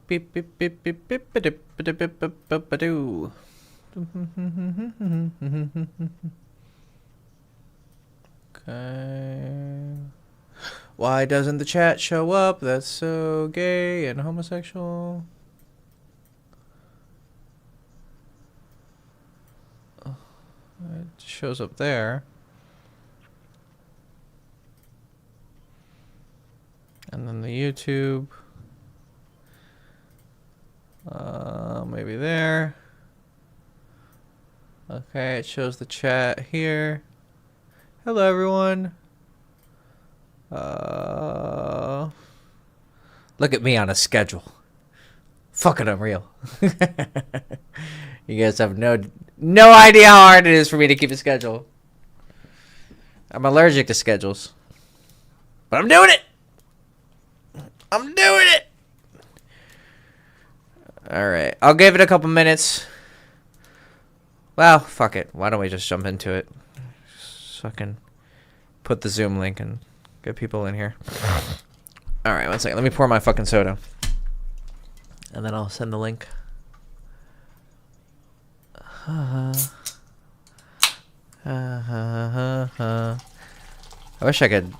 Beep beep beep beep beep beep beep beep beep beep beep doo. Okay. Why doesn't the chat show up? That's so gay and homosexual. It shows up there. And then the YouTube. Maybe there. Okay, it shows the chat here. Hello, everyone. Look at me on a schedule. Fucking unreal. You guys have no idea how hard it is for me to keep a schedule. I'm allergic to schedules. But I'm doing it! I'm doing it! Alright, I'll give it a couple minutes. Well, fuck it. Why don't we just jump into it? Just fucking put the Zoom link and get people in here. Alright, one second. Let me pour my fucking soda. And then I'll send the link. I wish I could...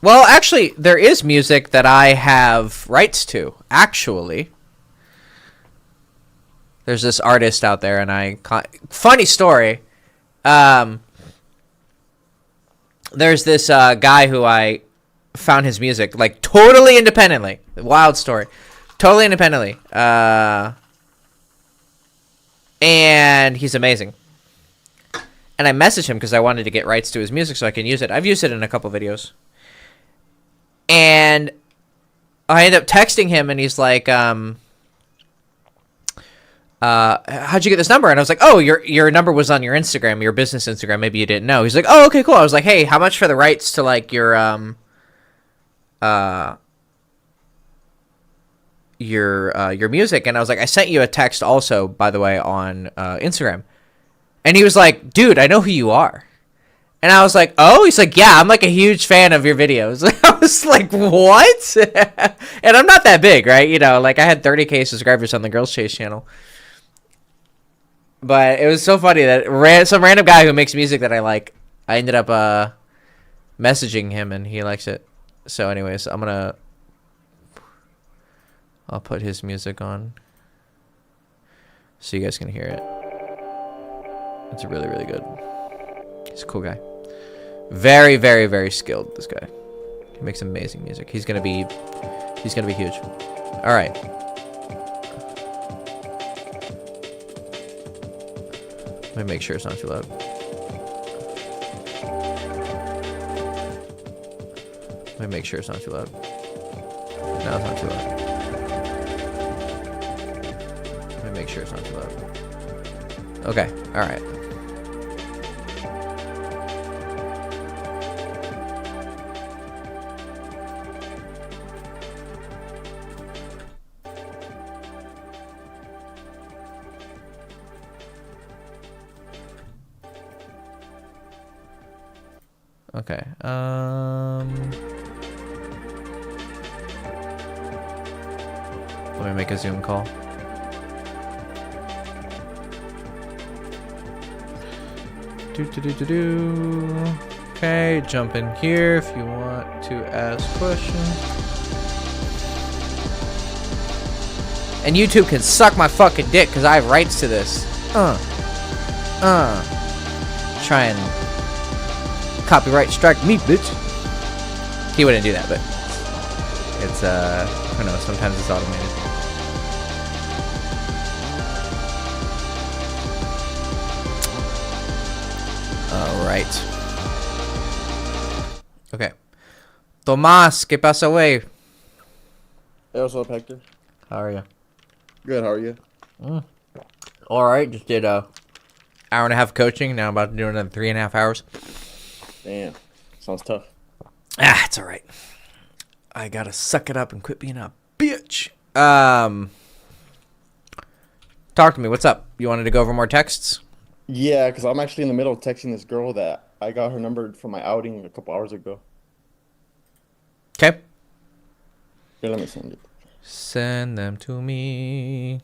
Well, actually, there is music that I have rights to, actually. There's this artist out there, and funny story. There's this guy who I found his music, like, totally independently. Wild story. Totally independently. And he's amazing. And I messaged him because I wanted to get rights to his music so I can use it. I've used it in a couple videos. And I ended up texting him, and he's like, how'd you get this number? And I was like, oh, your number was on your Instagram, your business Instagram. Maybe you didn't know. He's like, oh, okay, cool. I was like, hey, how much for the rights to, like, your music? And I was like, I sent you a text also, by the way, on Instagram. And he was like, dude, I know who you are. And I was like, oh? He's like, yeah, I'm like a huge fan of your videos. I was like, what? And I'm not that big, right? You know, like I had 30K subscribers on the Girls Chase channel. But it was so funny that some random guy who makes music that I like, I ended up messaging him and he likes it. So anyways, I'll put his music on so you guys can hear it. It's really, really good. He's a cool guy. Very, very, very skilled, this guy. He makes amazing music. He's gonna be huge. All right. Let me make sure it's not too loud. Let me make sure it's not too loud. No, it's not too loud. Let me make sure it's not too loud. Okay, all right. Okay. Let me make a Zoom call. Okay, jump in here if you want to ask questions. And YouTube can suck my fucking dick because I have rights to this. Try and copyright strike me, bitch. He wouldn't do that, but it's I don't know, sometimes it's automated. Alright. Okay. Tomas, ¿qué pasa, güey? Hey, what's up, Hector? How are you? Good, how are you? Alright, just did a hour and a half coaching. Now I'm about to do another 3.5 hours. Damn, sounds tough. Ah, it's alright. I gotta suck it up and quit being a bitch. Talk to me. What's up? You wanted to go over more texts? Yeah, because I'm actually in the middle of texting this girl that I got her number from my outing a couple hours ago. Okay. Here, let me send it. Send them to me.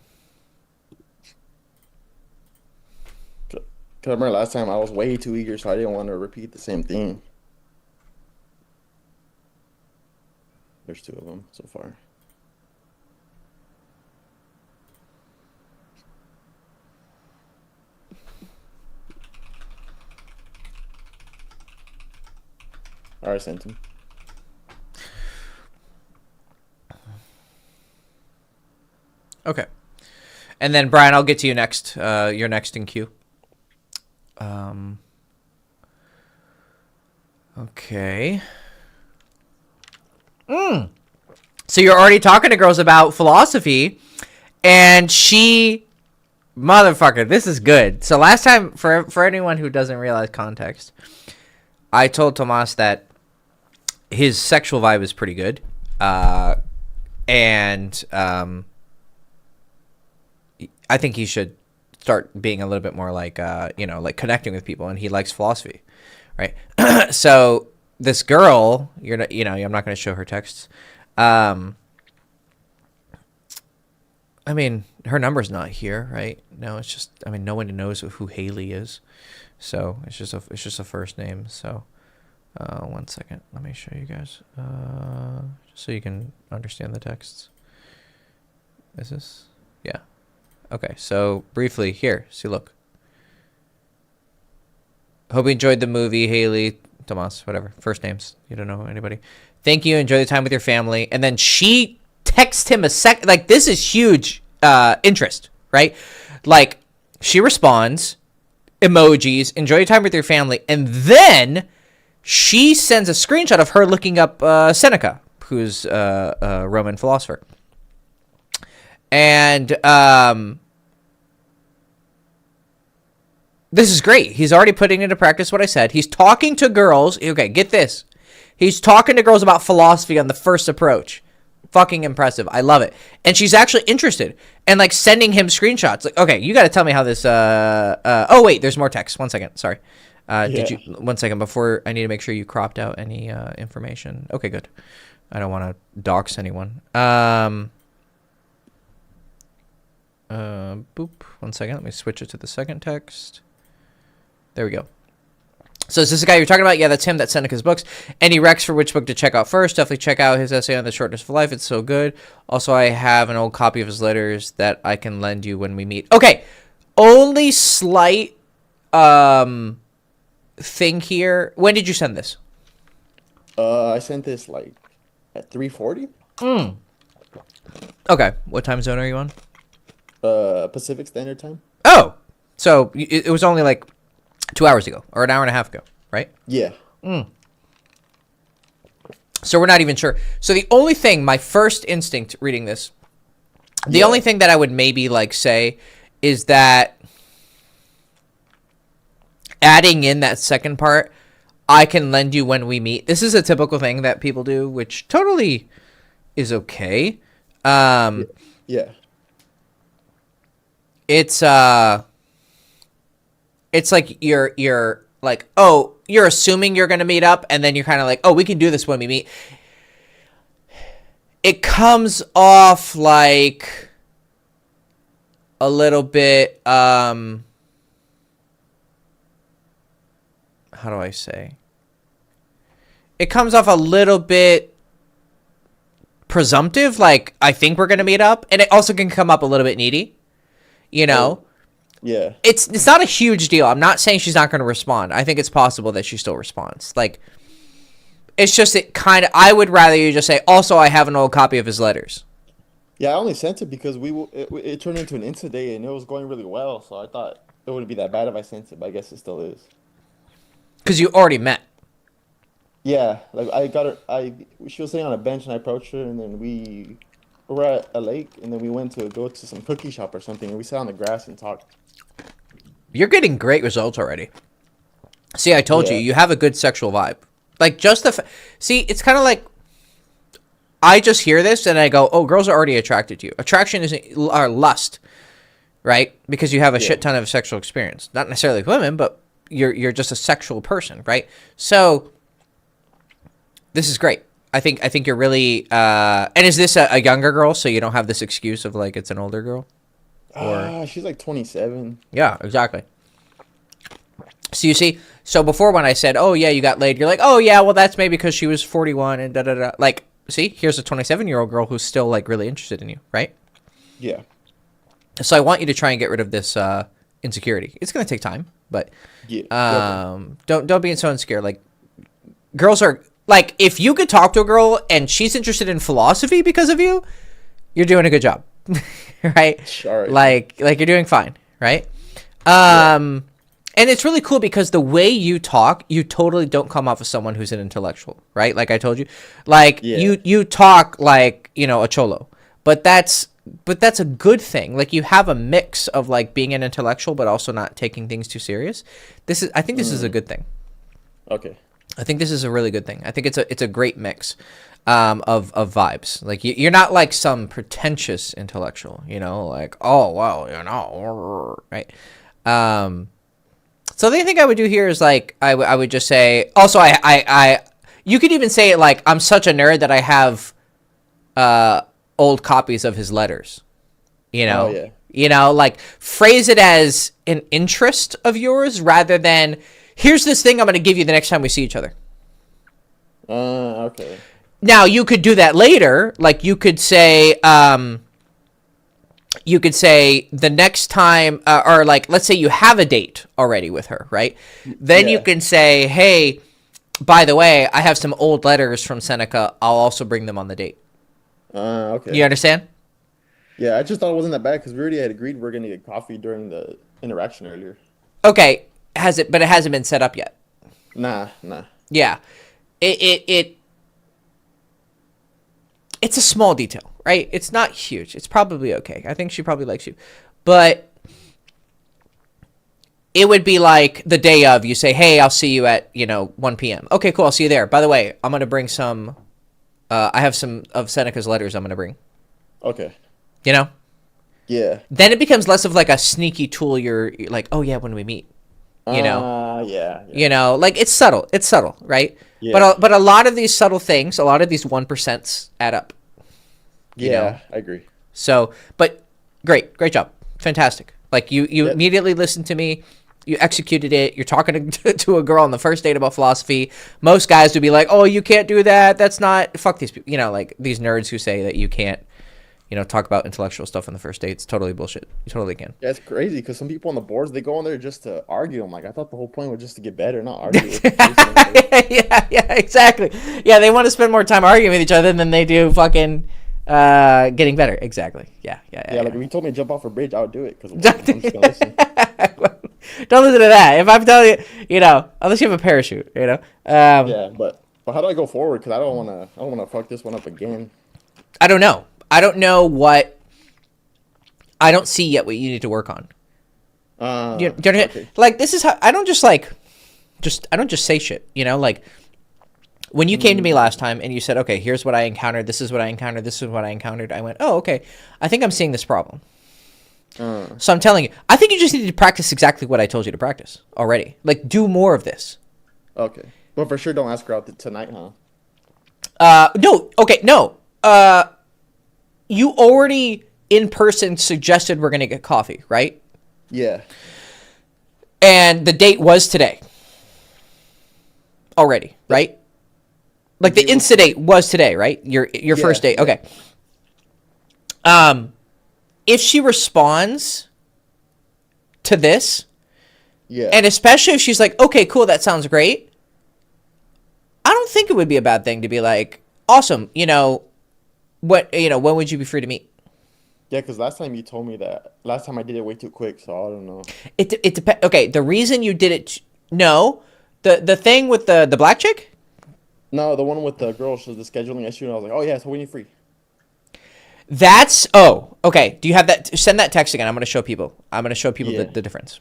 Cause I remember last time I was way too eager, so I didn't want to repeat the same thing. There's two of them so far. All right, sent him. Okay. And then Brian, I'll get to you next. You're next in queue. Okay. So you're already talking to girls about philosophy, and motherfucker, this is good. So last time, for anyone who doesn't realize context, I told Tomas that his sexual vibe is pretty good, and I think he should start being a little bit more like, like connecting with people, and he likes philosophy, right? So this girl, I'm not going to show her texts. I mean, her number's not here, right? No, it's just, no one knows who Haley is, so it's just a first name. So, 1 second, let me show you guys, just so you can understand the texts. Is this? Yeah. Okay, so briefly here, see, look. Hope you enjoyed the movie, Haley, Tomas, whatever, first names. You don't know anybody. Thank you. Enjoy the time with your family. And then she texts him like, this is huge interest, right? Like, she responds, emojis, enjoy your time with your family. And then she sends a screenshot of her looking up Seneca, who's a Roman philosopher. And this is great. He's already putting into practice what I said. He's talking to girls. Okay, get this. He's talking to girls about philosophy on the first approach. Fucking impressive. I love it. And she's actually interested and like sending him screenshots. Like, okay, you got to tell me how this. Oh wait, there's more text. 1 second. Sorry. Did you? 1 second before. I need to make sure you cropped out any information. Okay, good. I don't want to dox anyone. Boop. 1 second. Let me switch it to the second text. There we go. So is this the guy you're talking about? Yeah, that's him. That's Seneca's books. Any recs for which book to check out first? Definitely check out his essay on the shortness of life. It's so good. Also, I have an old copy of his letters that I can lend you when we meet. Okay, only slight thing here. When did you send this? I sent this like at 3:40. Okay, what time zone are you on? Pacific Standard Time. Oh, so it was only like 2 hours ago or an hour and a half ago, right? Yeah. So we're not even sure. So the only thing, my first instinct reading this, the only thing that I would maybe like say is that adding in that second part, I can lend you when we meet. This is a typical thing that people do, which totally is okay. Yeah. It's like you're like, oh, you're assuming you're gonna meet up, and then you're kind of like, oh, we can do this when we meet. It comes off like a little bit how do I say? It comes off a little bit presumptive, like I think we're gonna meet up, and it also can come up a little bit needy, you know. Yeah. It's not a huge deal. I'm not saying she's not going to respond. I think it's possible that she still responds. Like, it's just I would rather you just say, also, I have an old copy of his letters. Yeah, I only sent it because it turned into an incident and it was going really well. So I thought it wouldn't be that bad if I sent it, but I guess it still is. Because you already met. Yeah, like I got her. She was sitting on a bench and I approached her, and then we were at a lake, and then we went to go to some cookie shop or something, and we sat on the grass and talked. You're getting great results already. See, I told you have a good sexual vibe. Like, just see, it's kind of like, I just hear this and I go, oh, girls are already attracted to you. Attraction isn't lust, right? Because you have a shit ton of sexual experience. Not necessarily with women, but you're just a sexual person, right? So, this is great. I think you're really. And is this a younger girl, so you don't have this excuse of like it's an older girl? Or She's like 27. yeah, exactly. So you see, so before when I said, "Oh yeah, you got laid," you're like, "Oh yeah, well that's maybe because she was 41 and da da da." Like, see, here's a 27-year-old girl who's still like really interested in you, right? Yeah. So I want you to try and get rid of this insecurity. It's gonna take time, but Yeah. Okay. don't be so insecure. Like, girls are like, if you could talk to a girl and she's interested in philosophy because of you, you're doing a good job, right? Sure. Like you're doing fine, right? Yeah. And it's really cool because the way you talk, you totally don't come off as someone who's an intellectual, right? Like I told you, like Yeah. you talk like, a cholo, but that's a good thing. Like you have a mix of like being an intellectual, but also not taking things too serious. I think this is a good thing. Okay. I think this is a really good thing. I think it's a great mix of vibes. Like you're not like some pretentious intellectual, like, oh well, right? So the thing I would do here is like I would just say. Also, you could even say it like I'm such a nerd that I have old copies of his letters. Oh yeah. Like phrase it as an interest of yours rather than here's this thing I'm going to give you the next time we see each other. Okay. Now you could do that later. Like you could say the next time, or like, let's say you have a date already with her, right? Then you Yeah. can say, hey, by the way, I have some old letters from Seneca. I'll also bring them on the date. Okay. You understand? Yeah, I just thought it wasn't that bad because we already had agreed we're gonna get coffee during the interaction earlier. Okay. But it hasn't been set up yet. Nah, nah. Yeah. It's a small detail, right? It's not huge. It's probably okay. I think she probably likes you. But it would be like the day of, you say, hey, I'll see you at, 1 p.m. Okay, cool. I'll see you there. By the way, I'm going to bring some, I have some of Seneca's letters I'm going to bring, Okay. you know? Yeah. Then it becomes less of like a sneaky tool. You're like, oh yeah, when we meet, Yeah, yeah. like it's subtle. It's subtle, right? Yeah. But a lot of these subtle things, a lot of these 1% add up. Yeah, I agree. So, but great job. Fantastic. Like you Yep. immediately listened to me. You executed it. You're talking to a girl on the first date about philosophy. Most guys would be like, oh, you can't do that. That's not, fuck these people. Like these nerds who say that you can't, talk about intellectual stuff on the first date. It's totally bullshit. You totally can. Yeah, it's crazy because some people on the boards they go on there just to argue. I'm like, I thought the whole point was just to get better, not argue with the person. Yeah, exactly. Yeah, they want to spend more time arguing with each other than they do fucking getting better. Exactly. Yeah. Yeah, like if you told me to jump off a bridge, I would do it because I'm just gonna listen. Don't listen to that. If I'm telling you, unless you have a parachute, Yeah, but how do I go forward? Because I don't wanna fuck this one up again. I don't know. I don't know what. I don't see yet what you need to work on. Do you understand? Okay. Like this is how I don't just I don't just say shit. Like when you came to me last time and you said, okay, here's what I encountered. This is what I encountered. This is what I encountered. I went, oh, okay. I think I'm seeing this problem. So I'm telling you, I think you just need to practice exactly what I told you to practice already. Like do more of this. Okay. But for sure, don't ask her out tonight, huh? No. Okay. No. You already in person suggested we're gonna get coffee, right? Yeah. And the date was today. Already, right? Like the incident was today, right? Your first date. Okay. If she responds to this, Yeah. and especially if she's like, okay, cool, that sounds great. I don't think it would be a bad thing to be like, awesome, when would you be free to meet? Yeah, because last time you told me that. Last time I did it way too quick, so I don't know. It depends. Okay, the reason you did it, no, the thing with the black chick. No, the one with the girl, she was the scheduling issue, and I was like, oh yeah, so when you free? Okay. Do you have that? Send that text again. I'm gonna show people. Yeah. The difference.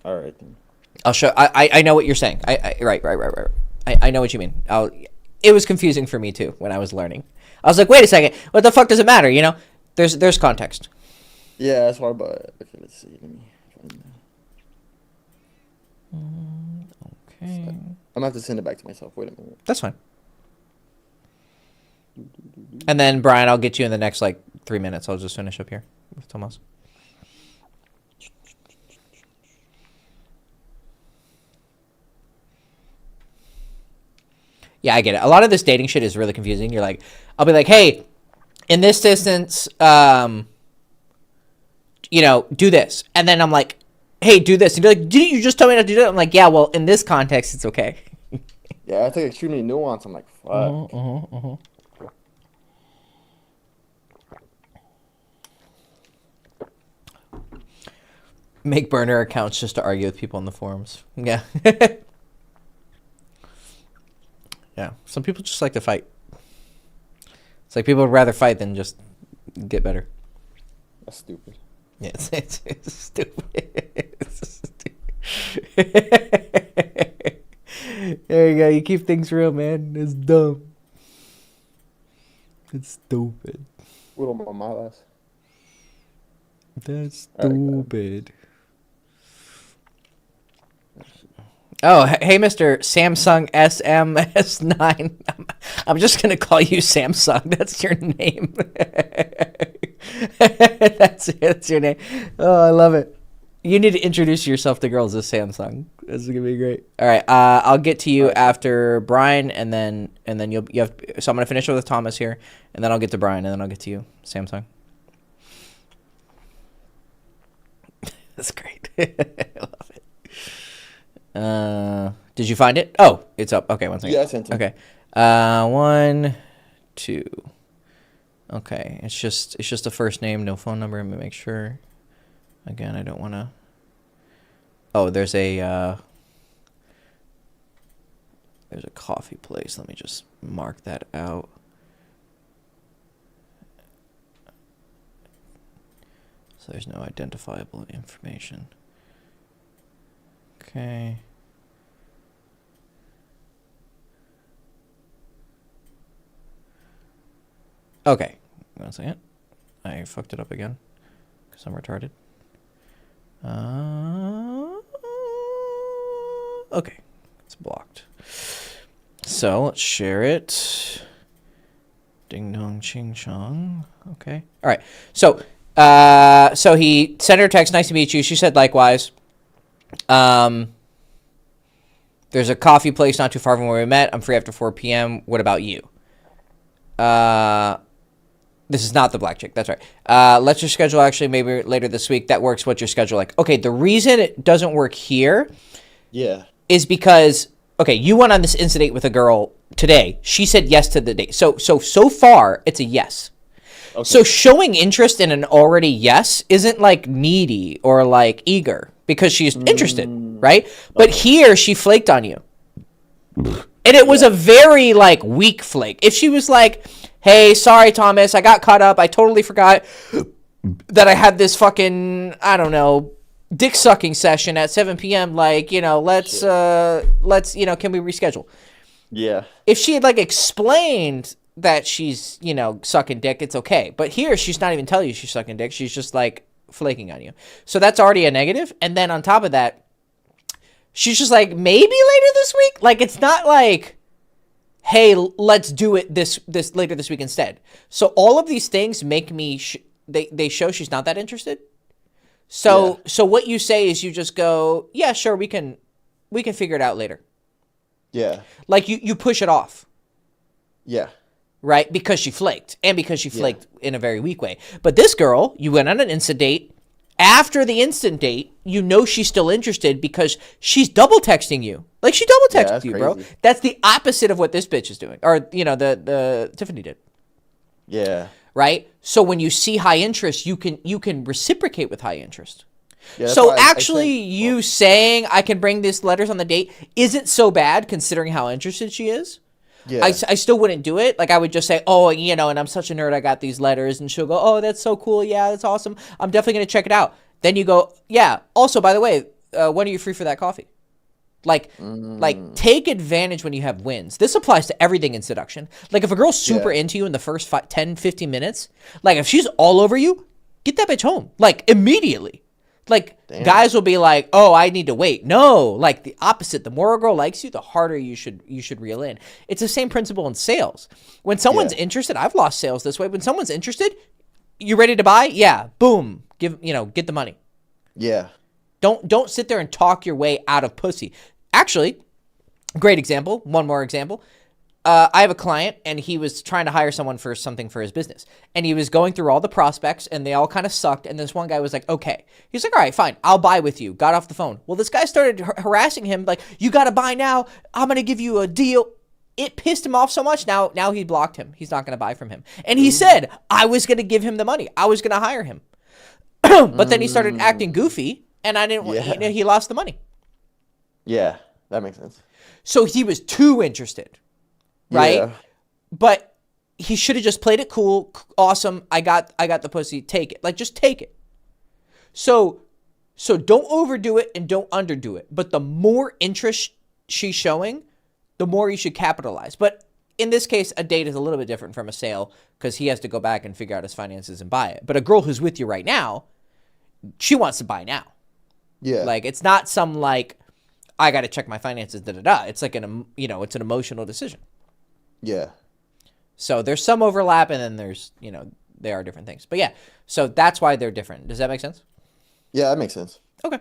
All right then. I'll show. I know what you're saying. Right. I know what you mean. It was confusing for me too when I was learning. I was like, wait a second, what the fuck does it matter? There's context. Yeah, that's why. But okay, let's see. Let me find that. Okay, I'm gonna have to send it back to myself. Wait a minute. that's fine. And then Brian, I'll get you in the next like 3 minutes. I'll just finish up here with Tomas. Yeah, I get it. A lot of this dating shit is really confusing. You're like, I'll be like, hey, in this distance, you know, do this. And then I'm like, hey, do this. And you're like, didn't you just tell me not to do that? I'm like, yeah, well, in this context, it's okay. Yeah, it's like extremely nuanced. I'm like, fuck. Make burner accounts just to argue with people on the forums. Yeah. Yeah. Some people just like to fight. It's like people would rather fight than just get better. That's stupid. Yeah, it's stupid. It's stupid. There you go. You keep things real, man. It's dumb. It's stupid. Little mamadas. That's stupid. Oh, hey, Mr. Samsung SMS9. I'm just going to call you Samsung. That's your name. That's your name. Oh, I love it. You need to introduce yourself to girls as Samsung. This is going to be great. All right. I'll get to you after Brian, and then you have. So I'm going to finish with Thomas here, and then I'll get to Brian, and then I'll get to you, Samsung. That's great. I love it. Did you find it? Oh, it's up. Okay, 1 second. Yeah, I sent it. Okay. 1, 2. Okay, it's just a first name, no phone number. Let me make sure. Again, I don't want to. Oh, there's a coffee place. Let me just mark that out. So there's no identifiable information. Okay. Okay. 1 second. I fucked it up again because I'm retarded. Okay. It's blocked. So let's share it. Ding dong ching chong. Okay. All right. So he sent her a text. Nice to meet you. She said likewise. There's a coffee place not too far from where we met. I'm free after 4 p.m. What about you? This is not the black chick. That's right. Let's your schedule actually maybe later this week. That works. What's your schedule like? Okay, the reason it doesn't work here is because, okay, you went on this instant date with a girl today. She said yes to the date. So far, it's a yes. Okay. So showing interest in an already yes isn't like needy or like eager because she's interested, right? Okay. But here she flaked on you. And it was a very like weak flake. If she was like, hey, sorry, Thomas, I got caught up. I totally forgot that I had this fucking, I don't know, dick sucking session at 7 p.m. Like, you know, let's, you know, can we reschedule? Yeah. If she had like explained that she's, you know, sucking dick, it's okay. But here, she's not even telling you she's sucking dick. She's just like flaking on you. So that's already a negative. And then on top of that, she's just like, maybe later this week? Like, it's not like, hey, let's do it this later this week instead. So all of these things make me, they show she's not that interested. So what you say is you just go, yeah, sure, we can figure it out later. Yeah. Like you push it off. Yeah. Right? Because she flaked. And because she flaked in a very weak way. But this girl, you went on an instant date. After the instant date, you know she's still interested because she's double texting you. Like she double texted you, bro. That's the opposite of what this bitch is doing. Or, you know, the Tiffany did. Yeah. Right? So when you see high interest, you can reciprocate with high interest. Yeah, so actually you saying I can bring these letters on the date isn't so bad considering how interested she is. Yeah. I still wouldn't do it. Like I would just say, oh, you know, and I'm such a nerd, I got these letters. And she'll go, oh, that's so cool. Yeah, that's awesome. I'm definitely going to check it out. Then you go, yeah. Also, by the way, when are you free for that coffee? Like take advantage when you have wins. This applies to everything in seduction. Like if a girl's super into you in the first 10, 15 minutes, like if she's all over you, get that bitch home. Like immediately. Like, Damn. guys will be like, "Oh, I need to wait." No, like the opposite. The more a girl likes you, the harder you should reel in. It's the same principle in sales. When someone's Yeah. interested, I've lost sales this way. When someone's interested, you ready to buy? Yeah, boom, get the money. Yeah. Don't sit there and talk your way out of pussy. Actually, great example. One more example. I have a client, and he was trying to hire someone for something for his business. And he was going through all the prospects, and they all kind of sucked. And this one guy was like, okay. He's like, all right, fine. I'll buy with you. Got off the phone. Well, this guy started harassing him, like, you got to buy now. I'm going to give you a deal. It pissed him off so much. Now he blocked him. He's not going to buy from him. And he said, I was going to give him the money. I was going to hire him. But then he started acting goofy, and I didn't want, Yeah. he lost the money. Yeah. That makes sense. So he was too interested. Right? Yeah. But he should have just played it cool. Awesome. I got the pussy. Take it. Like, just take it. So don't overdo it and don't underdo it. But the more interest she's showing, the more you should capitalize. But in this case, a date is a little bit different from a sale because he has to go back and figure out his finances and buy it. But a girl who's with you right now, she wants to buy now. Yeah. Like, it's not some like, I got to check my finances, da-da-da. It's like it's an emotional decision. Yeah. So there's some overlap, and then there's, they are different things. But yeah, so that's why they're different. Does that make sense? Yeah, that makes sense. Okay.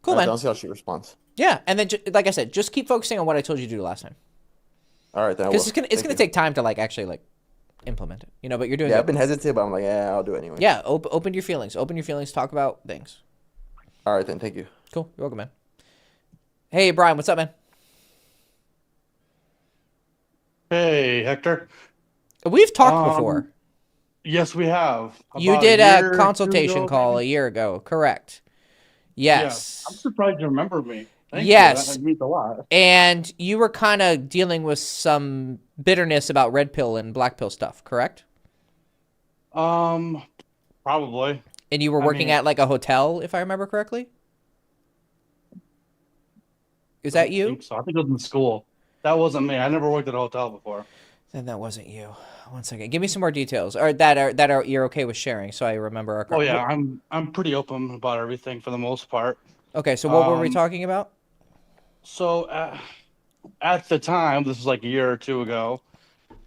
Cool, All right, man. I'll see how she responds. Yeah, and then, like I said, just keep focusing on what I told you to do last time. All right, then. Because it's gonna take time to, like, actually, like, implement it. But you're doing Yeah, good. I've been hesitant, but I'm like, yeah, I'll do it anyway. Yeah, open your feelings. Open your feelings. Talk about things. All right, then. Thank you. Cool. You're welcome, man. Hey, Brian, what's up, man? Hey, Hector. We've talked before. Yes, we have. You About did year a or two consultation ago, call a maybe? year ago, correct? Yeah. Yes. I'm surprised you remember me. Thank Yes. you. That means a lot. And you were kind of dealing with some bitterness about red pill and black pill stuff, correct? Probably. And you were I working mean, at like a hotel, if I remember correctly. Is that I you? think so. I think it was in school. That wasn't me. I never worked at a hotel before. Then that wasn't you. One second. Give me some more details, or that are you're okay with sharing, so I remember our. Oh yeah, I'm pretty open about everything for the most part. Okay, so what were we Um, talking about? so at the time, this was like a year or two ago,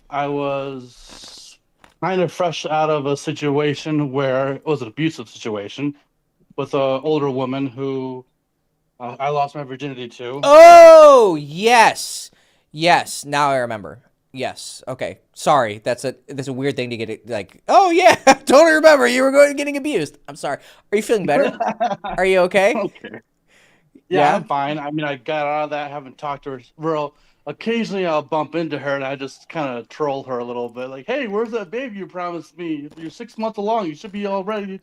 I was kind of fresh out of a situation where it was an abusive situation with an older woman who I lost my virginity to. Oh yes, yes. Now I remember. Yes. Okay. Sorry. That's a weird thing to get it like. Oh yeah, I totally remember. You were getting abused. I'm sorry. Are you feeling better? Are you okay? Okay. Yeah, Yeah. I'm fine. I mean, I got out of that, haven't talked to her real. Occasionally, I'll bump into her and I just kind of troll her a little bit, like, "Hey, where's that baby you promised me? You're 6 months along. You should be all ready.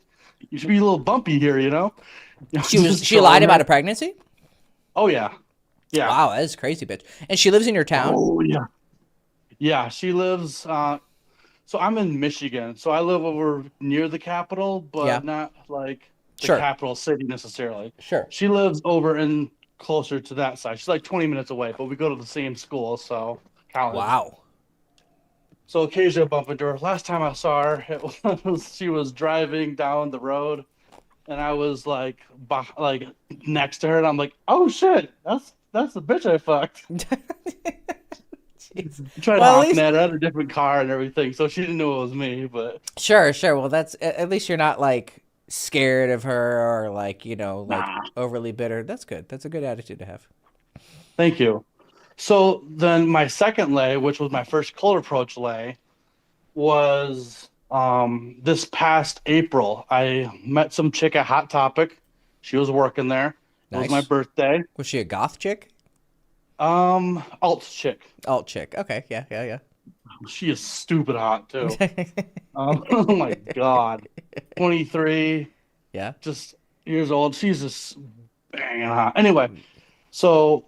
You should be a little bumpy here, you know." She lied about a pregnancy. Oh yeah, yeah. Wow, that is crazy, bitch. And she lives in your town. Oh yeah. Yeah, she lives. So I'm in Michigan. So I live over near the capital, Yeah. but not like the Sure. capital city necessarily. Sure. She lives over in closer to that side. She's like 20 minutes away, but we go to the same school, so college. Wow. So occasionally I bump into her. Last time I saw her, it was she was driving down the road, and I was like next to her, and I'm like, "Oh shit, that's the bitch I fucked." I tried Well, at honking least at her at a different car and everything, so she didn't know it was me. But sure. Well, that's at least you're not like scared of her or like like nah, overly bitter. That's good. That's a good attitude to have. thank you. So then my second lay, which was my first cold approach lay, was this past April. I met some chick at Hot Topic. She was working there. It was my Nice. birthday. Was she a goth chick? Alt chick. Alt chick. Okay. Yeah. She is stupid hot too. Oh my God. 23, Yeah. just years old. She's just banging hot. Anyway, so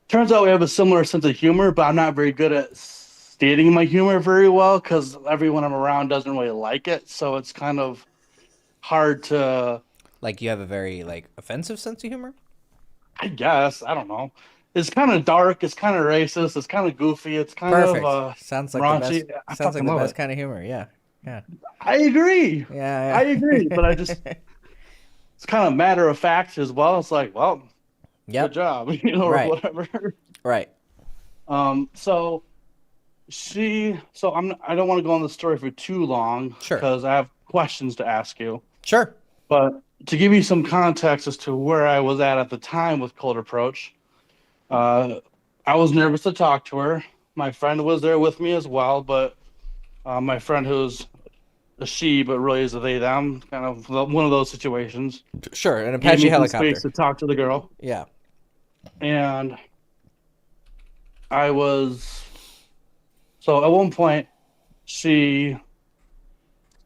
turns out we have a similar sense of humor, but I'm not very good at stating my humor very well because everyone I'm around doesn't really like it. So it's kind of hard to, Like you have a very like offensive sense of humor. I guess, I don't know. It's kind of dark. It's kind of racist. It's kind of goofy. It's kind Perfect. of Sounds like the raunchy. best. I Sounds like fucking the love best it. kind of humor. Yeah. Yeah. I agree. Yeah. I agree, but it's kind of matter of fact as well. It's like, well, good Yep. job, or Right. whatever. Right. So I don't want to go on the story for too long Sure. because I have questions to ask you. Sure. But to give you some context as to where I was at the time with cold approach, I was nervous to talk to her. My friend was there with me as well, but my friend who's a she, but really is a they them, kind of one of those situations, Sure. An gave Apache me some space helicopter. to talk to the girl. Yeah. And I was, so at one point, she,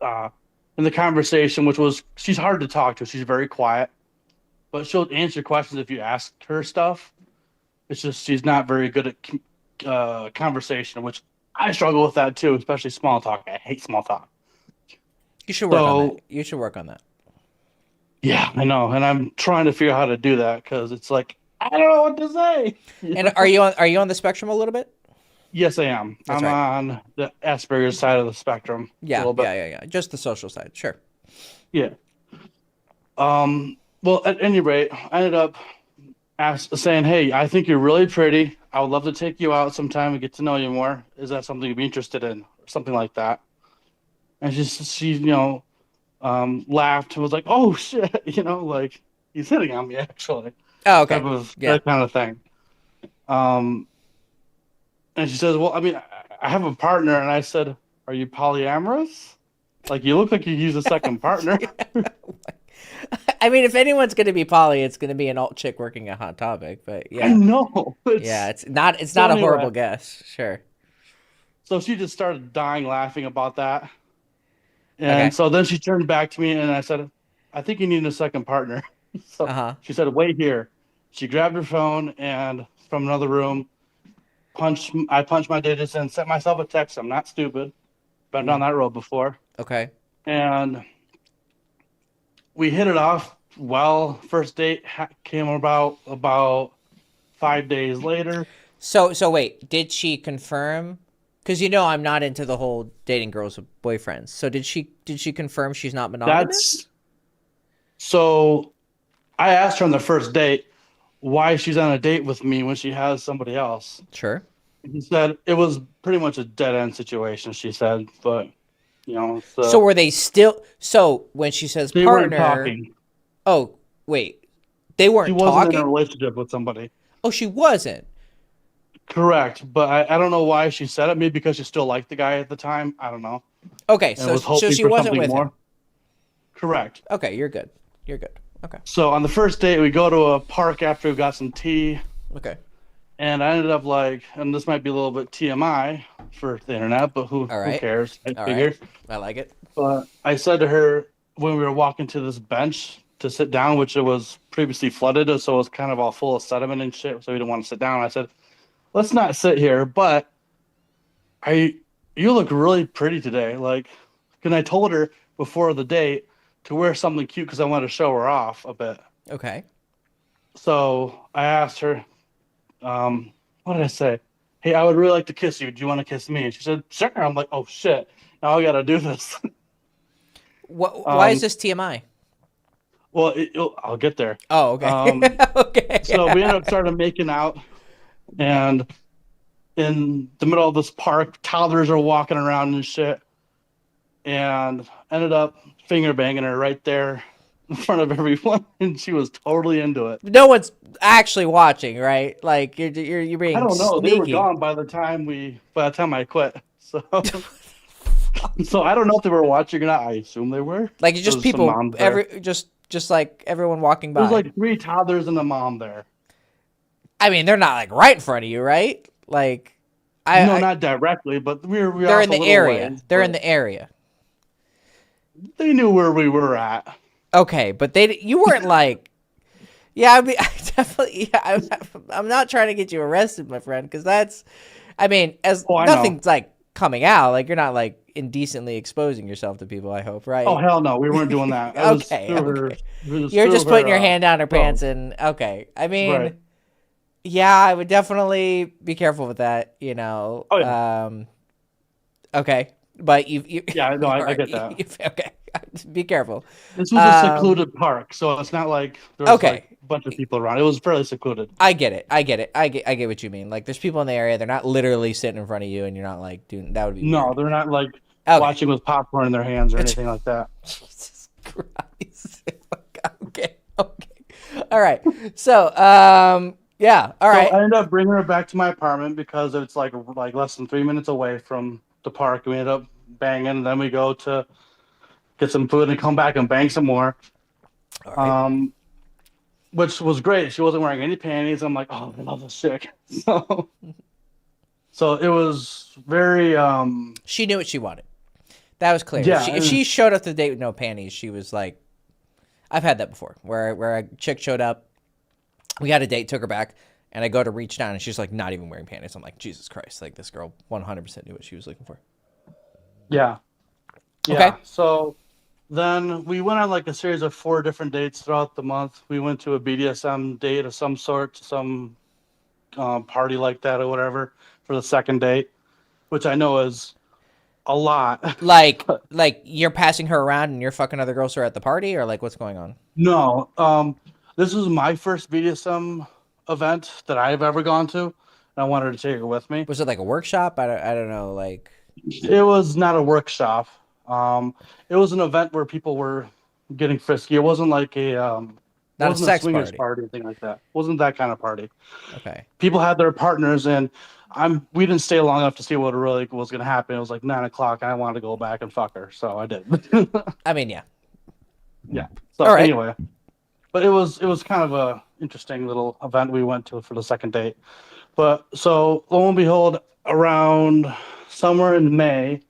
uh, in the conversation, which was, she's hard to talk to, she's very quiet, but she'll answer questions if you ask her stuff. It's just she's not very good at conversation, which I struggle with that too, especially small talk. I hate small talk. You should work on that. So You should work on that. yeah, I know, and I'm trying to figure out how to do that because it's like I don't know what to say. And are you on the spectrum a little bit? Yes, I am. That's I'm right. on the Asperger's side of the spectrum a Yeah. little bit. Yeah. Just the social side. Sure. Yeah. Well, at any rate, I ended up saying, "Hey, I think you're really pretty. I would love to take you out sometime and get to know you more. Is that something you'd be interested in, or something like that?" And she laughed and was like, "Oh shit," like he's hitting on me actually, Oh, type okay. of Yeah. that kind of thing. Um, and she says, "Well, I mean, I have a partner," and I said, "Are you polyamorous? Like you look like you use a second partner." I mean, if anyone's going to be poly, it's going to be an alt chick working at Hot Topic. But I yeah. know. Yeah. It's not. It's So not a anyway. horrible guess. Sure. So she just started dying laughing about that. And Okay. so then she turned back to me and I said, "I think you need a second partner." So Uh-huh. she said, "Wait here." She grabbed her phone and from another room, I punched my digits in, sent myself a text. I'm not stupid. Been down that road before. Okay. And we hit it off well. First date came about 5 days later. So wait, did she confirm? Because I'm not into the whole dating girls with boyfriends. So did she confirm she's not monogamous? So I asked her on the first date why she's on a date with me when she has somebody else. Sure. He said it was pretty much a dead end situation. She said, but So were they still? So when she says they partner, weren't talking. oh wait, they She weren't wasn't in a talking. relationship with somebody. Oh, she wasn't. Correct, but I don't know why she said it. Maybe because she still liked the guy at the time. I don't know, Okay, and so was hoping she for wasn't something with more. him. Correct. Okay, you're good. You're good. Okay. So on the first date, we go to a park after we got some tea, Okay. and I ended up like, and this might be a little bit TMI for the internet, but who All right. cares? I All figure. right. I like it. But I said to her when we were walking to this bench to sit down, which it was previously flooded, so it was kind of all full of sediment and shit, so we didn't want to sit down. I said, "Let's not sit here, but you look really pretty today." Like, and I told her before the date to wear something cute because I wanted to show her off a bit. Okay. So I asked her, what did I say? "Hey, I would really like to kiss you. Do you want to kiss me?" And she said, "Sure." I'm like, "Oh shit, now I gotta do this." Why is this TMI? Well, I'll get there. Oh, okay. Okay. So we ended up starting making out, and in the middle of this park, toddlers are walking around and shit, and ended up finger banging her right there in front of everyone, and she was totally into it. No one's actually watching, right? Like you're being I don't know. They were sneaky. gone by the time I quit. So, so I don't know if they were watching or not. I assume they were. Like it's just There was some people, moms there. just like everyone walking by. There's like 3 toddlers and a mom there. I mean, they're not like right in front of you, right? Like, No, not directly, but we were they're off in a the little area. ways, They're but in the area. They knew where we were at. Okay, but you weren't like, yeah. I mean, I definitely. Yeah, I'm not trying to get you arrested, my friend, because that's. I mean, as Oh, I know. nothing's like coming out, like you're not like indecently exposing yourself to people. I hope, right? Oh hell no, we weren't doing that. It was Okay, through her- okay. it was You're through just putting her, your hand down her phone. pants and okay. I mean, Right. yeah, I would definitely be careful with that. Oh, yeah. Okay. but you Yeah, no, all I right, get that. okay. Be careful. This was a Um, secluded park, so it's not like there was like okay. a bunch of people around. It was fairly secluded. I get it. I get what you mean. Like, there's people in the area. They're not literally sitting in front of you, and you're not like doing. That would be No, weird. they're not like Okay. watching with popcorn in their hands or anything like that. Jesus Christ. Okay. Okay. All right. So, yeah. All So right. I ended up bringing her back to my apartment because it's like less than 3 minutes away from the park. We ended up banging. Then we go to get some food and come back and bang some more. All right. Um, which was great. She wasn't wearing any panties. I'm like, oh, I love this chick. So it was very She knew what she wanted. That was clear. yeah, If she showed up to the date with no panties, she was like, I've had that before, where a chick showed up, we had a date, took her back, and I go to reach down, and she's like not even wearing panties. I'm like, Jesus Christ! Like, this girl 100% knew what she was looking for. yeah. Okay. So then we went on like a series of 4 different dates throughout the month. We went to a BDSM date of some sort, some party like that or whatever for the second date, which I know is a lot. Like you're passing her around and you're fucking other girls who are at the party, or like what's going on? No, this was my first BDSM event that I've ever gone to, and I wanted to take her with me. Was it like a workshop? I don't know. Like, It was not a workshop. Um, it was an event where people were getting frisky. It wasn't like it not a wasn't a sex swingers party. party or anything like that. It wasn't that kind of party. Okay. People had their partners, and we didn't stay long enough to see what really was going to happen. It was like 9 o'clock, and I wanted to go back and fuck her, so I did. I mean, yeah. Yeah. So All right. anyway, but it was kind of a interesting little event we went to for the second date. But so lo and behold, around somewhere in May,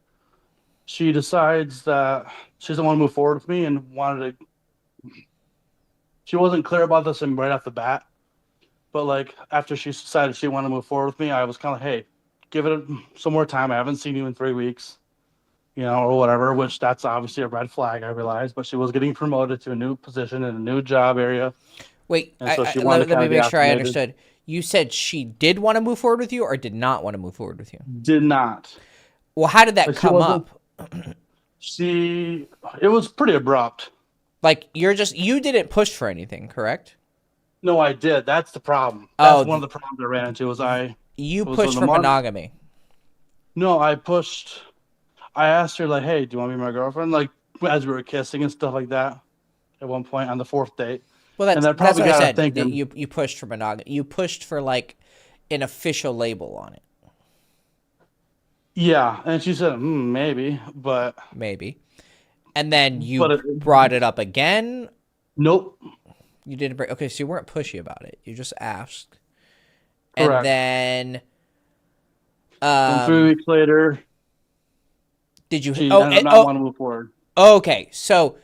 she decides that she doesn't want to move forward with me and wanted to. She wasn't clear about this and right off the bat, but like after she decided she wanted to move forward with me, I was kind of, hey, give it some more time. I haven't seen you in 3 weeks, or whatever. Which that's obviously a red flag, I realized. But she was getting promoted to a new position in a new job area, Wait, and so she wanted to let kind me of be make sure I acclimated. understood. You said she did want to move forward with you or did not want to move forward with you? Did not. Well, how did that Like she come wasn't. up? She. It was pretty abrupt. Like, you didn't push for anything, correct? No, I did. That's the problem. That's Oh, one of the problems I ran into. Was I you it was in pushed the for month. monogamy. No, I pushed. I asked her like, "Hey, do you want to be my girlfriend?" Like as we were kissing and stuff like that. At one point on the fourth date, Well, and that that's probably what I got her said. That thinking. you pushed for monogamy. You pushed for like an official label on it, Yeah, and she said, "Maybe," but maybe. And then you but it, brought it up again. nope, You didn't bring. Okay, so you weren't pushy about it. You just asked, and correct. then Then 3 weeks later, did you? she Oh, ended up not oh, wanting to move forward. okay. So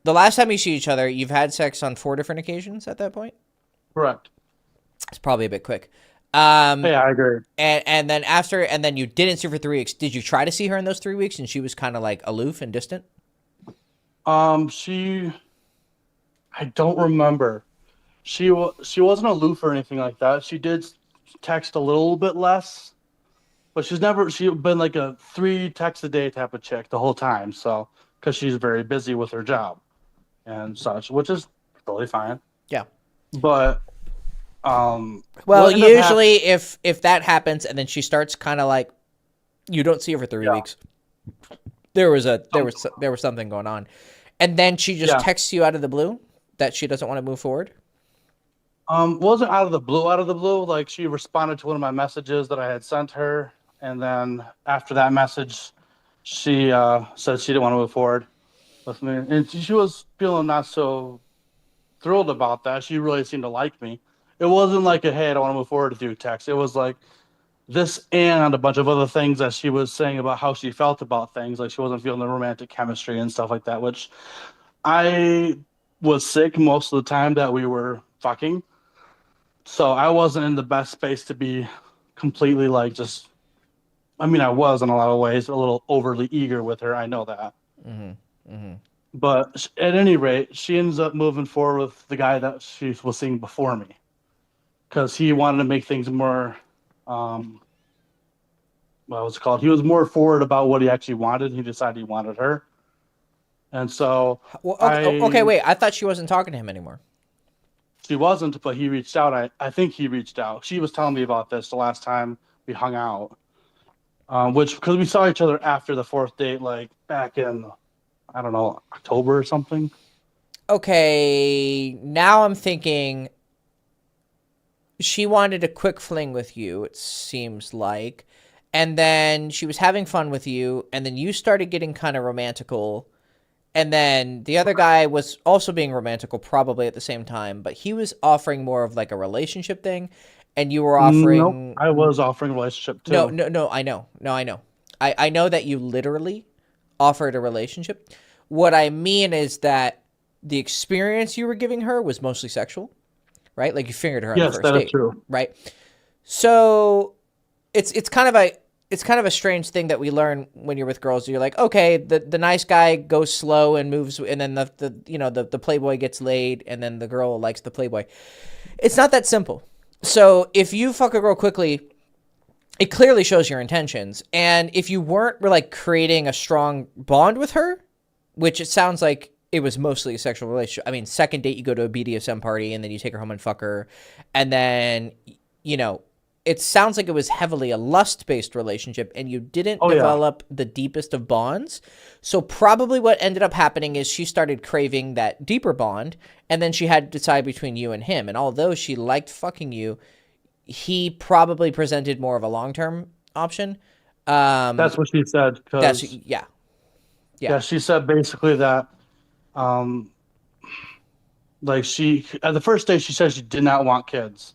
the last time you see each other, you've had sex on 4 different occasions. At that point, Correct. it's probably a bit quick. Um, Hey, I agree. and then after, and then you didn't see her for 3 weeks. Did you try to see her in those 3 weeks, and she was kind of like aloof and distant? She, I don't remember. She wasn't aloof or anything like that. She did text a little bit less, but she's been like a 3 texts a day type of chick the whole time. So because she's very busy with her job and such, which is totally fine. Yeah. But Well, what ended up happening? usually if that happens, and then she starts kind of like you don't see her for 3 weeks, there was something going on, and then she just Yeah. texts you out of the blue that she doesn't want to move forward. Wasn't out of the blue, out of the blue. Like she responded to one of my messages that I had sent her, and then after that message, she said she didn't want to move forward with me, and she was feeling not so thrilled about that. She really seemed to like me. It wasn't like a hey, I don't want to move forward with you text. It was like this and a bunch of other things that she was saying about how she felt about things. Like she wasn't feeling the romantic chemistry and stuff like that, which I was sick most of the time that we were fucking. So I wasn't in the best space to be completely like just. I mean, I was in a lot of ways a little overly eager with her. I know that. Mm-hmm. Mm-hmm. But at any rate, she ends up moving forward with the guy that she was seeing before me, because he wanted to make things more, um, what was it called? He was more forward about what he actually wanted. He decided he wanted her, and so Well, okay, I wait. I thought she wasn't talking to him anymore. she wasn't, but he reached out. I think he reached out. She was telling me about this the last time we hung out, which because we saw each other after the fourth date, like back in I don't know October or something. Okay, now I'm thinking she wanted a quick fling with you, it seems like. And then she was having fun with you, and then you started getting kind of romantical. And then the other guy was also being romantical, probably at the same time, but he was offering more of like a relationship thing, and you were Nope, offering. I was offering a relationship No, too. no, no, I know. No, I know. I know that you literally offered a relationship. What I mean is that the experience you were giving her was mostly sexual, right? Like you fingered her on the Yes, first that is date, true. right? So it's kind of a strange thing that we learn when you're with girls. You're like, okay, the nice guy goes slow and moves, and then the playboy gets laid, and then the girl likes the playboy. It's not that simple. So if you fuck a girl quickly, it clearly shows your intentions. And if you weren't like creating a strong bond with her, which it sounds like it was mostly a sexual relationship. I mean, second date, you go to a BDSM party and then you take her home and fuck her. And then, you know, it sounds like it was heavily a lust based relationship and you didn't Oh yeah, develop the deepest of bonds. So probably what ended up happening is she started craving that deeper bond and then she had to decide between you and him. And although she liked fucking you, he probably presented more of a long term option. that's what she said. That's Because yeah, yeah. yeah, she said basically that um, like she at the first day she said she did not want kids.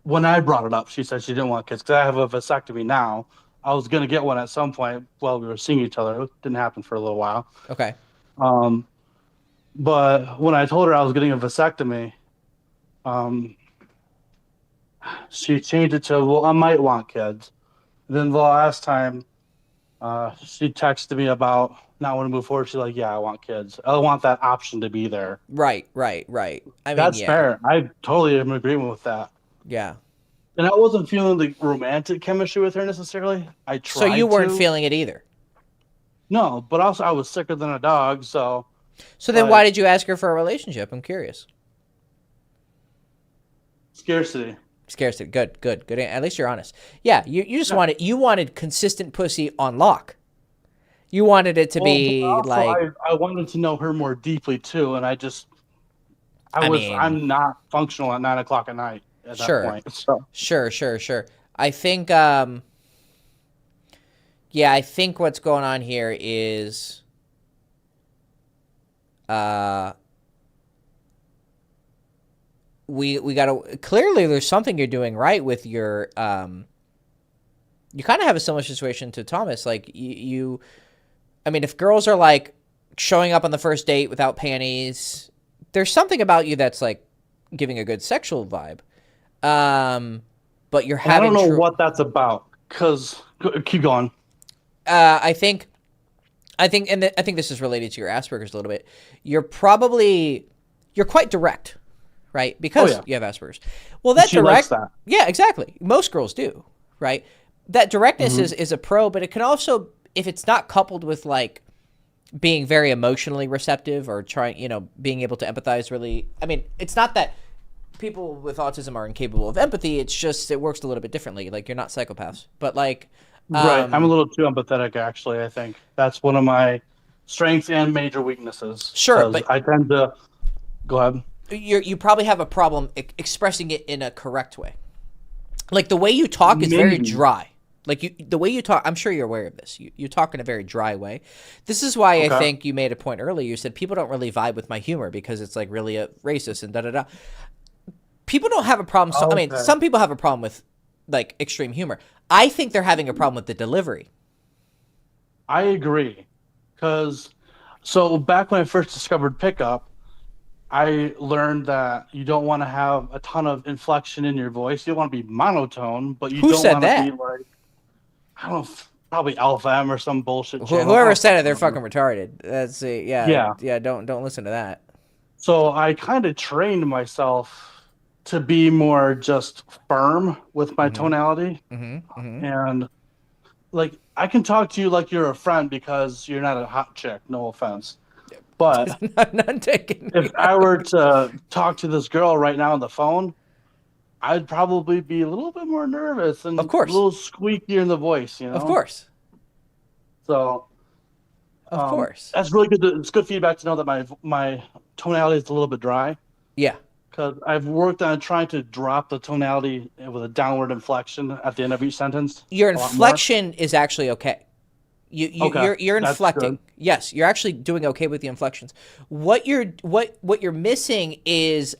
When I brought it up, she said she didn't want kids because I have a vasectomy now. I was gonna get one at some point while we were seeing each other. It didn't happen for a little while. Okay. Um, but when I told her I was getting a vasectomy, um, she changed it to, well, I might want kids. Then the last time, she texted me about not wanting to move forward. She's like, yeah, I want kids. I want that option to be there. Right, right, right. I mean, That's yeah, fair. I totally am in agreement with that. yeah. And I wasn't feeling the romantic chemistry with her necessarily. I So you tried weren't to. feeling it either. No, but also I was sicker than a dog. So, So then why like, did you ask her for a relationship? I'm curious. scarcity. Scarcity. Good, good, good. At least you're honest. Yeah, you just Yeah. wanted consistent pussy on lock. You wanted it to Well, but be also like, I wanted to know her more deeply too. And I mean, I'm not functional at 9 o'clock at night at that sure, point. So, sure, sure, sure. I think, yeah, I think what's going on here is, uh, we gotta clearly there's something you're doing right with your you kind of have a similar situation to Thomas. Like I mean, if girls are like showing up on the first date without panties, there's something about you that's like giving a good sexual vibe. Um, but you're and I don't having know true. what that's about. Cause keep going. I think, I think this is related to your Asperger's a little bit. You're quite direct, right? Oh Because yeah, you have Asperger's. Well, that she likes direct, that. yeah, exactly. Most girls do, right? That directness Hmm. is a pro, but it can also, if it's not coupled with like being very emotionally receptive or trying, being able to empathize really. I mean, it's not that people with autism are incapable of empathy. It's just it works a little bit differently. Like you're not psychopaths, but like, Right. I'm a little too empathetic, actually. I think that's one of my strengths and major weaknesses sure, because but I tend to go ahead. you probably have a problem expressing it in a correct way. Like the way you talk is very Maybe. dry. Like the way you talk, I'm sure you're aware of this. You talk in a very dry way. This is why I Okay. think you made a point earlier. You said people don't really vibe with my humor because it's like really racist and da da da. People don't have a problem. So I mean, Okay. some people have a problem with like extreme humor. I think they're having a problem with the delivery. I agree. Because so back when I first discovered pickup, I learned that you don't want to have a ton of inflection in your voice. You don't want to be monotone, but you Who don't said want to be that? like, I don't know, probably Alpha M or some bullshit channel. I Whoever don't said it, they're fucking remember. retarded. That's yeah, Yeah. yeah. Don't listen to that. So I kind of trained myself to be more just firm with my Mm-hmm. tonality. Mm-hmm. Mm-hmm. And like I can talk to you like you're a friend because you're not a hot chick. No offense, but None taken. if I were to talk to this girl right now on the phone, I'd probably be a little bit more nervous Of and a course. little squeakier in the voice, you Of know. course. So Of course. that's really good. It's good feedback to know that my tonality is a little bit dry Yeah. because I've worked on trying to drop the tonality with a downward inflection at the end of each sentence Your a lot more. inflection is actually okay. Okay, You're that's inflecting. good. Yes, you're actually doing okay with the inflections. What you're missing is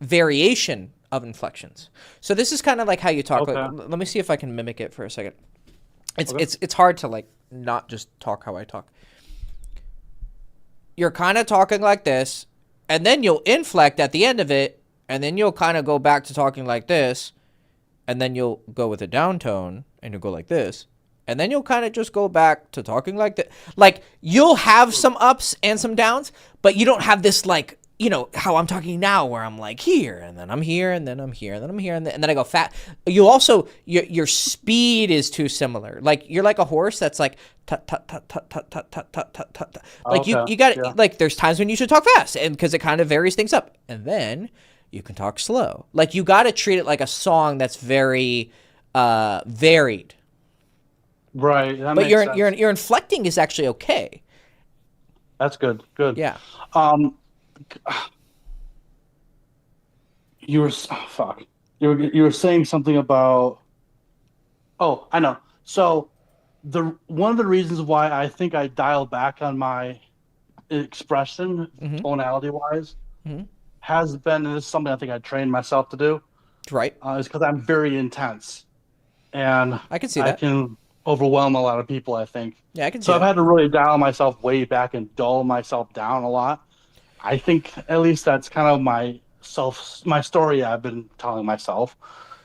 variation of inflections. So this is kind of like how you talk. Like, Okay. let me see if I can mimic it for a second. It's Okay. it's hard to like not just talk how I talk. You're kind of talking like this, and then you'll inflect at the end of it, and then you'll kind of go back to talking like this, and then you'll go with a down tone, and you'll go like this, and then you'll kind of just go back to talking like that. Like, you'll have some ups and some downs, but you don't have this, like, how I'm talking now, where I'm like here, and then I'm here, and then I'm here, and then I'm here, and then I go fat. You also, your speed is too similar. Like, you're like a horse that's like tut tut tut tut tut tut tut tut tut tut. Like, you Okay. got Yeah. like, there's times when you should talk fast, and because it kind of varies things up, and then you can talk slow. Like, you got to treat it like a song that's very varied. Right. That But makes your sense. your inflecting is actually okay. That's good. Good. Yeah. Um, you were fuck. You were saying something about. Oh, I know. So the one of the reasons why I think I dialed back on my expression, Mm-hmm. tonality wise, Mm-hmm. has been, and this is something I think I trained myself to do, Right. is because I'm very intense and I can see I that. can overwhelm a lot of people, I think. Yeah, I can see So I've that. had to really dial myself way back and dull myself down a lot. I think at least that's kind of my story I've been telling myself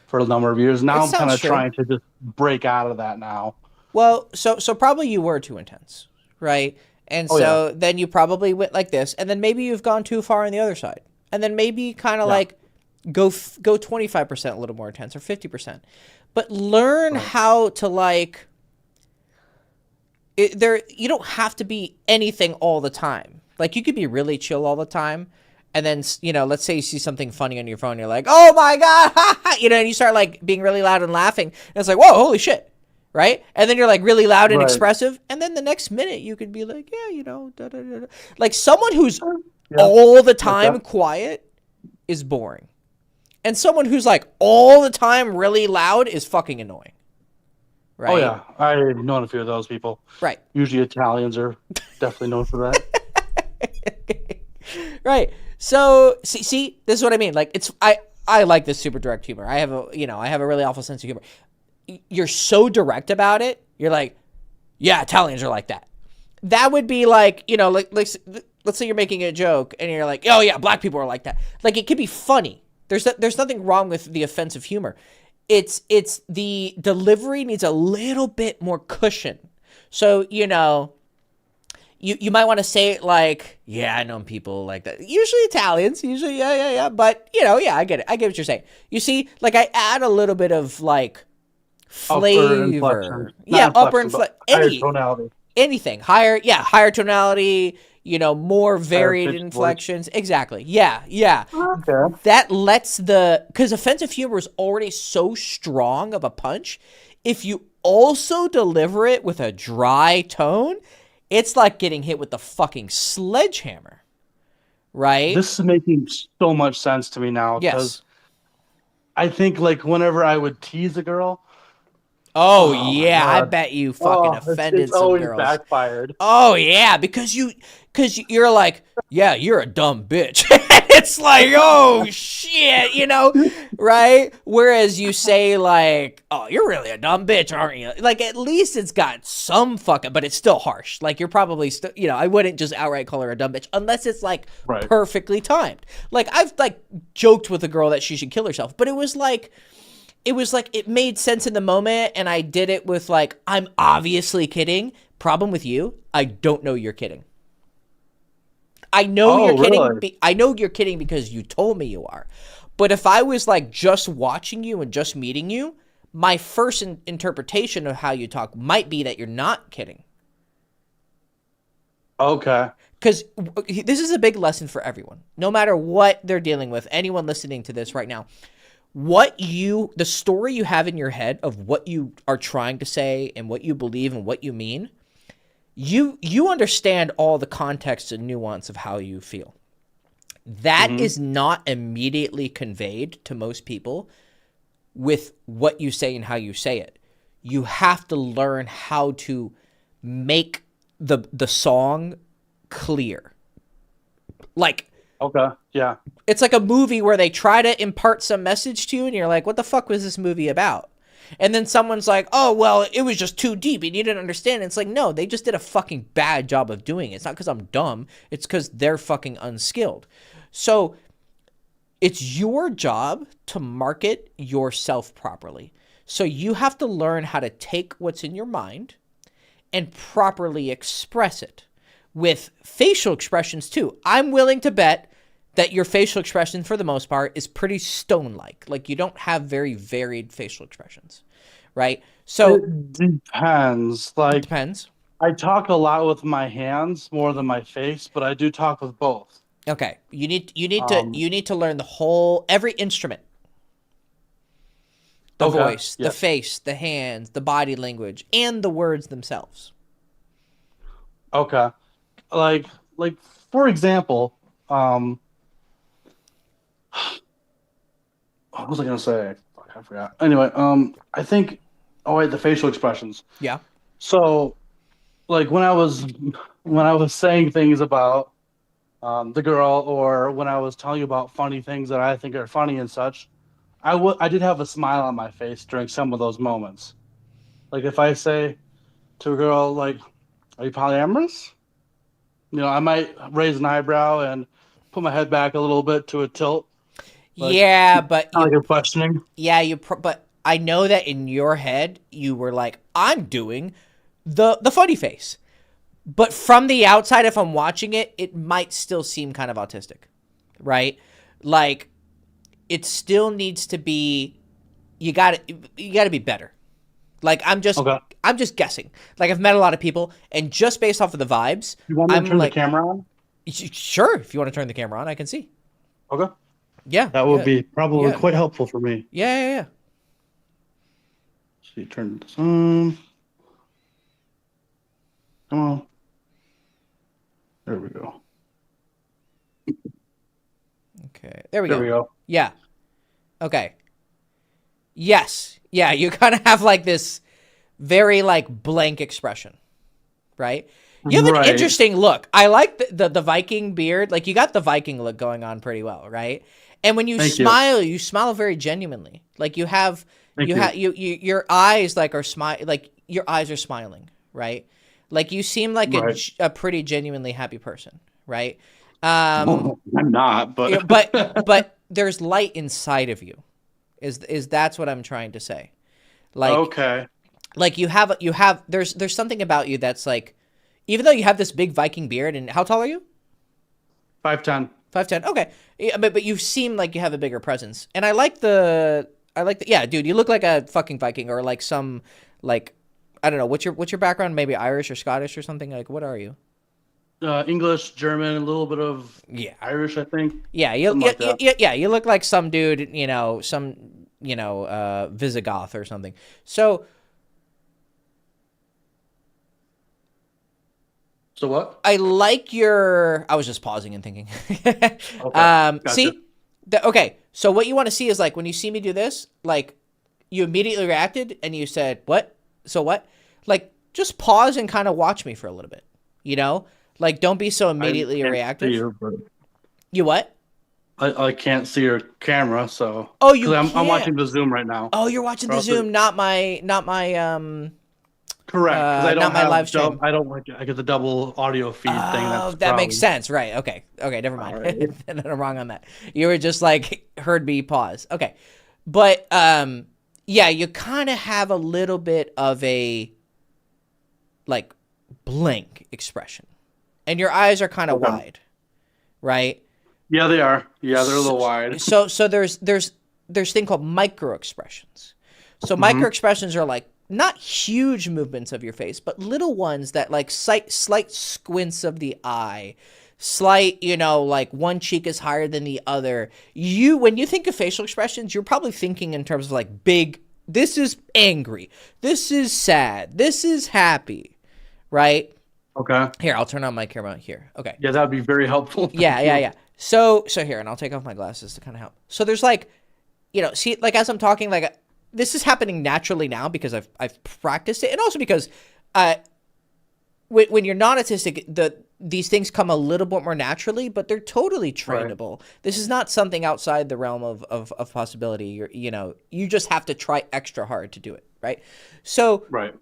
for a number of years. It Now I'm kind sounds of true. trying to just break out of that now. Well, so probably you were too intense, right? And Oh yeah, so then you probably went like this, and then maybe you've gone too far on the other side, and then maybe kind of yeah, like go 25% a little more intense or 50%, but learn right, how to like there. You don't have to be anything all the time. Like, you could be really chill all the time, and then let's say you see something funny on your phone, you're like, oh my god, and you start like being really loud and laughing, and it's like, whoa, holy shit. Right? And then you're like really loud and right. expressive. And then the next minute you could be like, yeah, da, da, da, da. Like, someone who's Yeah, all the okay. time quiet is boring. And someone who's like all the time really loud is fucking annoying. Oh Right? yeah, I've known a few of those people. Right. Usually Italians are definitely known for that. Right. So see, this is what I mean. Like, I like this super direct humor. I have a really awful sense of humor. You're so direct about it. You're like, yeah, Italians are like that. That would be like, like let's say you're making a joke and you're like, oh yeah, black people are like that. Like, it could be funny. There's nothing wrong with the offensive humor. It's the delivery needs a little bit more cushion. So, you might want to say it like, yeah, I know people like that. Usually Italians, usually, yeah. But, yeah, I get it. I get what you're saying. You see, like, I add a little bit of, like, Upper inflection, flavor. not Yeah, upper inflection, but higher any tonality, anything. Higher tonality, more higher varied pitched voice. inflections. Exactly. Yeah. Okay. That lets because offensive humor is already so strong of a punch. If you also deliver it with a dry tone, it's like getting hit with the fucking sledgehammer, right? This is making so much sense to me now Yes. because I think like whenever I would tease a girl, Oh oh my yeah, I god, bet you fucking oh, it's offended some always girls. backfired. Oh yeah, because you're like, yeah, you're a dumb bitch. It's like, oh shit, right? Whereas you say like, oh, you're really a dumb bitch, aren't you? Like, at least it's got some fucking, but it's still harsh. Like, you're probably still, I wouldn't just outright call her a dumb bitch unless it's like Right. perfectly timed. Like, I've like joked with a girl that she should kill herself, but it was like it made sense in the moment, and I did it with like, I'm obviously kidding. Problem with you, I don't know you're kidding. I know Oh, you're kidding. really? I know you're kidding because you told me you are. But if I was like just watching you and just meeting you, my first interpretation of how you talk might be that you're not kidding. Okay. Because this is a big lesson for everyone, no matter what they're dealing with, anyone listening to this right now. The story you have in your head of what you are trying to say and what you believe and what you mean, you understand all the context and nuance of how you feel. That is not immediately conveyed to most people with what you say and how you say it. You have to learn how to make the song clear. Like, okay, yeah. It's like a movie where they try to impart some message to you and you're like, what the fuck was this movie about? And then someone's like, oh, well, it was just too deep and you didn't understand it. It's like, no, they just did a fucking bad job of doing it. It's not because I'm dumb. It's because they're fucking unskilled. So it's your job to market yourself properly. So you have to learn how to take what's in your mind and properly express it with facial expressions too. I'm willing to bet that your facial expression, for the most part, is pretty stone-like. Like, you don't have very varied facial expressions, right? So it depends. It depends. I talk a lot with my hands more than my face, but I do talk with both. Okay, you need to learn every instrument. The voice, the face, the hands, the body language, and the words themselves. Okay. Like for example, what was I gonna say? Fuck, I forgot. Anyway, I think the facial expressions. Yeah. So, like when I was saying things about the girl, or when I was telling you about funny things that I think are funny and such, I did have a smile on my face during some of those moments. Like if I say to a girl, like, "Are you polyamorous?" I might raise an eyebrow and put my head back a little bit to a tilt. But you're questioning. Yeah, but I know that in your head you were like, I'm doing the funny face. But from the outside, if I'm watching it, it might still seem kind of autistic, right? Like, it still needs to be. You got to be better. Like, I'm just guessing. Like, I've met a lot of people, and just based off of the vibes, you want me to turn the camera on? Sure, if you want to turn the camera on, I can see. Okay. Yeah, that would be probably quite helpful for me. Yeah. So you turn this on. Come on. There we go. Okay, there we go. Yeah. Okay. Yes. Yeah, you kind of have like this very like blank expression, right? You have an interesting look. I like the Viking beard. Like, you got the Viking look going on pretty well, right? And when you smile, you smile very genuinely. Like, you have your eyes like your eyes are smiling, right? Like, you seem like a pretty genuinely happy person, right? I'm not, but but there's light inside of you. Is that's what I'm trying to say. Like, okay. Like, there's something about you that's like, even though you have this big Viking beard, and how tall are you? 5'10". 5'10". Okay. Yeah, but you seem like you have a bigger presence. And I like the yeah, dude, you look like a fucking Viking, or like some, like, I don't know, what's your background? Maybe Irish or Scottish or something? Like, what are you? English, German, a little bit of Irish, I think. Yeah, you look like some dude, Visigoth or something. So what? I like I was just pausing and thinking. Okay, gotcha. See? Okay, so what you want to see is, like, when you see me do this, like, you immediately reacted and you said, what? So what? Like, just pause and kind of watch me for a little bit, Like, don't be so immediately reactive. You what? I can't see your camera, so. Oh, you can't. I'm watching the Zoom right now. Oh, you're watching the Zoom, not my Correct, because I don't have live stream. I don't like it. I get the double audio feed thing. That's that makes sense, right? Okay, never mind. Right. Then I'm wrong on that. You were just like heard me pause. Okay, but yeah, you kind of have a little bit of a like blank expression, and your eyes are kind of wide, right? Yeah, they are. Yeah, they're a little wide. So there's thing called micro expressions. So micro expressions are like not huge movements of your face, but little ones that like slight squints of the eye, slight, like one cheek is higher than the other. When you think of facial expressions, you're probably thinking in terms of like big, this is angry, this is sad, this is happy, right? Okay. Here, I'll turn on my camera here. Okay. Yeah, that would be very helpful. Yeah. So here, and I'll take off my glasses to kind of help. So there's like, see, like as I'm talking, like this is happening naturally now because I've practiced it, and also because when you're not autistic, these things come a little bit more naturally, but they're totally trainable. Right. This is not something outside the realm of possibility. You just have to try extra hard to do it, right? So, right.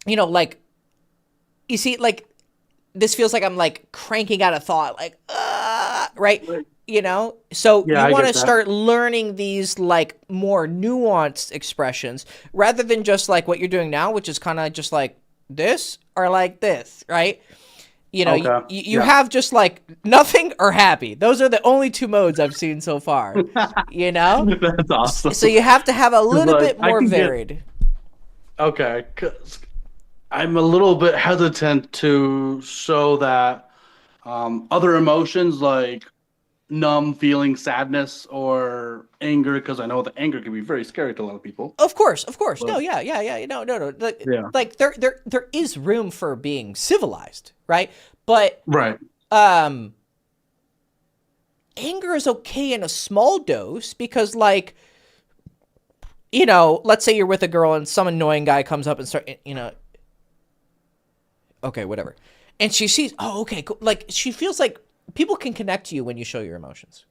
Like, you see, like, this feels like I'm like cranking out a thought, like, right? So you want to start learning these like more nuanced expressions rather than just like what you're doing now, which is kind of just like this or like this, right? You have just like nothing or happy. Those are the only two modes I've seen so far, That's awesome. So you have to have a little bit more varied. Okay. 'Cause I'm a little bit hesitant to show that other emotions like numb feeling, sadness, or anger, because I know that anger can be very scary to a lot of people. Of course. But, no. Like there is room for being civilized, right? But right. Anger is okay in a small dose because, like, let's say you're with a girl and some annoying guy comes up and okay, whatever. And she sees, oh, okay, cool. Like, she feels like people can connect to you when you show your emotions.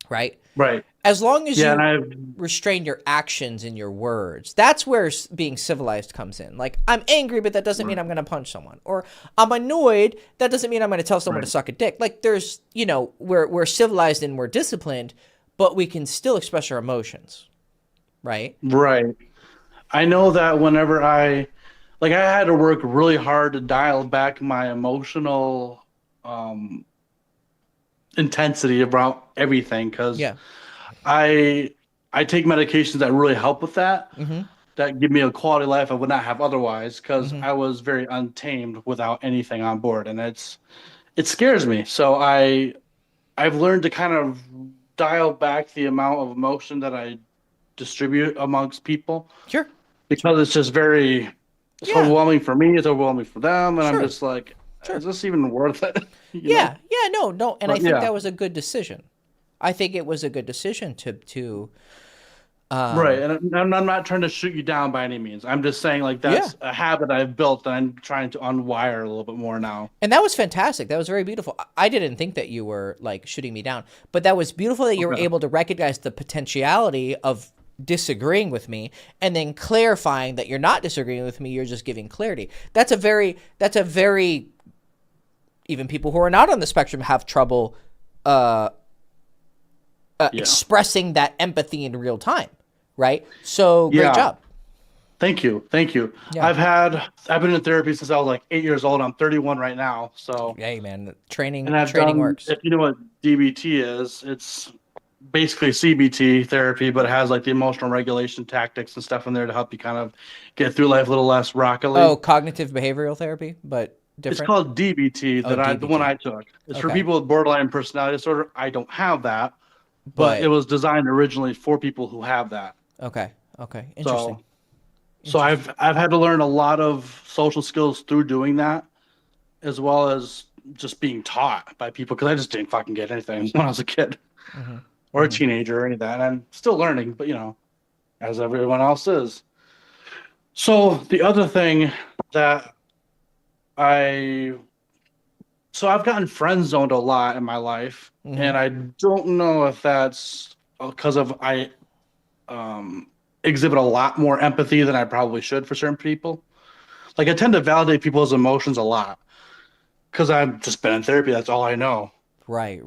Right? Right. As long as you restrain your actions and your words, that's where being civilized comes in. Like, I'm angry, but that doesn't mean I'm going to punch someone. Or I'm annoyed, that doesn't mean I'm going to tell someone to suck a dick. Like, there's, we're civilized and we're disciplined, but we can still express our emotions. Right? Right. I know that whenever I had to work really hard to dial back my emotional intensity about everything because I take medications that really help with that, that give me a quality life I would not have otherwise because I was very untamed without anything on board, and it scares me. So I've learned to kind of dial back the amount of emotion that I distribute amongst people. Sure. Because it's just very... It's overwhelming for me. It's overwhelming for them, and I'm just like, is this even worth it? No. And I think that was a good decision. I think it was a good decision to right. And I'm not trying to shoot you down by any means. I'm just saying like that's a habit I've built that I'm trying to unwire a little bit more now. And that was fantastic. That was very beautiful. I didn't think that you were like shooting me down, but that was beautiful that you were able to recognize the potentiality of disagreeing with me and then clarifying that you're not disagreeing with me, you're just giving clarity. That's a very even people who are not on the spectrum have trouble expressing that empathy in real time, right? So great job. Thank you. Yeah. I've been in therapy since I was like 8 years old. I'm 31 right now. So hey man, training works. If you know what DBT is, it's basically CBT therapy, but it has like the emotional regulation tactics and stuff in there to help you kind of get through life a little less rockily. Oh, cognitive behavioral therapy, but different. It's called DBT. The one I took. It's for people with borderline personality disorder. I don't have that, but it was designed originally for people who have that. Okay. Interesting. So I've had to learn a lot of social skills through doing that, as well as just being taught by people because I just didn't fucking get anything when I was a kid. Or a teenager or any of that. And I'm still learning, but as everyone else is. So the other thing that I've gotten friend zoned a lot in my life, and I don't know if that's because I exhibit a lot more empathy than I probably should for certain people. Like I tend to validate people's emotions a lot because I've just been in therapy. That's all I know. Right.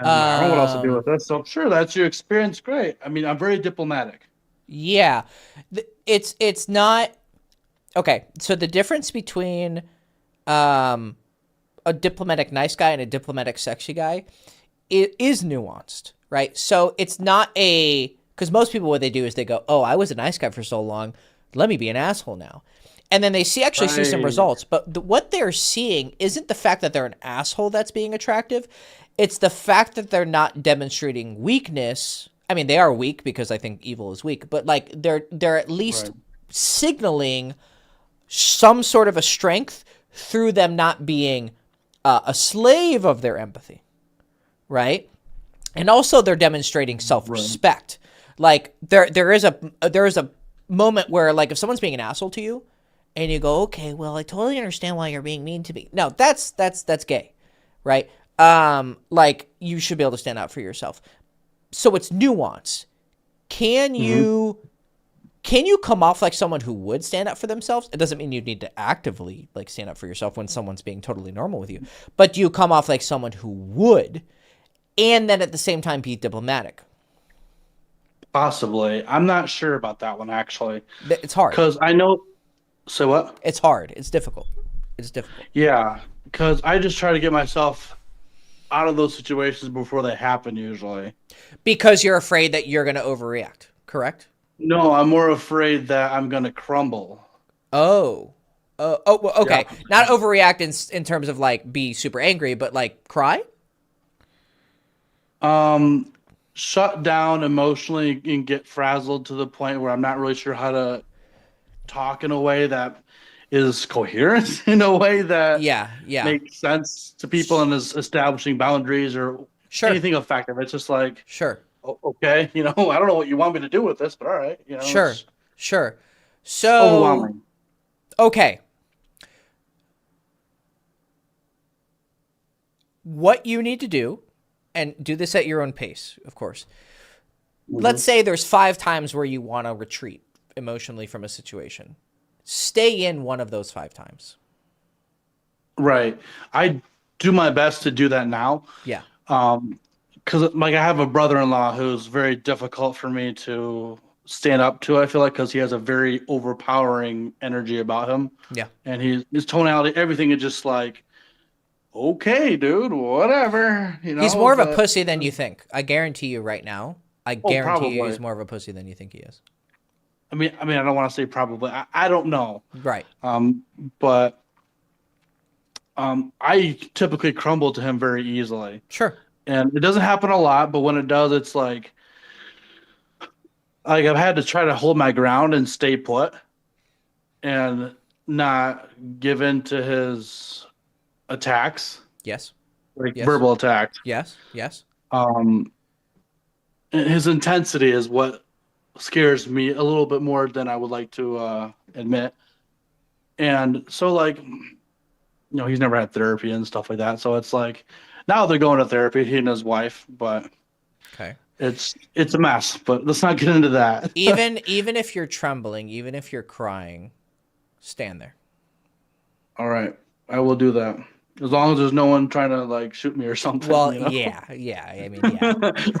And I don't know what else to do with this, so I'm sure that's your experience. Great. I mean, I'm very diplomatic. Yeah, it's not okay. So the difference between a diplomatic nice guy and a diplomatic sexy guy is nuanced, right? So it's not a Because most people, what they do is they go, oh, I was a nice guy for so long. Let me be an asshole now. And then they actually see some Right. results. But what they're seeing isn't the fact that they're an asshole that's being attractive. It's the fact that they're not demonstrating weakness. I mean, they are weak because I think evil is weak. But like they're at least Right. signaling some sort of a strength through them not being a slave of their empathy, right? And also they're demonstrating self-respect. Like there is a moment where like if someone's being an asshole to you and you go, okay, well, I totally understand why you're being mean to me. No, that's gay, right? Like you should be able to stand up for yourself. So it's nuance. Can you come off like someone who would stand up for themselves? It doesn't mean you need to actively like stand up for yourself when someone's being totally normal with you, but do you come off like someone who would, and then at the same time be diplomatic? Possibly. I'm not sure about that one actually, It's hard. because I know. So what? It's hard. It's difficult. It's difficult. Yeah, because I just try to get myself out of those situations before they happen. Usually, Because you're afraid that you're going to overreact, correct? no, I'm more afraid that I'm gonna crumble. Oh. Well, okay. Yeah. Not overreact in terms of like be super angry, but like cry? Shut down emotionally and get frazzled to the point where I'm not really sure how to talk in a way that is coherent, in a way that Yeah, yeah. makes sense to people and is establishing boundaries or Sure. anything effective. It's just like, Sure. okay, I don't know what you want me to do with this, but all right, Sure. it's Sure. So, overwhelming. okay. What you need to do, and do this at your own pace, of course. Let's say there's 5 times where you want to retreat emotionally from a situation. Stay in one of those 5 times. Right. I do my best to do that now. Yeah. Because like I have a brother-in-law who's very difficult for me to stand up to. I feel like because he has a very overpowering energy about him, Yeah. and his tonality, everything is just like, okay, dude, whatever. He's more of a but- pussy than you think. I guarantee you right now. I guarantee you probably. he's more of a pussy than you think he is. I mean, I don't want to say probably. I don't know. Right. But I typically crumble to him very easily, Sure. and it doesn't happen a lot. But when it does, it's like I've had to try to hold my ground and stay put, and not give in to his attacks, Yes. like Yes. verbal attacks. Yes. Yes. And his intensity is what scares me a little bit more than I would like to admit. And so, like, he's never had therapy and stuff like that. So it's like now they're going to therapy, he and his wife, but Okay. it's a mess. But let's not get into that. Even if you're trembling, even if you're crying, stand there. All right, I will do that. As long as there's no one trying to like shoot me or something. Well, you know? yeah. I mean, yeah.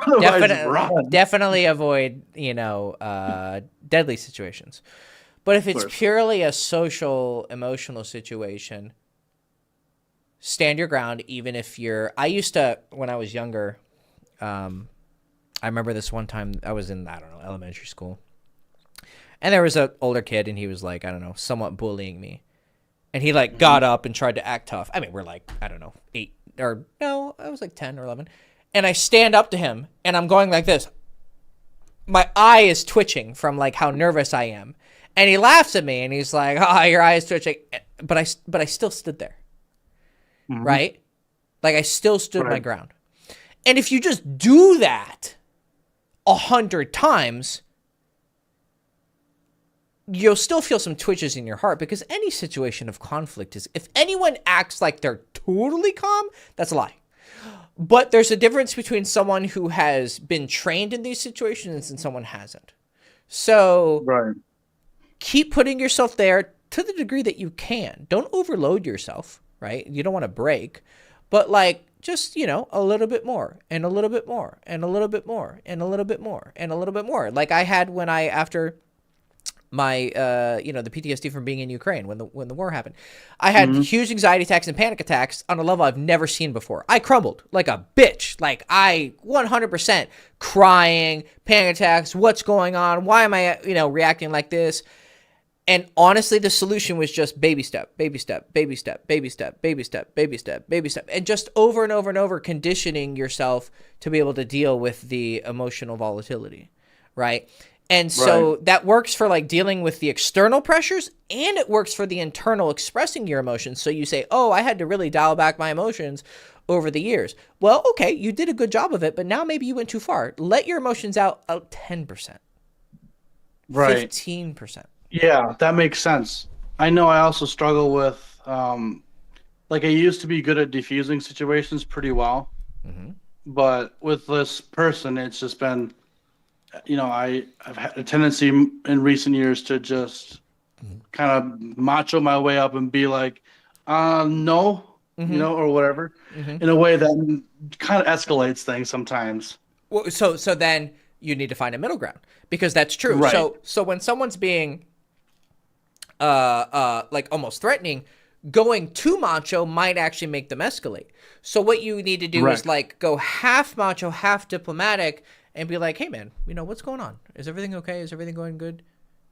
Otherwise, run. Definitely avoid, deadly situations. But if it's course. purely a social, emotional situation, stand your ground. Even if I used to, when I was younger, I remember this one time I was in, I don't know, elementary school. And there was an older kid and he was like, I don't know, somewhat bullying me. And he like got up and tried to act tough. I mean, we're like, I don't know, 8 or no, I was like 10 or 11. And I stand up to him and I'm going like this. My eye is twitching from like how nervous I am. And he laughs at me and he's like, "Oh, your eye is twitching." But I still stood there. Right? Like I still stood my ground. And if you just do that 100 times, you'll still feel some twitches in your heart, because any situation of conflict is, if anyone acts like they're totally calm, that's a lie. But there's a difference between someone who has been trained in these situations and someone hasn't. So Right. keep putting yourself there to the degree that you can. Don't overload yourself, right? You don't want to break, but like just, a little bit more and a little bit more and a little bit more and a little bit more and a little bit more. Like I had when after my the PTSD from being in Ukraine when the war happened. I had Mhm. huge anxiety attacks and panic attacks on a level I've never seen before. I crumbled like a bitch. Like I 100% crying, panic attacks, what's going on? Why am I reacting like this? And honestly, the solution was just baby step, baby step, baby step, baby step, baby step, baby step, baby step, and just over and over and over conditioning yourself to be able to deal with the emotional volatility, right? And so that works for like dealing with the external pressures, and it works for the internal expressing your emotions. So you say, oh, I had to really dial back my emotions over the years. Well, okay, you did a good job of it, but now maybe you went too far. Let your emotions out 10%, Right. 15%. Yeah, that makes sense. I know I also struggle with like I used to be good at diffusing situations pretty well, Mm-hmm. but with this person, it's just been, I've had a tendency in recent years to just kind of macho my way up and be like, no, Mm-hmm. or whatever, Mm-hmm. in a way that kind of escalates things sometimes. Well, so then you need to find a middle ground, because that's true. Right. So when someone's being like almost threatening, going too macho might actually make them escalate. So what you need to do is Right. like go half macho, half diplomatic, and be like, hey man, what's going on? Is everything okay? Is everything going good?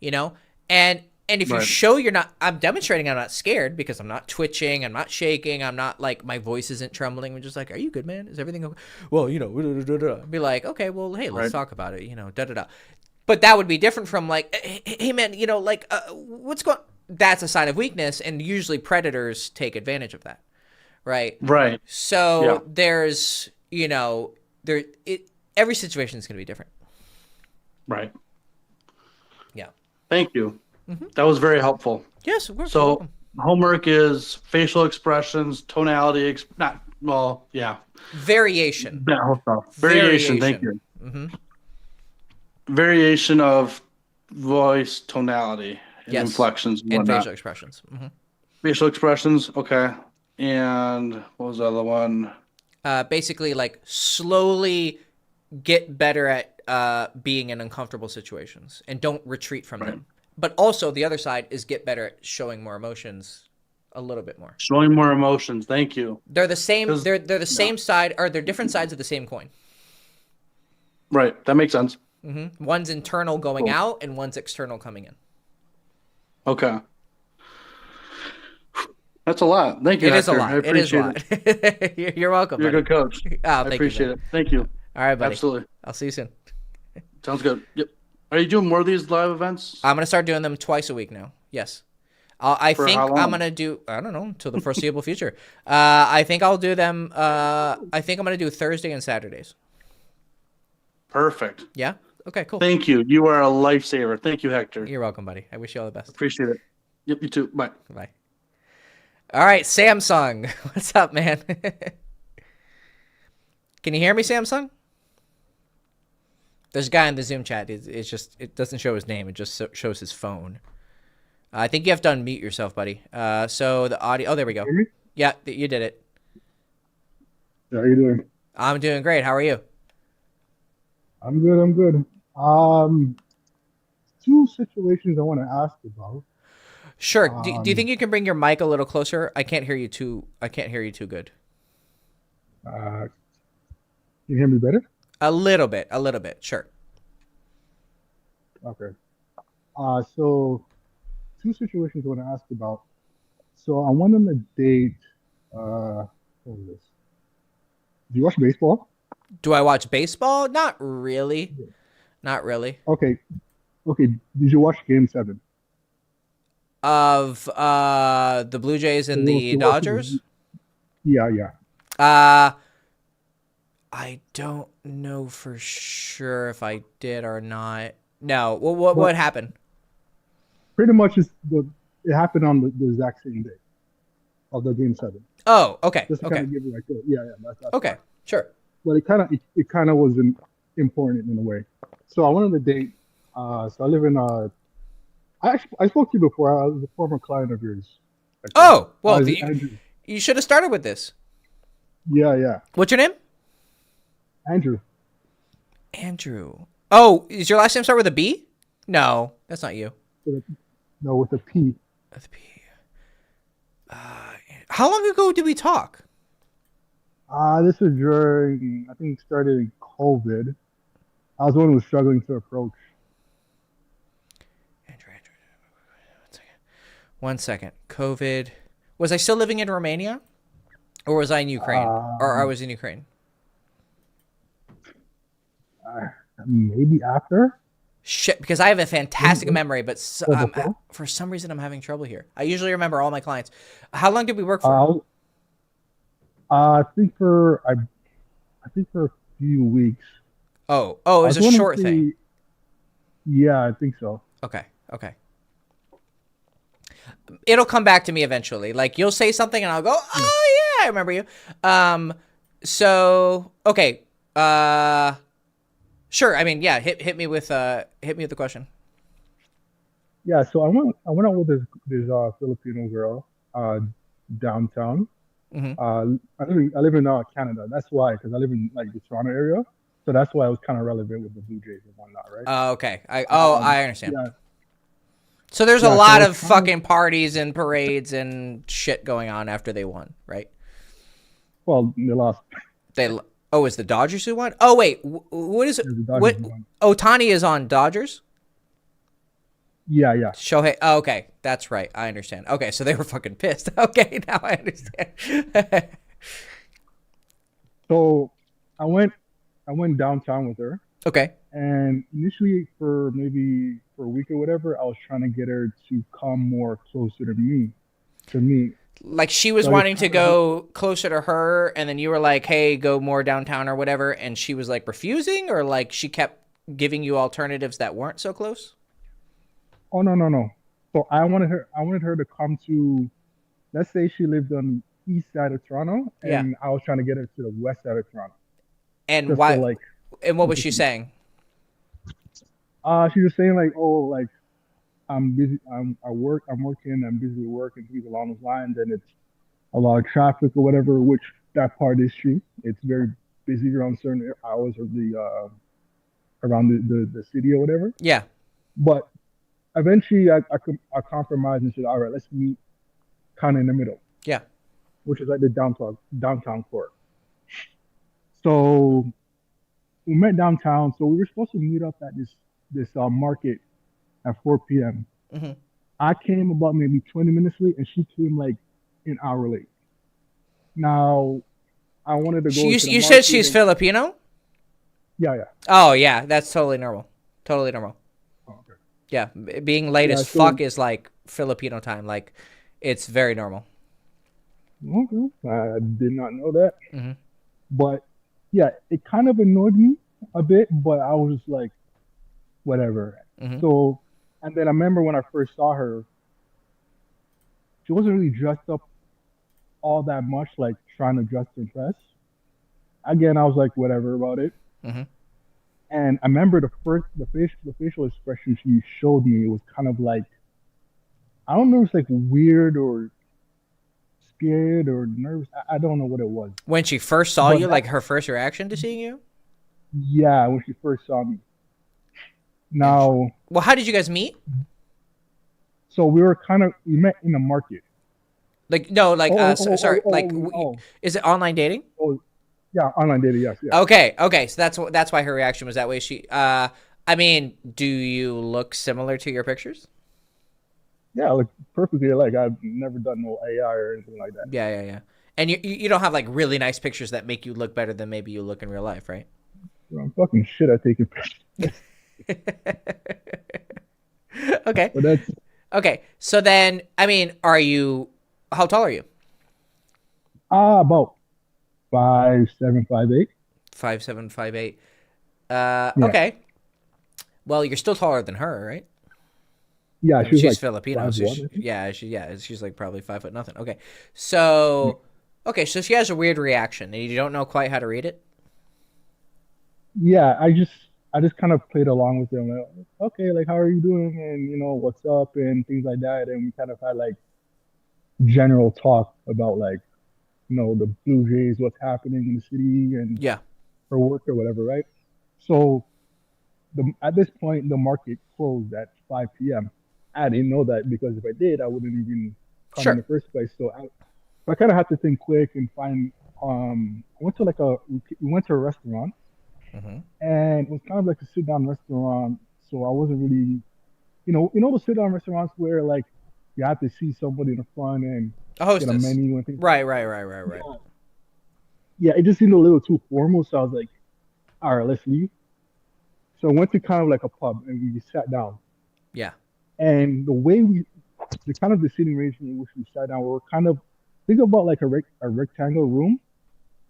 You know, and if you Right. show you're not, I'm demonstrating I'm not scared because I'm not twitching, I'm not shaking, I'm not like my voice isn't trembling. I'm just like, are you good, man? Is everything okay? Well, be like, okay, well, hey, let's Right. talk about it. Da da da. But that would be different from like, hey man, what's going? That's a sign of weakness, and usually predators take advantage of that, right? Right. Yeah. So there's, every situation is going to be different. Right. Yeah. Thank you. Mm-hmm. That was very helpful. Yes, of course. You're So welcome. homework is facial expressions, tonality, not well, yeah. Variation. That whole stuff. Variation. Thank you. Mm-hmm. Variation of voice tonality and Yes. inflections and And whatnot. facial expressions. Mm-hmm. Facial expressions. Okay. And what was the other one? Basically, like slowly get better at being in uncomfortable situations and don't retreat from Right. them. But also the other side is get better at showing more emotions a little bit more. Showing more emotions. Thank you. They're the same. 'Cause- They're the yeah. same side, or they're different sides of the same coin. Right. That makes sense. Mm-hmm. One's internal going Cool. out, and one's external coming in. Okay. That's a lot. Thank you, It is a Hector. lot. I It is a appreciate lot. You're welcome. You're a buddy. good coach. I Thank appreciate you, it. Thank you. All right, buddy. Absolutely. I'll see you soon. Sounds good. Yep. Are you doing more of these live events? I'm gonna start doing them twice a week now. Yes. I For think how long? I'm gonna do. I don't know, until the foreseeable future. I think I'll do them. I think I'm gonna do Thursday and Saturdays. Perfect. Yeah. Okay. Cool. Thank you. You are a lifesaver. Thank you, Hector. You're welcome, buddy. I wish you all the best. Appreciate it. Yep, you too. Bye. Bye. All right, Samsung. What's up, man? Can you hear me, Samsung? There's a guy in the Zoom chat. It's just, it doesn't show his name. It just shows his phone. I think you have to unmute yourself, buddy. So the audio. Oh, there we go. Hear me? Yeah, you did it. How you doing? I'm doing great. How are you? I'm good. I'm good. Two situations I want to ask about. Sure. Do you think you can bring your mic a little closer? I can't hear you too. I can't hear you too good. Can you hear me better? A little bit. A little bit. Sure. Okay. So two situations I want to ask about. So I went on a date. What was this? Do you watch baseball? Do I watch baseball? Not really. Not really. Okay. Okay. Did you watch Game 7? Of the Blue Jays and the Dodgers? Yeah, yeah. I don't know for sure if I did or not. No. Well, what happened? Pretty much it happened on the exact same day of the Game 7. Oh, okay. Just to Okay. kind of give you like, yeah, that's Okay. fine. Sure. But it kind of wasn't important in a way. So I went on a date. So I live in I spoke to you before. I was a former client of yours. Oh, well, Andrew. you should have started with this. Yeah. What's your name? Andrew. Andrew. Oh, is your last name start with a B? No, that's not you. No, with a P. With a P. How long ago did we talk? This was during, I think it started in COVID. I was the one who was struggling to approach. Andrew. 1 second. COVID. Was I still living in Romania? Or was I in Ukraine? Or I was in Ukraine? Maybe after. Shit, because I have a fantastic memory, but before? for some reason I'm having trouble here. I usually remember all my clients. How long did we work for? I think for a few weeks. Oh, it was a short thing. Yeah, I think so. Okay. It'll come back to me eventually. Like you'll say something and I'll go, oh yeah, I remember you. So okay. Sure. I mean, yeah. Hit me with the question. Yeah. So I went out with this Filipino girl downtown. Mm-hmm. I live in Canada. That's why, because I live in like the Toronto area. So that's why I was kind of relevant with the Blue Jays and whatnot, right? Okay. I understand. Yeah. So there's a lot of fucking parties and parades and shit going on after they won, right? Well, they lost. It's the Dodgers who won? Oh, wait. What is it? What? Ohtani is on Dodgers? Yeah. Shohei. Oh, okay. That's right. I understand. Okay, so they were fucking pissed. Okay, now I understand. So I went downtown with her. Okay. And initially for a week or whatever, I was trying to get her to come more closer to me. Like she was wanting to go closer to her, and then you were like, hey, go more downtown or whatever, and she was like refusing, or like she kept giving you alternatives that weren't so close? Oh, no. So I wanted her to come to, let's say she lived on the east side of Toronto, and I was trying to get her to the west side of Toronto. And why? And what was she saying? She was saying like, oh, like I'm busy. I'm working. I'm busy with work and things along those lines, and it's a lot of traffic or whatever. Which that part is true. It's very busy around certain hours of the around the city or whatever. Yeah. But eventually, I compromised and said, all right, let's meet kind of in the middle. Yeah. Which is like the downtown core. So we met downtown. So we were supposed to meet up at this market at 4 p.m. Mm-hmm. I came about maybe 20 minutes late, and she came like an hour late. Now, I wanted to go. You said she's Filipino? Yeah. Oh, yeah. That's totally normal. Totally normal. Oh, okay. Yeah. Being late as fuck is like Filipino time. Like, it's very normal. Okay. I did not know that. Mm-hmm. But, yeah, it kind of annoyed me a bit, but I was just like, whatever. Mm-hmm. So, and then I remember when I first saw her, she wasn't really dressed up all that much, like trying to dress to impress. Again, I was like, whatever about it. Mm-hmm. And I remember the facial expression she showed me was kind of like, I don't know, it's like weird or scared or nervous. I don't know what it was. When she first saw you, like her first reaction to seeing you? Yeah, when she first saw me. Now, well, how did you guys meet? So we met in the market. Like no, like sorry, is it online dating? Oh, yeah, online dating. Yes. Yeah. Okay. So that's why her reaction was that way. I mean, do you look similar to your pictures? Yeah, I look perfectly alike. I've never done no AI or anything like that. Yeah. And you don't have like really nice pictures that make you look better than maybe you look in real life, right? Well, I'm fucking shit at taking pictures. Okay. But that's okay. So then, I mean, how tall are you? About 5'7", 5'8". 5'7", 5'8". Okay. Well, you're still taller than her, right? Yeah, she's like Filipino. So she's like probably 5 foot nothing. Okay. So she has a weird reaction, and you don't know quite how to read it. Yeah, I just kind of played along with them. Like, okay, like how are you doing, and what's up and things like that. And we kind of had like general talk about like the Blue Jays, what's happening in the city, and her work or whatever, right? So at this point, the market closed at 5 p.m. I didn't know that because if I did, I wouldn't even come in the Sure. first place. So I kind of had to think quick and find. I went to like we went to a restaurant, Hmm. and it was kind of like a sit down restaurant. So I wasn't really, the sit down restaurants where like you have to see somebody in the front and A get a hostess. menu and things like Right, that. right, right, right, right. Yeah, yeah, it just seemed a little too formal. So I was like, all right, let's leave. So I went to kind of like a pub and we sat down. Yeah. And the kind of the seating arrangement in which we sat down, we were kind of think about like a rectangle room,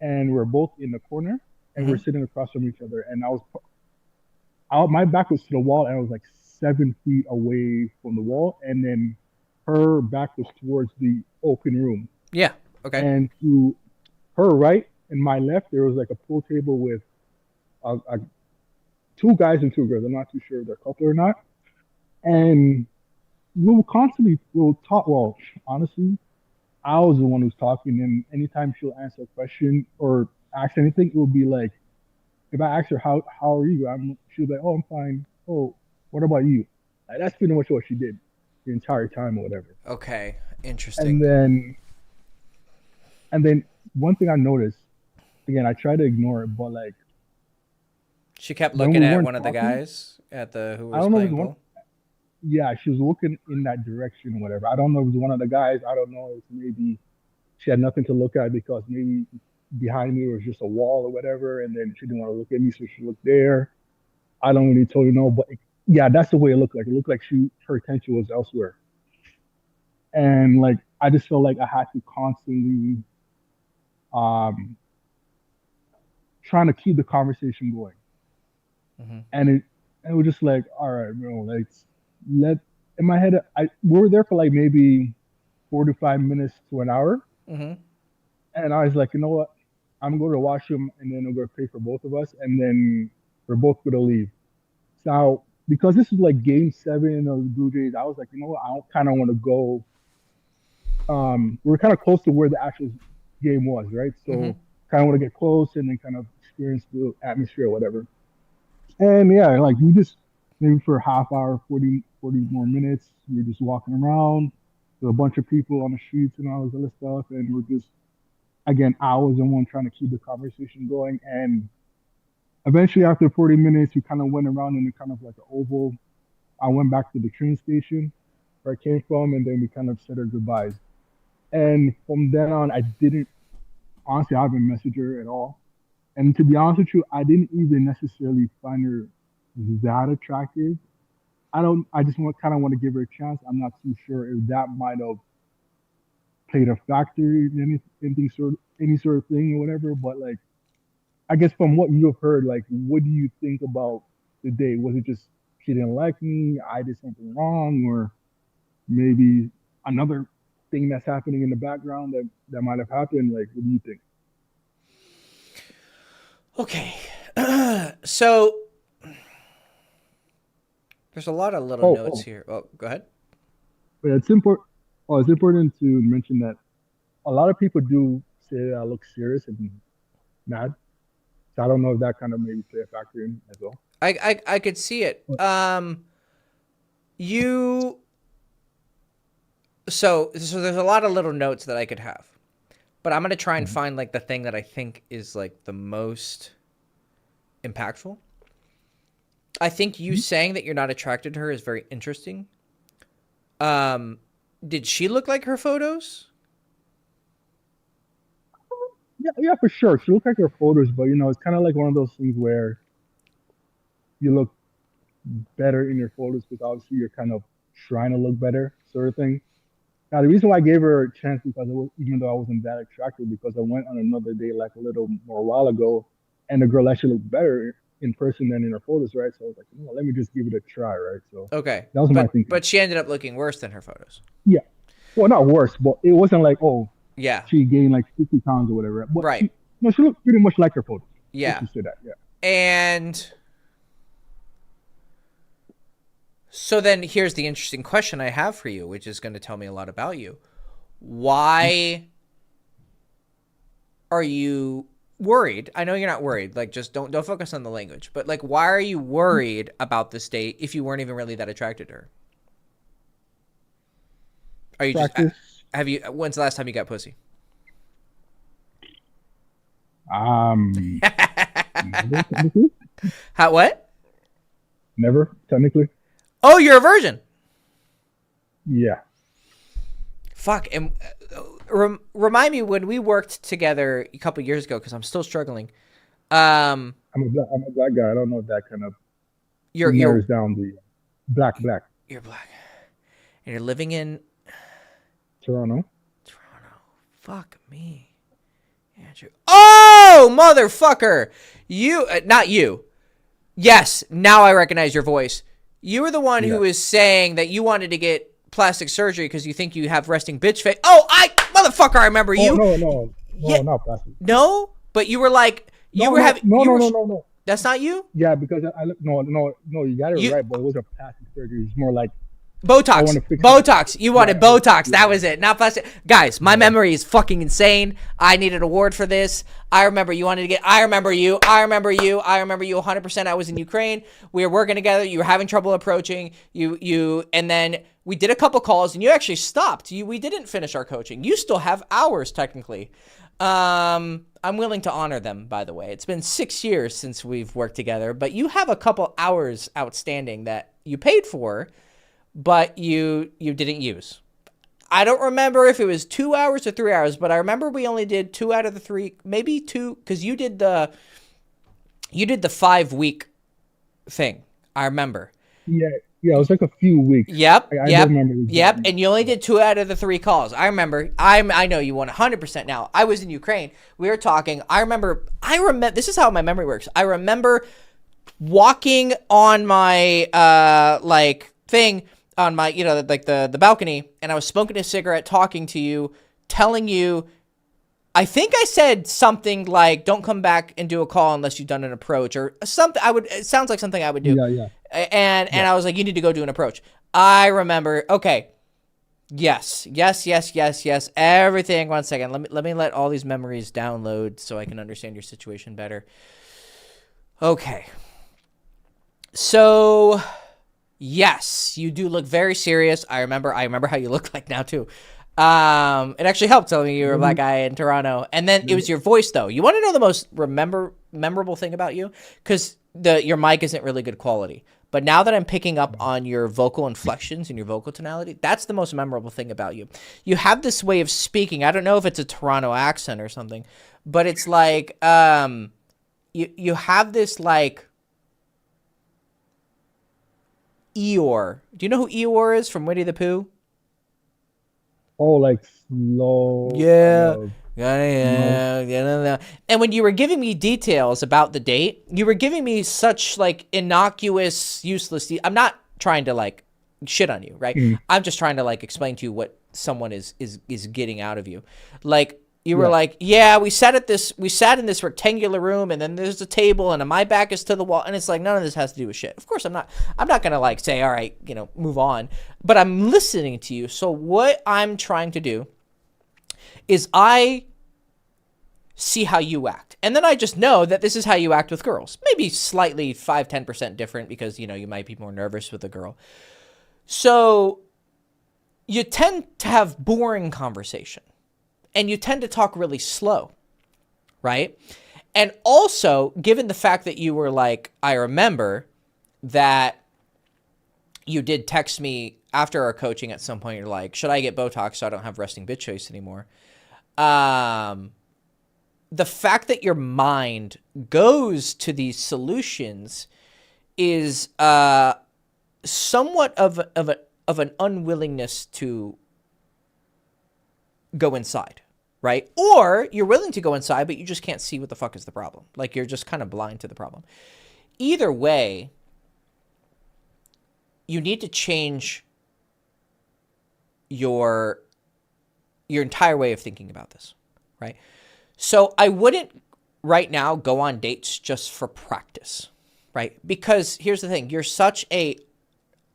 and we're both in the corner, and we're Hmm. sitting across from each other. And my back was to the wall, and I was like 7 feet away from the wall, and then her back was towards the open room. Yeah. Okay. And to her right and my left, there was like a pool table with a two guys and two girls. I'm not too sure if they're a couple or not. And we'll talk. Well, honestly, I was the one who's talking, and anytime she'll answer a question or ask anything, it will be like, if I ask her how are you, she'll be like, oh, I'm fine. Oh, what about you? Like, that's pretty much what she did the entire time or whatever. Okay. Interesting. And then and then one thing I noticed, again, I try to ignore it, but like She kept when looking we at weren't one of the talking, guys at the who I was don't know if it playing was one. pool. Yeah, she was looking in that direction or whatever. I don't know if it was one of the guys. I don't know if maybe she had nothing to look at because maybe behind me was just a wall or whatever, and then she didn't want to look at me, so she looked there. I don't really totally know, but yeah, that's the way it looked like. It looked like her attention was elsewhere, and like I just felt like I had to constantly um trying to keep the conversation going, Hmm. and it was just like, all right, bro, like let in my head, we were there for like maybe 45 minutes to an hour, Hmm. and I was like, you know what, I'm going to the washroom, and then I'm going to pay for both of us, and then we're both going to leave. So because this is like game 7 of the Blue Jays, I was like, you know what, I kind of want to go. We're kind of close to where the actual game was, right? Hmm. So kind of want to get close and then kind of experience the atmosphere or whatever. And yeah, like we just maybe for a half hour, 40 more minutes, we are just walking around. There were a bunch of people on the streets and all this other stuff, and we're just again hours and one trying to keep the conversation going. And eventually, after 40 minutes, we kind of went around in a kind of like an oval. I went back to the train station where I came from, and then we kind of said our goodbyes. And from then on, I didn't honestly I haven't messaged her at all. And to be honest with you, I didn't even necessarily find her that attractive. I don't. I just kind of want to give her a chance. I'm not too sure if that might have played a factor in any sort of thing or whatever. But like, I guess from what you have heard, like, what do you think about the date? Was it just she didn't like me? I did something wrong, or maybe another thing that's happening in the background that might have happened? Like, what do you think? Okay. So there's a lot of little Oh, notes oh, here. Oh, go ahead. but it's important. Oh, it's important to mention that a lot of people do say that I look serious and mad. So I don't know if that kind of maybe play a factor in as well. I could see it. But You so there's a lot of little notes that I could have, but I'm gonna try and mhm, find like the thing that I think is like the most impactful. I think you mhm. saying that you're not attracted to her is very interesting. Um, did she look like her photos? Yeah, yeah, for sure. She looked like her photos, but it's kind of like one of those things where you look better in your photos because obviously you're kind of trying to look better, sort of thing. Now, the reason why I gave her a chance because even though I wasn't that attracted, because I went on another date like a little more while ago, and the girl actually looked better in person than in her photos, right? So I was like, let me just give it a try, right? So Okay, that was my thinking. but she ended up looking worse than her photos. Yeah, well, not worse, but it wasn't like, oh, Yeah, she gained like 50 pounds or whatever. But right. she looked pretty much like her photos. Let's Yeah, just say that. Yeah. and so then here's the interesting question I have for you, which is going to tell me a lot about you. Why are you worried? I know you're not worried. Like, just don't focus on the language. But like, why are you worried about this date if you weren't even really that attracted to her? Are you practice. have you, when's the last time you got pussy? Never technically. How, what? Never technically. Oh, you're a virgin. Yeah. Fuck. And remind me when we worked together a couple years ago, because I'm still struggling. I'm a black guy. I don't know if that kind of You're narrows down the black. you're black, and you're living in Toronto. Toronto. Fuck me, Andrew. Oh, motherfucker! You, not you. Yes, now I recognize your voice. You were the one who was saying that you wanted to get plastic surgery because you think you have resting bitch face. Oh, motherfucker, I remember you. No, Yeah. not plastic. No, but you were like, No. That's not you? Yeah, because I look. No. You got it right, but it was a plastic surgery. It's more like Botox. Botox. You wanted Botox. That was it. Not plastic. Guys, my memory is fucking insane. I need an award for this. I remember you wanted to get. I remember you 100%. I was in Ukraine. We were working together. You were having trouble approaching. And then we did a couple calls, and you actually stopped. We didn't finish our coaching. You still have hours technically. I'm willing to honor them, by the way. It's been 6 years since we've worked together, but you have a couple hours outstanding that you paid for, but you didn't use. I don't remember if it was 2 hours or 3 hours, but I remember we only did 2 out of the 3, maybe 2, because you did the 5-week thing. I remember. Yeah, it was like a few weeks. Yep. I remember. Yep. And you only did 2 out of the 3 calls. I remember. I know you 100% now. I was in Ukraine. We were talking. I remember. This is how my memory works. I remember walking on my thing on my the balcony, and I was smoking a cigarette, talking to you, telling you. I think I said something like, "Don't come back and do a call unless you've done an approach," or something. It sounds like something I would do. Yeah. And I was like, you need to go do an approach. I remember. Okay. Yes. Everything. 1 second. Let me let all these memories download so I can understand your situation better. Okay. So, yes, you do look very serious. I remember how you look like now too. It actually helped telling me you were a black guy in Toronto. And then it was your voice though. You want to know the most memorable thing about you? Because your mic isn't really good quality. But now that I'm picking up on your vocal inflections and your vocal tonality, that's the most memorable thing about you. You have this way of speaking. I don't know if it's a Toronto accent or something, but it's like you have this like Eeyore. Do you know who Eeyore is from Winnie the Pooh? Oh, like slow. Yeah. Yeah. And when you were giving me details about the date, you were giving me such like innocuous, useless. I'm not trying to like shit on you, right? I'm just trying to like explain to you what someone is getting out of you. Like you were like, yeah, we sat in this rectangular room, and then there's a table, and my back is to the wall, and it's like none of this has to do with shit. Of course, I'm not gonna like say, all right, move on, but I'm listening to you. So what I'm trying to do is I see how you act. And then I just know that this is how you act with girls. Maybe slightly 5-10% different because, you might be more nervous with a girl. So you tend to have boring conversation. And you tend to talk really slow, right? And also, given the fact that you were like, I remember that you did text me after our coaching at some point, you're like, should I get Botox so I don't have resting bitch face anymore? The fact that your mind goes to these solutions is somewhat of an unwillingness to go inside, right? Or you're willing to go inside, but you just can't see what the fuck is the problem. Like you're just kind of blind to the problem. Either way, you need to change your entire way of thinking about this, right? So I wouldn't right now go on dates just for practice, right? Because here's the thing. You're such I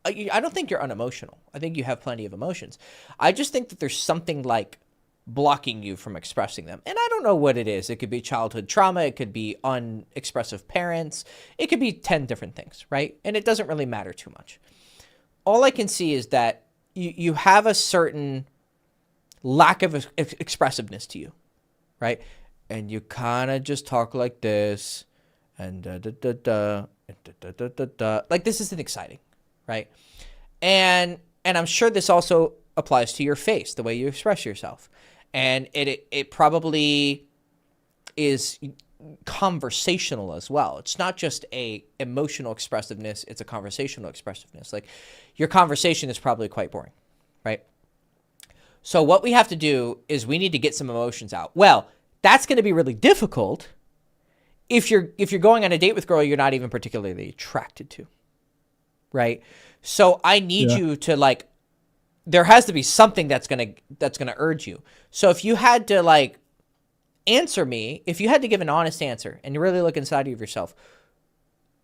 don't think you're unemotional. I think you have plenty of emotions. I just think that there's something like blocking you from expressing them. And I don't know what it is. It could be childhood trauma. It could be unexpressive parents. It could be 10 different things, right? And it doesn't really matter too much. All I can see is that you have a certain lack of expressiveness to you, right? And you kind of just talk like this, and da da da da, and da da da da da. Like, this isn't exciting, right? And I'm sure this also applies to your face, the way you express yourself, and it probably is conversational as well. It's not just a emotional expressiveness, it's a conversational expressiveness. Like, your conversation is probably quite boring, right? So what we have to do is we need to get some emotions out. Well, that's going to be really difficult if you're going on a date with a girl you're not even particularly attracted to, right? So I need you to, like, there has to be something that's going to urge you. So if you had to, like, answer me, if you had to give an honest answer and you really look inside of yourself,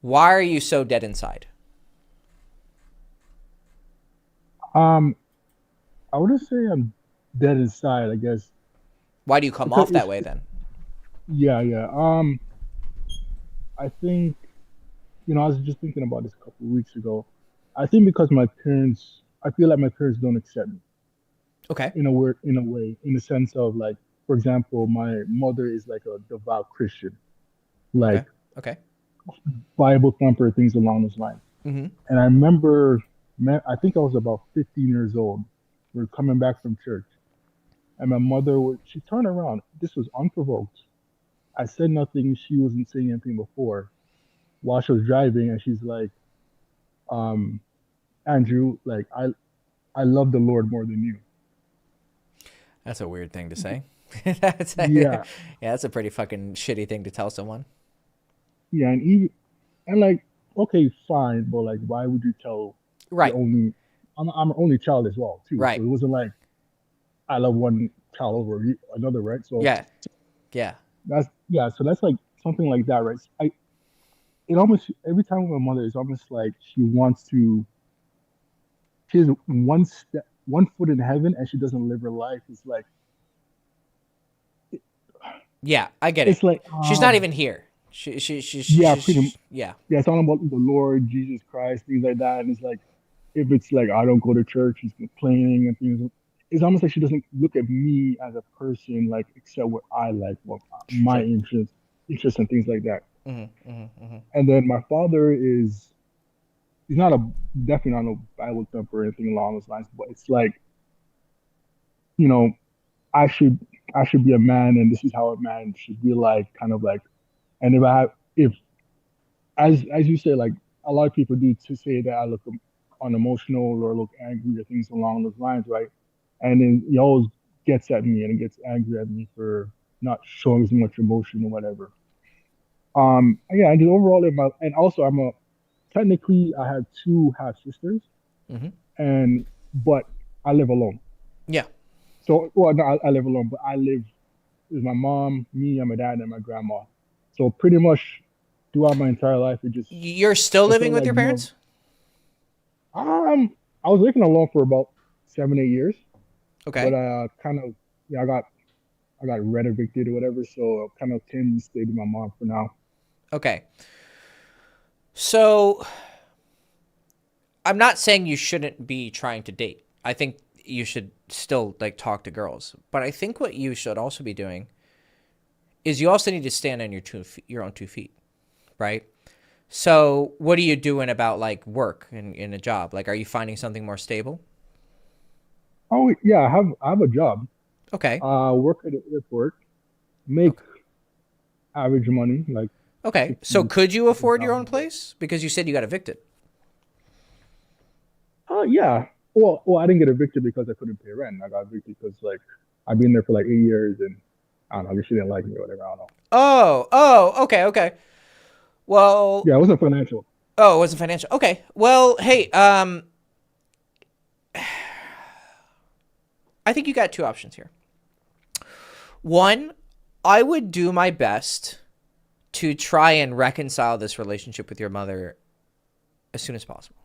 why are you so dead inside? I wouldn't say I'm dead inside, I guess. Why do you come off that way then? Yeah, yeah. I think, I was just thinking about this a couple of weeks ago. I think because I feel like my parents don't accept me Okay. in a way, in the sense of, like, for example, my mother is like a devout Christian, like Okay. Bible thumper, things along those lines. Mm-hmm. And I remember, I think I was about 15 years old. We were coming back from church, and my mother she turned around. This was unprovoked. I said nothing. She wasn't saying anything before. While she was driving, and she's like, Andrew, like, I love the Lord more than you. That's a weird thing to say. Yeah. That's a pretty fucking shitty thing to tell someone. Yeah, and like, okay, fine, but like, why would you tell Right. I'm an only child as well, too. Right. So it wasn't like I love one child over another, right? So Yeah. So that's like something like that, right? It almost, every time with my mother, it's almost like she has one foot in heaven, and she doesn't live her life. It's like, yeah, I get it. It's like, she's not even here. Yeah. It's all about the Lord Jesus Christ, things like that. And it's like, if it's like I don't go to church, she's complaining and things. It's almost like she doesn't look at me as a person, like, accept what I like, what my interests and things like that. Mm-hmm, mm-hmm, mm-hmm. And then my father he's definitely not no Bible thumper or anything along those lines, but it's like, I should be a man, and this is how a man should be, like, kind of like. And if as you say, like, a lot of people do, to say that I look unemotional or look angry or things along those lines, right? And then he always gets at me and gets angry at me for not showing as much emotion or whatever. Yeah, and overall, and also technically I have two half sisters, mm-hmm. But I live alone. Yeah. So, well, no, I live alone, but I live with my mom, me, and my dad, and my grandma. So pretty much throughout my entire life, You're still living with your parents? I was living alone for about 7-8 years. Okay. But I got red evicted or whatever, so I kind of came and stayed with my mom for now. Okay. So I'm not saying you shouldn't be trying to date. I think you should still, like, talk to girls. But I think what you should also be doing is you also need to stand on your own 2 feet, right? So what are you doing about, like, work and in a job? Like, are you finding something more stable? Oh yeah, I have a job. Okay. Work at the airport, make average money, like. Okay. So could you afford your own place? Because you said you got evicted. Yeah. Well, I didn't get evicted because I couldn't pay rent. I got evicted because, like, I've been there for like 8 years, and I don't know, I guess she didn't like me or whatever. I don't know. Oh, okay. Well, yeah, it wasn't financial. Oh, it wasn't financial. Okay. Well, hey, I think you got 2 options here. One, I would do my best to try and reconcile this relationship with your mother as soon as possible.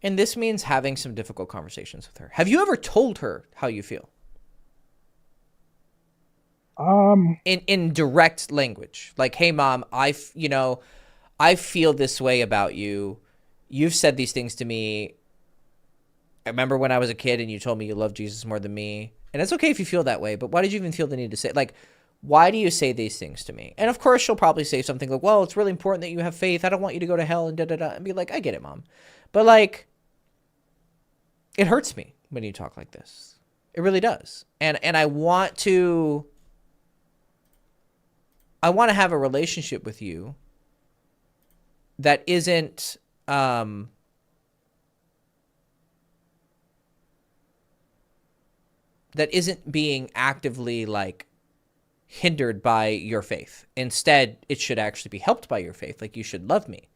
And this means having some difficult conversations with her. Have you ever told her how you feel? In direct language. Like, hey, Mom, I feel this way about you. You've said these things to me. I remember when I was a kid and you told me you love Jesus more than me. And it's okay if you feel that way, but why did you even feel the need to say, like, why do you say these things to me? And of course, she'll probably say something like, well, it's really important that you have faith. I don't want you to go to hell and da-da-da. And be like, I get it, Mom. But, like, it hurts me when you talk like this. It really does. And I want to have a relationship with you that isn't, being actively, like, hindered by your faith. Instead, it should actually be helped by your faith. Like, you should love me,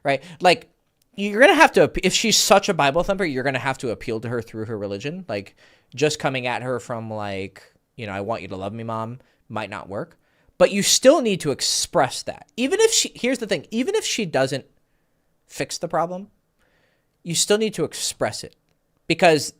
right? Like, you're going to have to, if she's such a Bible thumper, you're going to have to appeal to her through her religion. Like, just coming at her from, like, you know, I want you to love me, Mom, might not work. But you still need to express that. Even if here's the thing, even if she doesn't fix the problem, you still need to express it. Because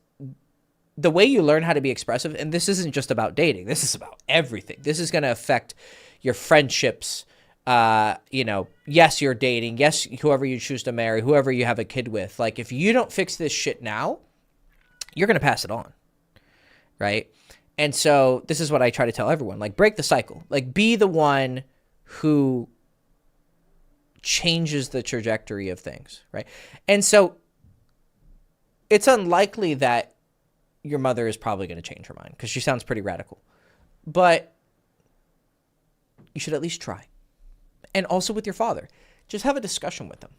the way you learn how to be expressive, and this isn't just about dating, this is about everything. This is going to affect your friendships. You know, yes, you're dating. Yes, whoever you choose to marry, whoever you have a kid with. Like, if you don't fix this shit now, you're going to pass it on. Right? And so this is what I try to tell everyone. Like, break the cycle. Like, be the one who changes the trajectory of things. Right? And so it's unlikely that your mother is probably going to change her mind because she sounds pretty radical. But you should at least try. And also with your father, just have a discussion with him.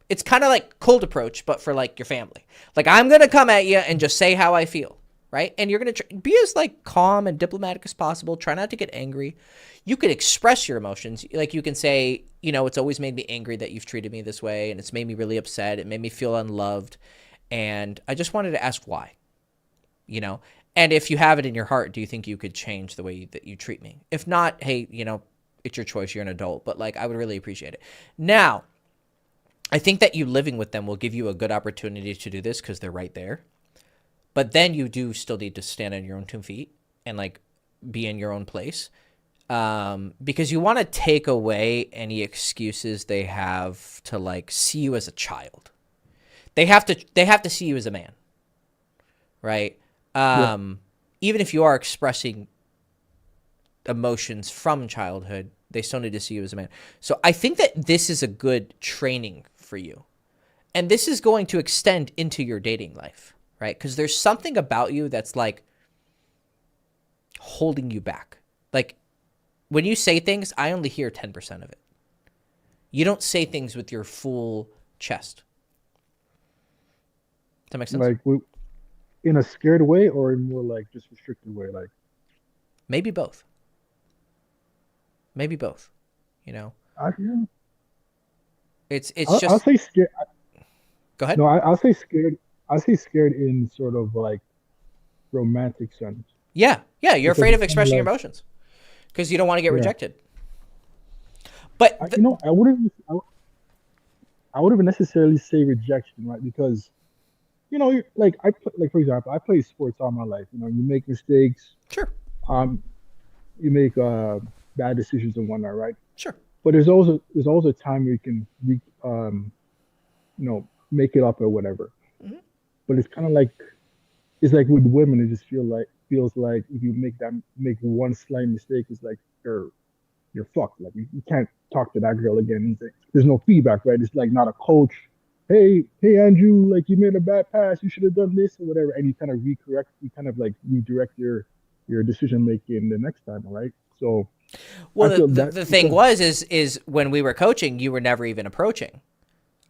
It's kind of like cold approach, but for, like, your family. Like, I'm going to come at you and just say how I feel, right? And you're going to be as, like, calm and diplomatic as possible. Try not to get angry. You could express your emotions. Like, you can say, you know, it's always made me angry that you've treated me this way, and it's made me really upset. It made me feel unloved. And I just wanted to ask why, you know? And if you have it in your heart, do you think you could change the way that you treat me? If not, hey, you know, it's your choice. You're an adult, but, like, I would really appreciate it. Now, I think that you living with them will give you a good opportunity to do this because they're right there. But then you do still need to stand on your own 2 feet and, like, be in your own place. Because you want to take away any excuses they have to, like, see you as a child. They have to see you as a man. Right? Yeah. Even if you are expressing emotions from childhood, they still need to see you as a man. So I think that this is a good training for you. And this is going to extend into your dating life, right? Because there's something about you that's, like, holding you back. Like, when you say things, I only hear 10% of it. You don't say things with your full chest. Does that make sense? Like, in a scared way or in more, like, just restricted way? Like, maybe both. Maybe both, you know. Yeah. It's I'll, just. I'll say scared. Go ahead. No, I'll say scared. I'll say scared in sort of, like, romantic sense. Yeah, you're Because afraid of it's expressing kinda your emotions because you don't want to get Yeah. rejected. But You know, I wouldn't necessarily say rejection, right? Because, you know, like, like, for example, I played sports all my life. You know, you make mistakes, sure, you make bad decisions and whatnot, right? sure, But there's also a time where you can you know, make it up or whatever. Mhm. But it's kind of like with women, it just feels like if you make one slight mistake, it's like you're fucked. Like, you can't talk to that girl again. There's no feedback, right? It's like not a coach. Hey Andrew, like, you made a bad pass. You should have done this or whatever, and you kind of redirect your decision making the next time, right? So, well, I feel the thing is when we were coaching, you were never even approaching.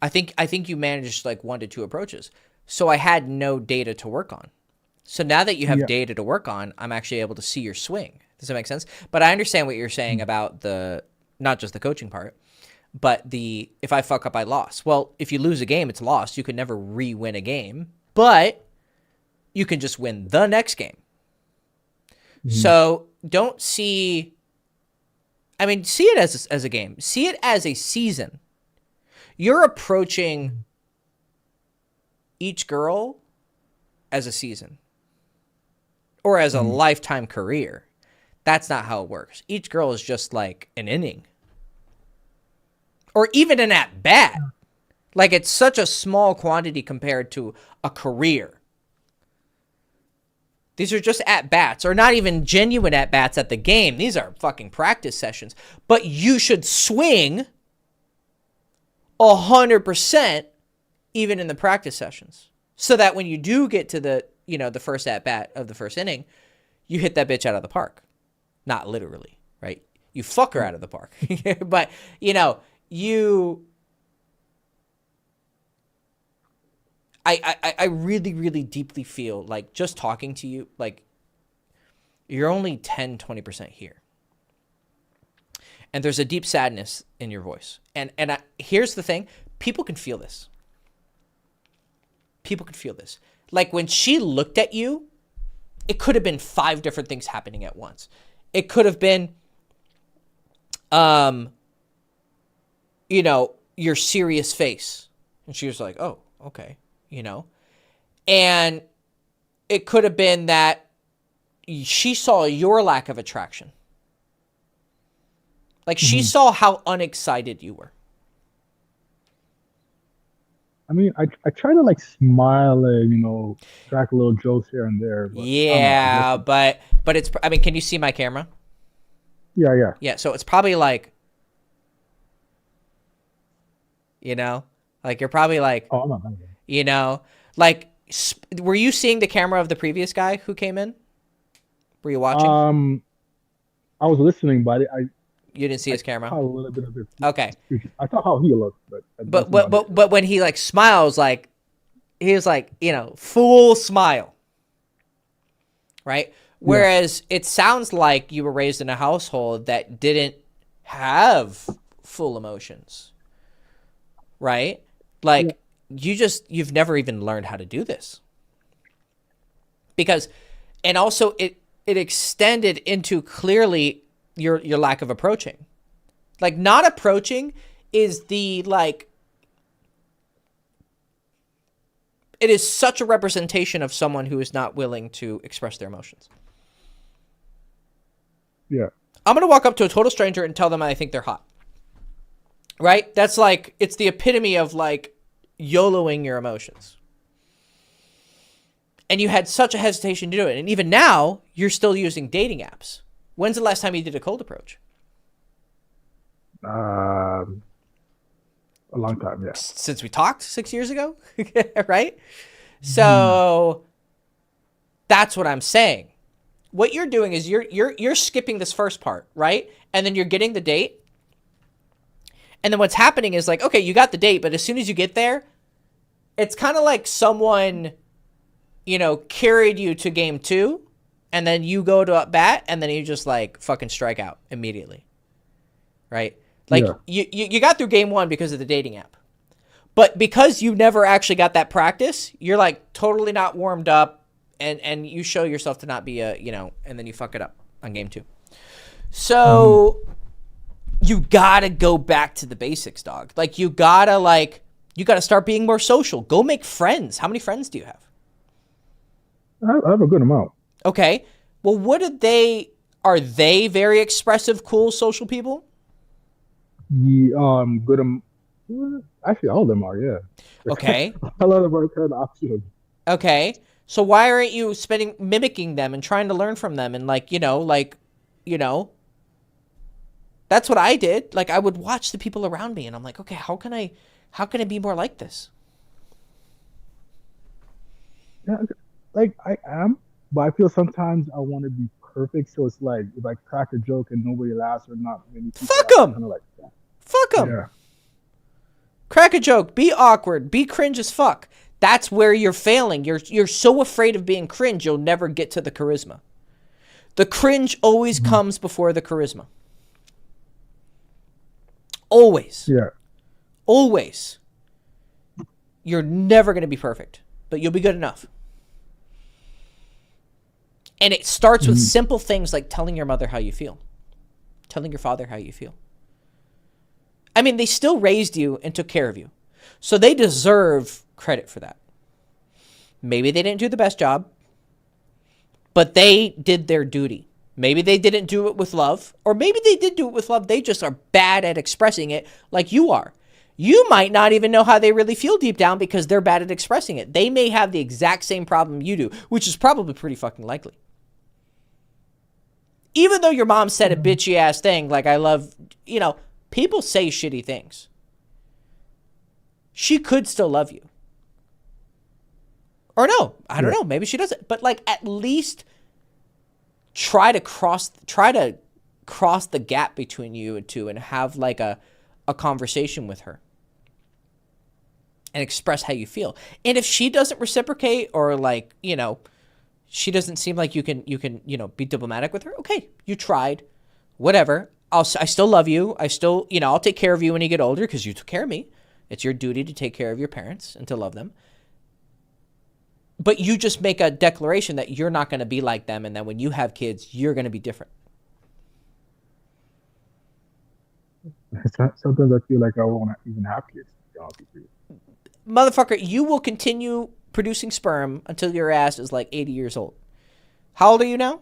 I think you managed, like, 1 to 2 approaches. So I had no data to work on. So now that you have data to work on, I'm actually able to see your swing. Does that make sense? But I understand what you're saying about not just the coaching part, but if I fuck up, I lost. Well, if you lose a game, it's lost. You can never re-win a game, but you can just win the next game. Mm-hmm. So don't see it as a game. See it as a season. You're approaching each girl as a season or as a lifetime career. That's not how it works. Each girl is just like an inning or even an at bat. Like, it's such a small quantity compared to a career. These are just at-bats, or not even genuine at-bats at the game. These are fucking practice sessions. But you should swing 100% even in the practice sessions. So that when you do get to the, the first at-bat of the first inning, you hit that bitch out of the park. Not literally, right? You fuck her out of the park. But, I really, really deeply feel like just talking to you, like you're only 10, 20% here. And there's a deep sadness in your voice. And here's the thing. People can feel this. People can feel this. Like when she looked at you, it could have been 5 different things happening at once. It could have been, your serious face. And she was like, oh, okay. And it could have been that she saw your lack of attraction. Like she saw how unexcited you were. I mean, I try to like smile and, crack little jokes here and there. But Yeah, but it's, can you see my camera? Yeah. Yeah, so it's probably like, like you're probably like, Oh, I'm not. Like, were you seeing the camera of the previous guy who came in? Were you watching? I was listening, but You didn't see his camera? saw a little bit of it. Okay. I saw how he looked, But when he like smiles, like he was like, full smile. Right? Whereas it sounds like you were raised in a household that didn't have full emotions. Right? Like you've never even learned how to do this. And also it extended into clearly your lack of approaching. Like not approaching is it is such a representation of someone who is not willing to express their emotions. Yeah. I'm going to walk up to a total stranger and tell them I think they're hot. Right? That's like, it's the epitome of like YOLOing your emotions. And you had such a hesitation to do it. And even now, you're still using dating apps. When's the last time you did a cold approach? A long time, yeah. Since we talked 6 years ago, right? So that's what I'm saying. What you're doing is you're skipping this first part, right? And then you're getting the date. And then what's happening is like, okay, you got the date, but as soon as you get there, it's kind of like someone, carried you to game 2, and then you go to at bat, and then you just like fucking strike out immediately, right? Like you got through game 1 because of the dating app, but because you never actually got that practice, you're like totally not warmed up, and you show yourself to not be and then you fuck it up on game 2. So you gotta go back to the basics, dog. Like you gotta start being more social. Go make friends. How many friends do you have? I have a good amount. Okay. Well, are they very expressive, cool, social people? Yeah, actually, all of them are, yeah. Okay. A lot of them are kind of optional. Okay. So why aren't you mimicking them and trying to learn from them and that's what I did. Like I would watch the people around me and I'm like, okay, how can I be more like this? Yeah, like I am, but I feel sometimes I want to be perfect. So it's like if I crack a joke and nobody laughs or not many people, fuck them. Kind of like that. Fuck them. Yeah. Crack a joke. Be awkward. Be cringe as fuck. That's where you're failing. You're so afraid of being cringe, you'll never get to the charisma. The cringe always comes before the charisma. Always. Yeah. Always. You're never going to be perfect, but you'll be good enough. And it starts with simple things like telling your mother how you feel. Telling your father how you feel. I mean, they still raised you and took care of you. So they deserve credit for that. Maybe they didn't do the best job, but they did their duty. Maybe they didn't do it with love, or maybe they did do it with love. They just are bad at expressing it like you are. You might not even know how they really feel deep down because they're bad at expressing it. They may have the exact same problem you do, which is probably pretty fucking likely. Even though your mom said a bitchy ass thing, like, I love, people say shitty things. She could still love you. Or no, I don't know. Maybe she doesn't. But like, at least try to cross the gap between you two and have like a conversation with her and express how you feel. And if she doesn't reciprocate, or like, she doesn't seem like you can, be diplomatic with her. Okay, you tried, whatever. I still love you. I still, I'll take care of you when you get older because you took care of me. It's your duty to take care of your parents and to love them. But you just make a declaration that you're not going to be like them, and that when you have kids, you're going to be different. Sometimes I feel like I won't even have kids. Motherfucker, you will continue producing sperm until your ass is like 80 years old. How old are you now?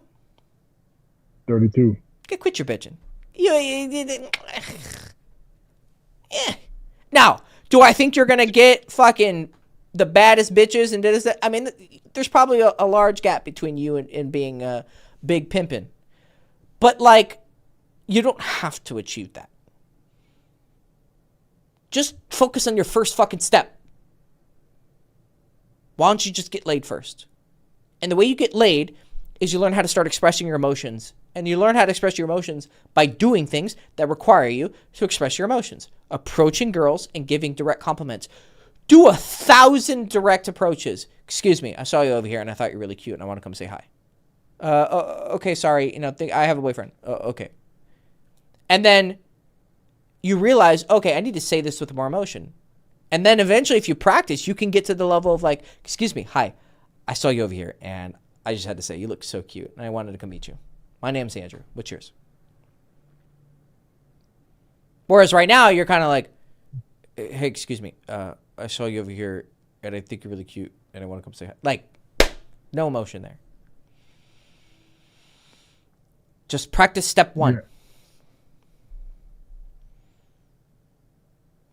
32. Quit your bitching. Now, do I think you're going to get fucking the baddest bitches and this? I mean, there's probably a large gap between you and being a big pimpin'. But like, you don't have to achieve that. Just focus on your first fucking step. Why don't you just get laid first? And the way you get laid is you learn how to start expressing your emotions. And you learn how to express your emotions by doing things that require you to express your emotions. Approaching girls and giving direct compliments. Do 1,000 direct approaches. Excuse me, I saw you over here and I thought you were really cute and I want to come say hi. Okay, sorry, I have a boyfriend. Okay. And then you realize, okay, I need to say this with more emotion. And then eventually, if you practice, you can get to the level of like, excuse me, hi, I saw you over here and I just had to say, you look so cute and I wanted to come meet you. My name's Andrew. What's yours? Whereas right now, you're kind of like, hey, excuse me, I saw you over here and I think you're really cute and I want to come say hi. Like, no emotion there. Just practice step one. Yeah.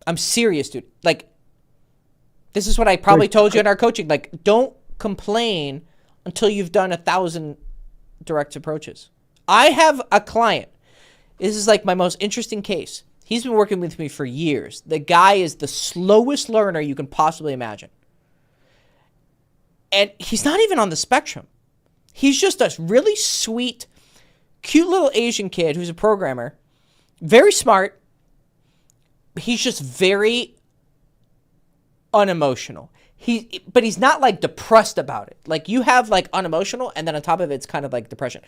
I'm serious, dude. Like, this is what I probably told you in our coaching. Like, don't complain until you've done 1,000 direct approaches. I have a client. This is like my most interesting case. He's been working with me for years. The guy is the slowest learner you can possibly imagine. And he's not even on the spectrum. He's just a really sweet, cute little Asian kid who's a programmer. Very smart. He's just very unemotional. But he's not like depressed about it. Like you have like unemotional and then on top of it, it's kind of like depression.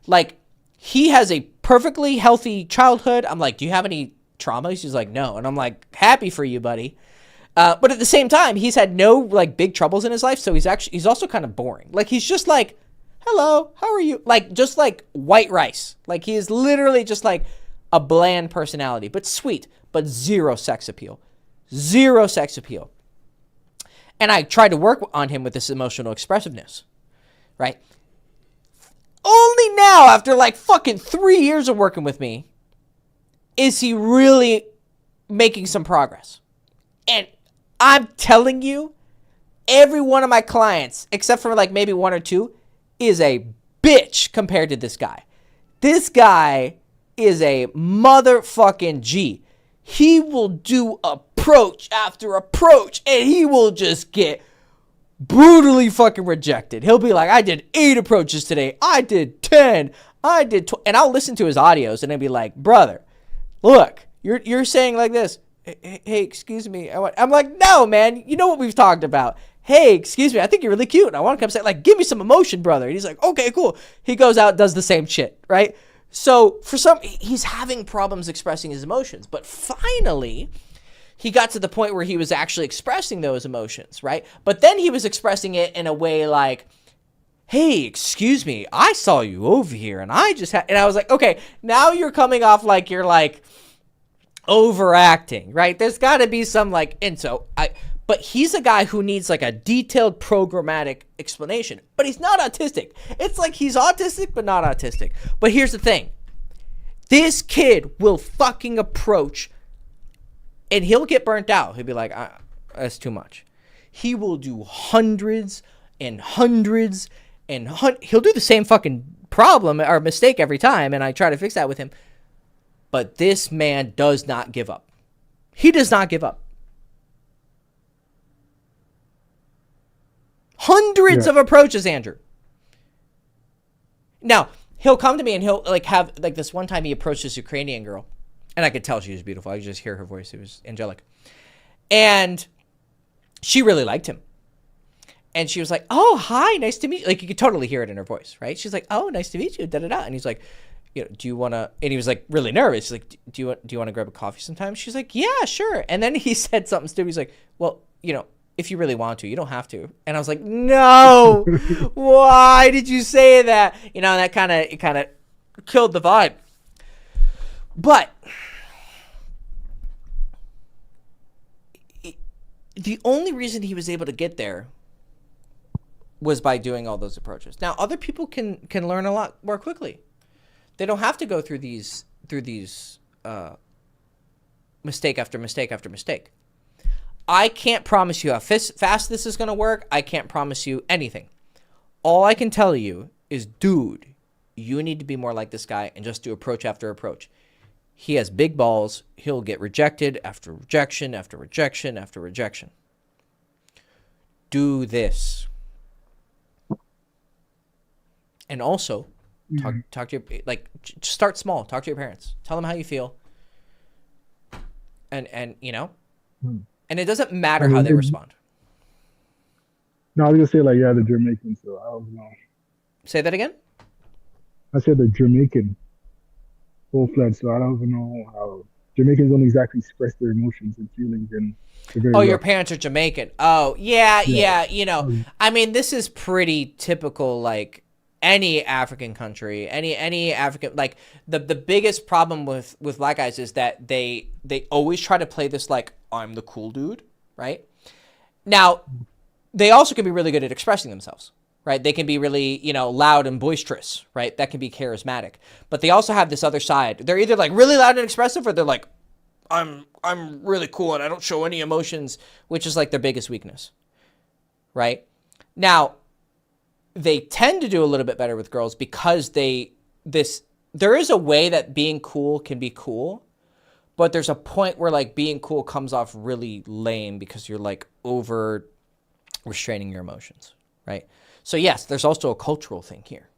Like he has a perfectly healthy childhood. I'm like, do you have any traumas? He's like, no. And I'm like, happy for you, buddy. But at the same time, he's had no like big troubles in his life. So he's also kind of boring. Like he's just like, hello, how are you? Like just like white rice. Like he is literally just like a bland personality, but sweet, but zero sex appeal. Zero sex appeal. And I tried to work on him with this emotional expressiveness, right? Only now, after like fucking 3 years of working with me, is he really making some progress. And I'm telling you, every one of my clients, except for like maybe one or two, is a bitch compared to this guy. This guy is a motherfucking G. He will do approach after approach, and he will just get brutally fucking rejected. He'll be like, I did 8 approaches today. I did 10. I did 12. And I'll listen to his audios, and I'll be like, brother, look, you're saying like this. Hey, excuse me. I'm like, no, man. You know what we've talked about. Hey, excuse me. I think you're really cute. And I want to come say, like, give me some emotion, brother. And he's like, okay, cool. He goes out, does the same shit, right? So he's having problems expressing his emotions. But finally, he got to the point where he was actually expressing those emotions, right? But then he was expressing it in a way like, hey, excuse me, I saw you over here and I just had, and I was like, okay, now you're coming off like you're like overacting, right? There's got to be some like, and so but he's a guy who needs like a detailed programmatic explanation, but he's not autistic. It's like he's autistic, but not autistic. But here's the thing. This kid will fucking approach And he'll get burnt out. He'll be like, that's too much. He will do hundreds and hundreds and he'll do the same fucking problem or mistake every time. And I try to fix that with him. But this man does not give up. He does not give up. Hundreds of approaches, Andrew. Now, he'll come to me and he'll like have like this one time he approached this Ukrainian girl. And I could tell she was beautiful. I could just hear her voice. It was angelic. And she really liked him. And she was like, oh, hi, nice to meet you. Like, you could totally hear it in her voice, right? She's like, oh, nice to meet you, da-da-da. And he's like, do you want to, and he was like really nervous. He's like, do you want to grab a coffee sometime? She's like, yeah, sure. And then he said something stupid. He's like, well, if you really want to, you don't have to. And I was like, no, why did you say that? And that kind of killed the vibe. But the only reason he was able to get there was by doing all those approaches. Now, other people can learn a lot more quickly. They don't have to go through these mistake after mistake after mistake. I can't promise you how fast this is going to work. I can't promise you anything. All I can tell you is, dude, you need to be more like this guy and just do approach after approach. He has big balls. He'll get rejected after rejection after rejection after rejection. Do this. And also, talk to your, like, start small. Talk to your parents. Tell them how you feel. And and it doesn't matter how they respond. No, I was going to say, like, the Jamaican, so I don't know. Say that again? I said the Jamaican. Full-fledged, so I don't even know how Jamaicans don't exactly express their emotions and feelings. And your parents are Jamaican. Oh, yeah. I mean, this is pretty typical, like, any African country, any African, like, the biggest problem with black guys is that they always try to play this, like, I'm the cool dude, right? Now, they also can be really good at expressing themselves. Right? They can be really, loud and boisterous, right? That can be charismatic. But they also have this other side. They're either like really loud and expressive, or they're like, I'm really cool and I don't show any emotions, which is like their biggest weakness. Right? Now, they tend to do a little bit better with girls because there is a way that being cool can be cool, but there's a point where like being cool comes off really lame because you're like over restraining your emotions, right? So yes, there's also a cultural thing here,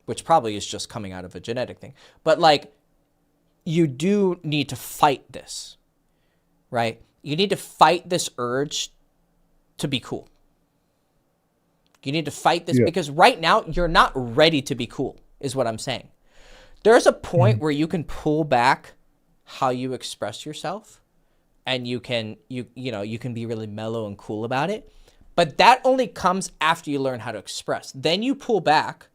which probably is just coming out of a genetic thing. But like, you do need to fight this, right? You need to fight this urge to be cool. You need to fight this because right now you're not ready to be cool, is what I'm saying. There's a point where you can pull back how you express yourself, and you can be really mellow and cool about it. But that only comes after you learn how to express. Then you pull back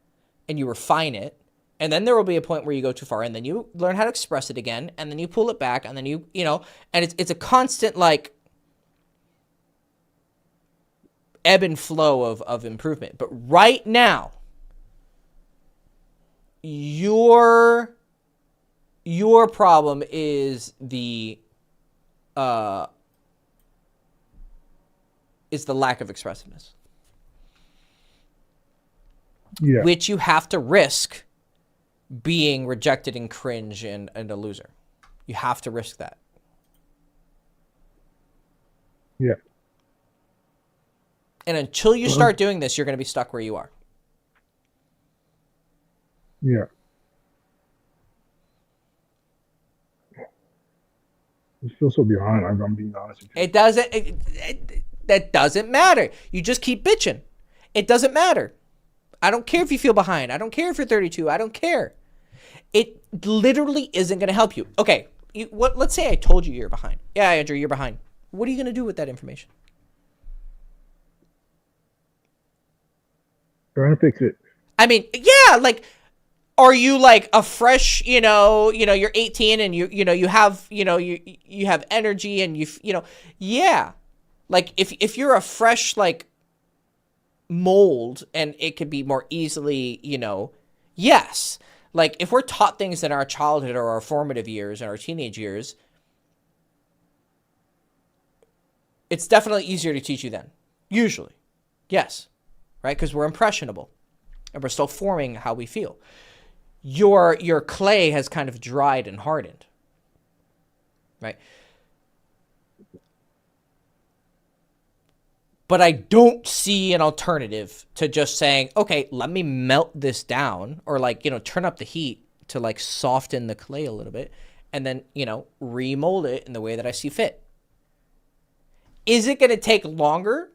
and you refine it. And then there will be a point where you go too far, and then you learn how to express it again. And then you pull it back, and then and it's a constant like ebb and flow of improvement. But right now, your problem is the lack of expressiveness. Yeah. Which you have to risk being rejected and cringe and a loser. You have to risk that. Yeah. And until you start doing this, you're going to be stuck where you are. Yeah. I feel so behind. I'm being honest with you. It doesn't. That doesn't matter. You just keep bitching. It doesn't matter. I don't care if you feel behind. I don't care if you're 32. I don't care. It literally isn't going to help you. Okay, let's say I told you you're behind. Yeah, Andrew, you're behind. What are you going to do with that information? Trying to fix it. I mean, yeah, like, are you like a fresh, you're 18 and you have, you have energy and yeah. Like if you're a fresh, like, mold and it could be more easily, yes. Like if we're taught things in our childhood or our formative years and our teenage years, it's definitely easier to teach you then. Usually. Yes. Right? Because we're impressionable. And we're still forming how we feel. Your clay has kind of dried and hardened. Right? But I don't see an alternative to just saying, okay, let me melt this down, or like, turn up the heat to like soften the clay a little bit, and then, remold it in the way that I see fit. Is it going to take longer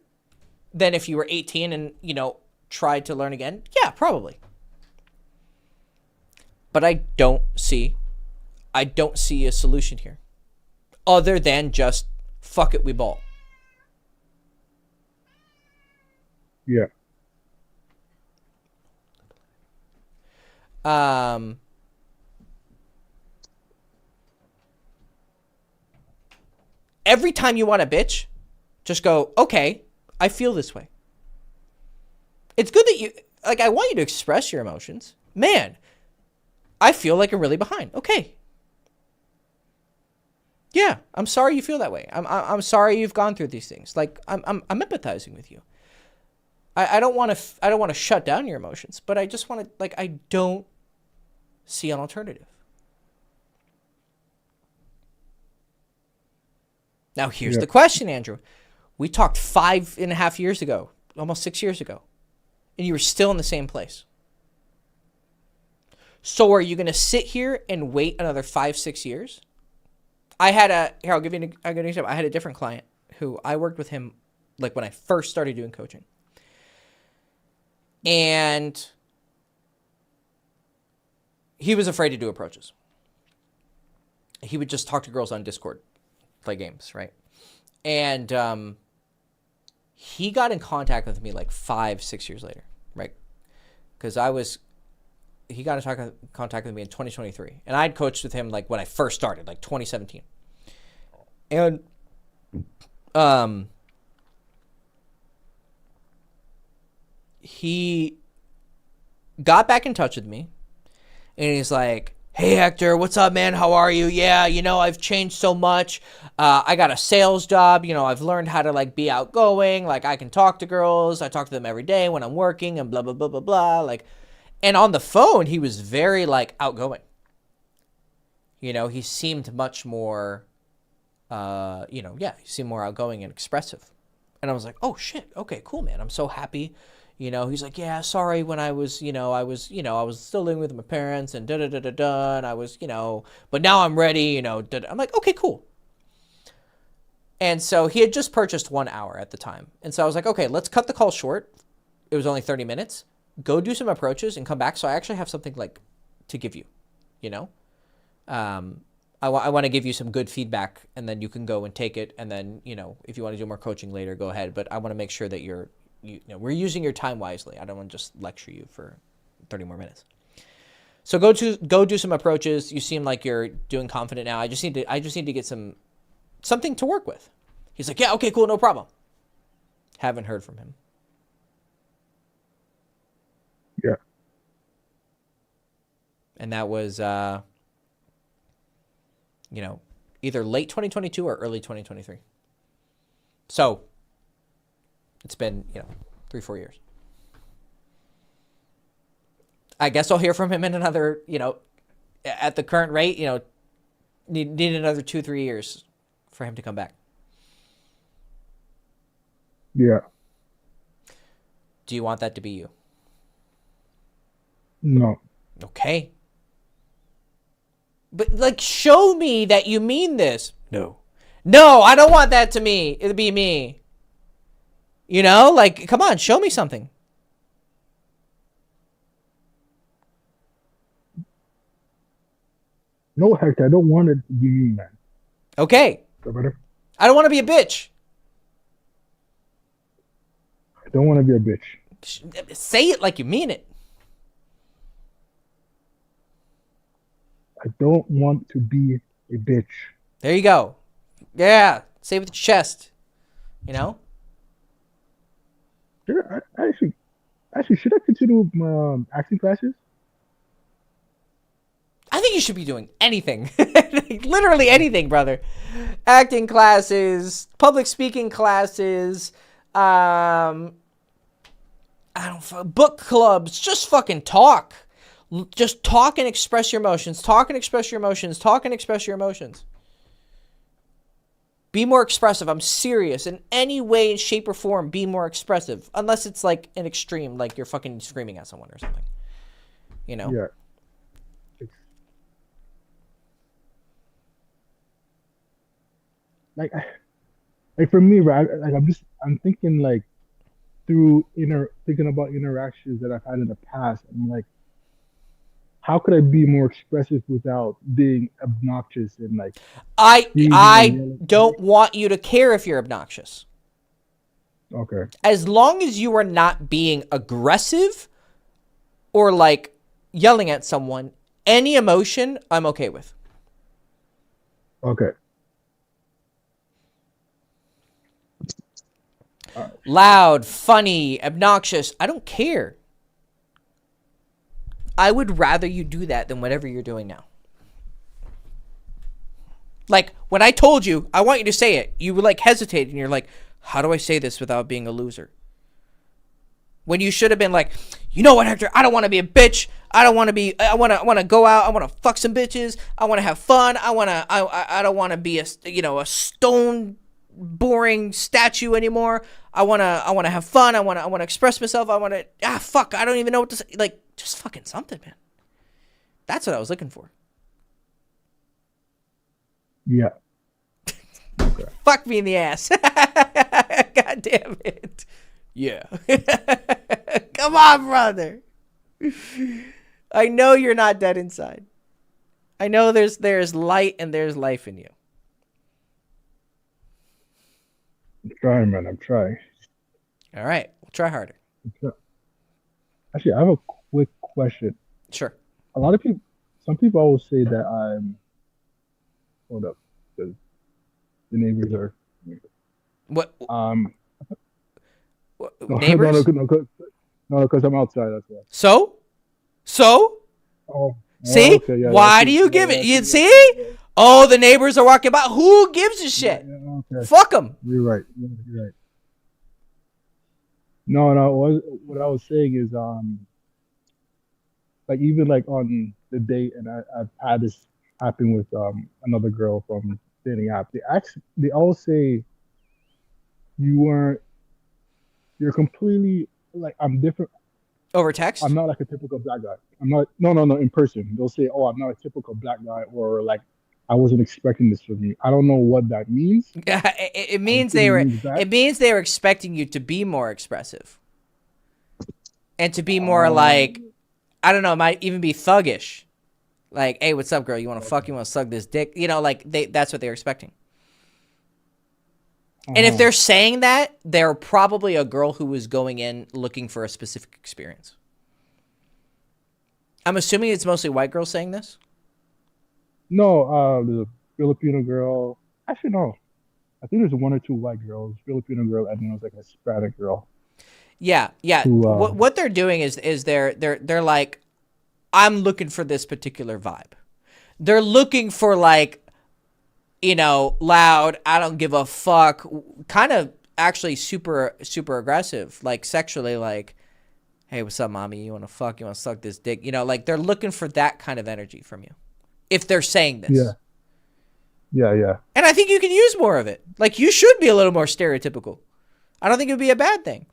than if you were 18 and, tried to learn again? Yeah, probably. But I don't see a solution here other than just fuck it, we ball. Yeah. Every time you want to bitch, just go, okay, I feel this way. It's good that I want you to express your emotions. Man, I feel like I'm really behind. Okay. Yeah, I'm sorry you feel that way. I'm sorry you've gone through these things. Like, I'm empathizing with you. I don't want to shut down your emotions, but I just want to, I don't see an alternative. Now, here's the question, Andrew. We talked 5.5 years ago, almost 6 years ago, and you were still in the same place. So are you going to sit here and wait another 5-6 years? I'll give you an example. I had a different client who I worked with him when I first started doing coaching. And he was afraid to do approaches. He would just talk to girls on Discord, play games, right? And he got in contact with me 5-6 years later, right? Because he got in contact with me in 2023. And I'd coached with him when I first started, 2017. And he got back in touch with me, and he's like, hey, Hector, what's up, man? How are you? Yeah, I've changed so much. I got a sales job. I've learned how to be outgoing. I can talk to girls. I talk to them every day when I'm working and blah, blah, blah, blah, blah. And on the phone, he was very outgoing. He seemed much more, he seemed more outgoing and expressive. And I was like, oh shit. Okay, cool, man. I'm so happy. He's like, yeah, sorry when I was still living with my parents and da-da-da-da-da, and I was, but now I'm ready, I'm like, okay, cool. And so he had just purchased 1 hour at the time. And so I was like, okay, let's cut the call short. It was only 30 minutes. Go do some approaches and come back. So I actually have something to give you, I want to give you some good feedback, and then you can go and take it. And then, if you want to do more coaching later, go ahead. But I want to make sure that we're using your time wisely. I don't want to just lecture you for 30 more minutes. So go do some approaches. You seem like you're doing confident now. I just need to get something to work with. He's like, yeah, okay, cool, no problem. Haven't heard from him. Yeah. And that was either late 2022 or early 2023. So it's been, 3-4 years. I guess I'll hear from him in another, at the current rate, need another 2-3 years for him to come back. Yeah. Do you want that to be you? No. Okay. But show me that you mean this. No, I don't want that to be me. Come on, show me something. No, Hector, I don't want it to be me, man. Okay. Is that better? I don't want to be a bitch. I don't want to be a bitch. Say it like you mean it. I don't want to be a bitch. There you go. Yeah. Say it with your chest. Yeah, actually, should I continue my acting classes? I think you should be doing anything. Literally anything, brother. Acting classes, public speaking classes, book clubs. Just fucking talk. Just talk and express your emotions. Talk and express your emotions. Talk and express your emotions. Be more expressive. I'm serious. In any way, shape, or form, be more expressive. Unless it's like an extreme, like you're fucking screaming at someone or something. You know? Yeah. Like for me, right? Like I'm thinking like thinking about interactions that I've had in the past. I'm like, how could I be more expressive without being obnoxious and like I don't want you to care if you're obnoxious. Okay. As long as you are not being aggressive or like yelling at someone, any emotion I'm okay with. Okay. Loud, funny, obnoxious. I don't care. I would rather you do that than whatever you're doing now. Like, when I told you, I want you to say it, you were like hesitating and you're like, how do I say this without being a loser? When you should have been like, you know what, Hector? I don't want to be a bitch. I want to go out. I want to fuck some bitches. I want to have fun. I don't want to be a stone boring statue anymore. I want to have fun. I want to express myself. I don't even know what to say. Like, just fucking something, man. That's what I was looking for. Yeah. Okay. Fuck me in the ass. God damn it. Yeah. Come on, brother. I know you're not dead inside. I know there's light and there's life in you. I'm trying, man. I'm trying. All right. We'll try harder. Actually, I have a quick question. Sure. Some people always say that I'm. Hold up, because the neighbors are. What? Neighbors? No, because I'm outside. That's why. So? Oh. See? Okay, yeah, why do you give it? You see? Oh, the neighbors are walking by. Who gives a shit? Yeah, okay. Fuck them. You're right. You're right. No. What I was saying is, like even like on the date, and I've had this happen with another girl from dating app. They all say you're completely like I'm different. Over text? I'm not like a typical black guy. I'm not. No. In person, they'll say, "Oh, I'm not a typical black guy," or like, "I wasn't expecting this from you." I don't know what that means. It means they were expecting you to be more expressive, and to be more like, I don't know, it might even be thuggish. Like, hey, what's up, girl? You want to fuck? You want to suck this dick? You know, like that's what they're expecting. And if they're saying that, they're probably a girl who was going in looking for a specific experience. I'm assuming it's mostly white girls saying this? No, the Filipino girl. Actually, no. I think there's one or two white girls, Filipino girl, and then there's like a Hispanic girl. Yeah. Who, what they're doing is they're like, I'm looking for this particular vibe. They're looking for like, loud, I don't give a fuck, kind of actually super, super aggressive, like sexually, like, hey, what's up, mommy? You want to fuck? You want to suck this dick? Like they're looking for that kind of energy from you. If they're saying this. Yeah. And I think you can use more of it. Like you should be a little more stereotypical. I don't think it would be a bad thing.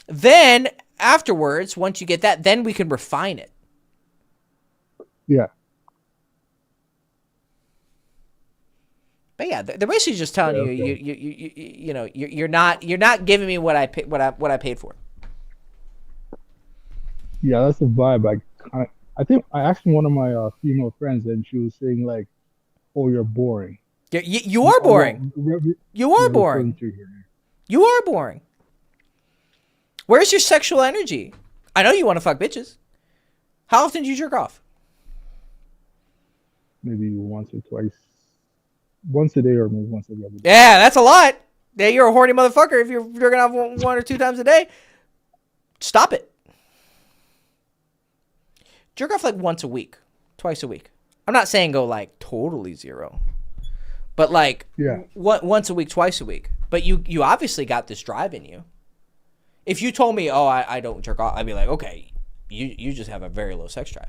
Then afterwards, once you get that, then we can refine it. Yeah. But yeah, they're basically just telling you're not giving me what I paid for. Yeah, that's the vibe. I think I asked one of my female friends, and she was saying like, "Oh, you're boring." You are boring. You are boring. You are boring. Where's your sexual energy? I know you want to fuck bitches. How often do you jerk off? Maybe once or twice. Once a day or maybe once every other day. Yeah, that's a lot. Yeah, you're a horny motherfucker if you're jerking off one or two times a day. Stop it. Jerk off like once a week, twice a week. I'm not saying go like totally zero, but like Yeah. once a week, twice a week. But you obviously got this drive in you. If you told me, oh, I don't jerk off, I'd be like, okay, you just have a very low sex drive.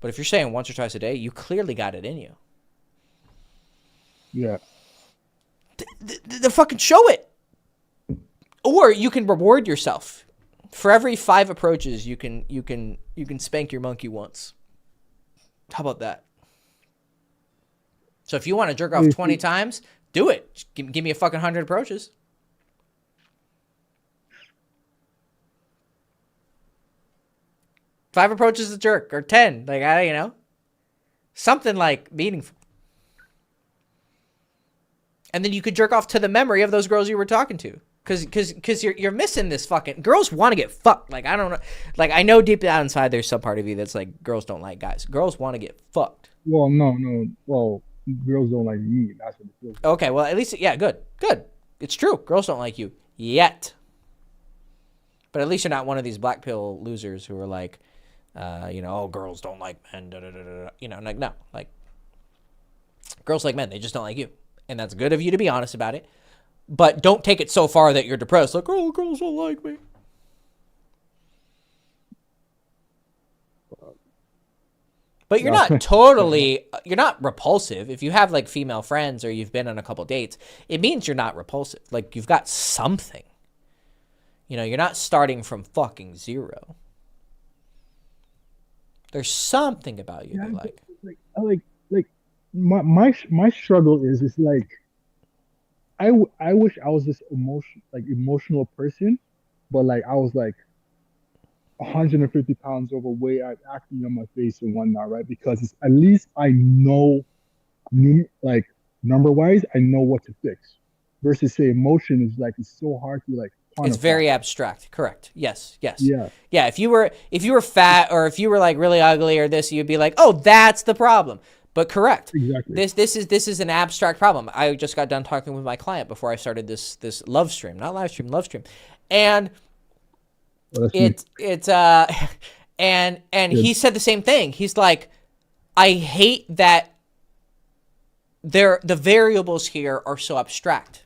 But if you're saying once or twice a day, you clearly got it in you. Yeah. The fucking show it. Or you can reward yourself. For every 5 approaches, you can spank your monkey once. How about that? So if you want to jerk off 20 times, do it. Give me a fucking 100 approaches. Five approaches a jerk, or 10, like something like meaningful. And then you could jerk off to the memory of those girls you were talking to. Because you're missing this fucking... Girls want to get fucked. Like, I don't know. Like, I know deep down inside there's some part of you that's like, girls don't like guys. Girls want to get fucked. Well, no. Well, girls don't like me. That's what it feels like. Okay, well, at least... Yeah, good. It's true. Girls don't like you. Yet. But at least you're not one of these black pill losers who are like, oh, girls don't like men. Da, da, da, da. Like, no. Like, girls like men. They just don't like you. And that's good of you to be honest about it. But don't take it so far that you're depressed. Like, oh, girls don't like me. But you're not totally, you're not repulsive. If you have like female friends or you've been on a couple dates, it means you're not repulsive. Like you've got something. You're not starting from fucking zero. There's something about you they like. My struggle is like, I wish I was this emotional person, but like I was like 150 pounds overweight, acting on my face and whatnot, right? Because it's, at least I know, like number wise, I know what to fix. Versus say emotion is like, it's so hard to like quantify. It's very abstract. Correct. Yes. Yeah. If you were fat or if you were like really ugly or this, you'd be like, oh, that's the problem. But correct. Exactly. This is an abstract problem. I just got done talking with my client before I started this love stream, not live stream, love stream, and and he said the same thing. He's like, I hate that the variables here are so abstract.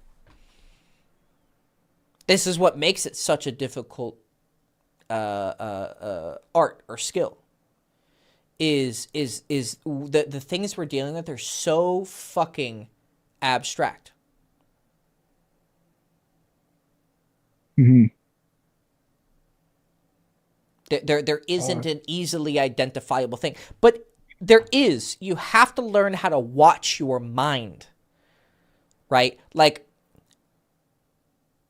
This is what makes it such a difficult art or skill. Is the things we're dealing with are so fucking abstract. Mm-hmm. There isn't an easily identifiable thing, but there is. You have to learn how to watch your mind, right? Like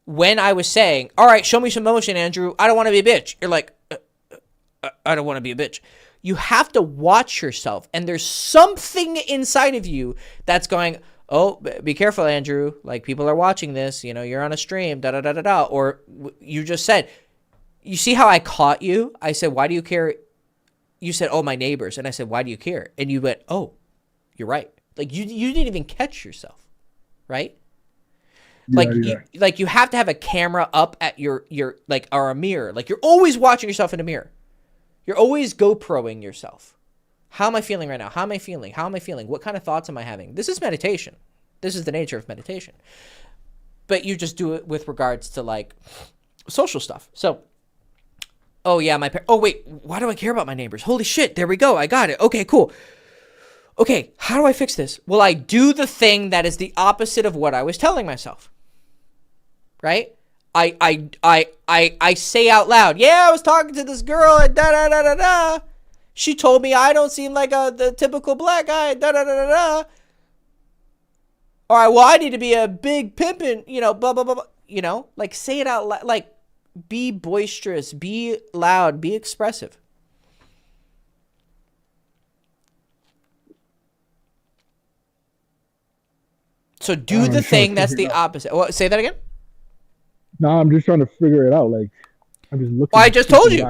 when I was saying, all right, show me some emotion, Andrew. I don't want to be a bitch. You're like, I don't want to be a bitch. You have to watch yourself, and there's something inside of you that's going, oh, be careful, Andrew. Like, people are watching this. You're on a stream, da-da-da-da-da. Or you just said, you see how I caught you? I said, why do you care? You said, oh, my neighbors. And I said, why do you care? And you went, oh, you're right. Like, you didn't even catch yourself, right? Like you have to have a camera up at your like, or a mirror. Like, you're always watching yourself in a mirror. You're always GoProing yourself. How am I feeling right now? How am I feeling? How am I feeling? What kind of thoughts am I having? This is meditation. This is the nature of meditation. But you just do it with regards to like social stuff. So, oh yeah, oh wait, why do I care about my neighbors? Holy shit, there we go. I got it. Okay, cool. Okay, how do I fix this? Well, I do the thing that is the opposite of what I was telling myself. Right? I say out loud, yeah, I was talking to this girl and da-da-da-da-da. She told me I don't seem like the typical black guy, da-da-da-da-da. All right, well, I need to be a big pimpin', blah, blah, blah, blah. Like, say it out loud. Like, be boisterous, be loud, be expressive. So do the thing that's the opposite. Well, say that again? No, I'm just trying to figure it out. Like, I'm just looking. Well, I just told you.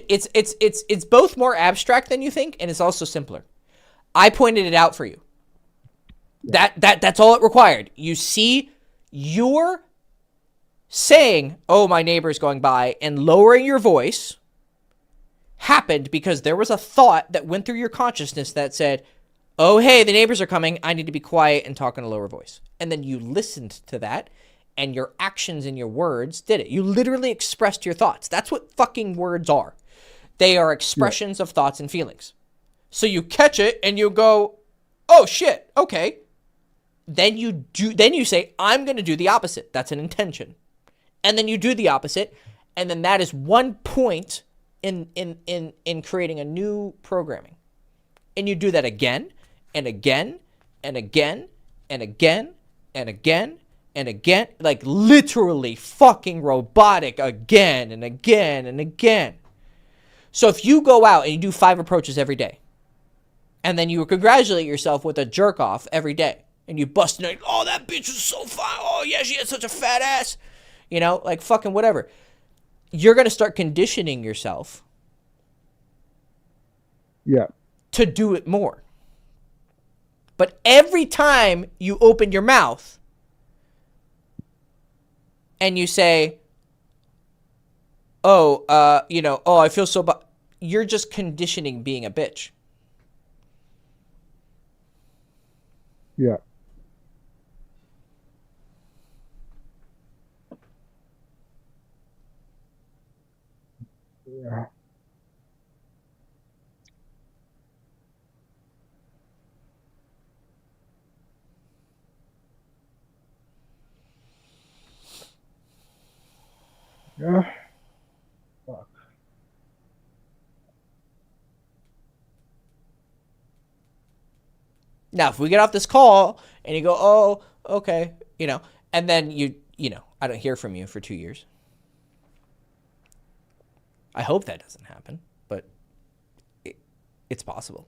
It's both more abstract than you think, and it's also simpler. I pointed it out for you. Yeah. That's all it required. You see, you're saying, "Oh, my neighbor's going by," and lowering your voice happened because there was a thought that went through your consciousness that said, oh, hey, the neighbors are coming. I need to be quiet and talk in a lower voice. And then you listened to that, and your actions and your words did it. You literally expressed your thoughts. That's what fucking words are. They are expressions of thoughts and feelings. So you catch it and you go, oh shit, okay. Then you say, I'm going to do the opposite. That's an intention. And then you do the opposite, and then that is one point in creating a new programming. And you do that again and again and again and again and again and again, like literally fucking robotic again and again and again. So if you go out and you do 5 approaches every day, and then you congratulate yourself with a jerk off every day, and you bust in, oh, that bitch was so fine. Oh yeah, she had such a fat ass. You know, like fucking whatever. You're going to start conditioning yourself. Yeah. To do it more. But every time you open your mouth and you say, oh, I feel so bad, you're just conditioning being a bitch. Yeah. Yeah. Yeah. Fuck. Now, if we get off this call and you go, oh, okay, and then I don't hear from you for 2 years. I hope that doesn't happen, but it's possible.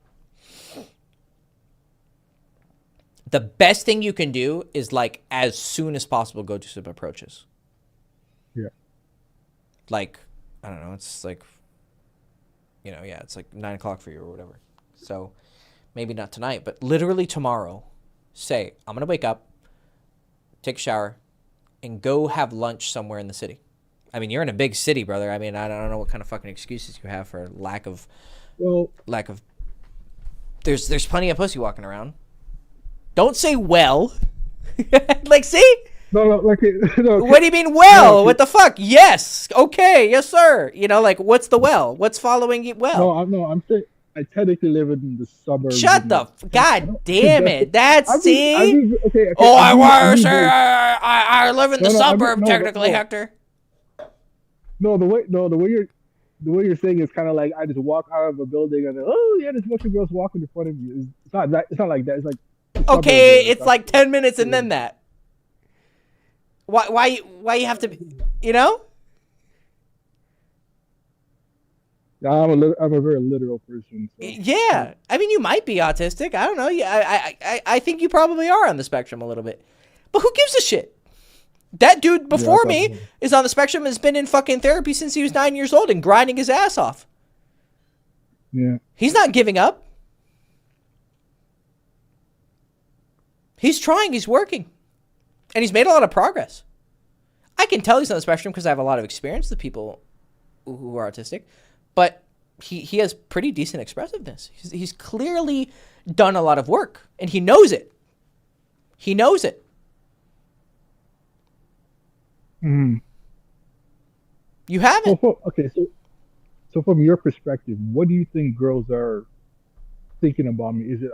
The best thing you can do is, like, as soon as possible, go do some approaches. Yeah. Like, I don't know, it's like, it's like 9 o'clock for you or whatever. So maybe not tonight, but literally tomorrow, say, I'm going to wake up, take a shower, and go have lunch somewhere in the city. I mean, you're in a big city, brother. I mean, I don't know what kind of fucking excuses you have for lack of. There's plenty of pussy walking around. Don't say well. Like, see? No, like, no. What do you mean well? No, what the fuck? Yes. Okay. Yes, sir. Like, what's the well? What's following it well? I'm saying I technically live in the suburbs. Shut the God damn it. That's see. Okay, I live in the suburb technically, Hector. No, the way you're saying is kind of like I just walk out of a building and there's a bunch of girls walking in front of you. It's not like that. It's like okay, it's like 10 minutes and then that. Why you have to, Yeah, I'm a very literal person. So. Yeah, I mean, you might be autistic. I don't know. Yeah, I think you probably are on the spectrum a little bit. But who gives a shit? That dude before me is on the spectrum and has been in fucking therapy since he was 9 years old and grinding his ass off. Yeah. He's not giving up. He's trying. He's working. And he's made a lot of progress. I can tell he's on the spectrum because I have a lot of experience with people who are autistic. But he has pretty decent expressiveness. He's clearly done a lot of work. And he knows it. He knows it. Mm. You haven't. So from your perspective, what do you think girls are thinking about me? Is it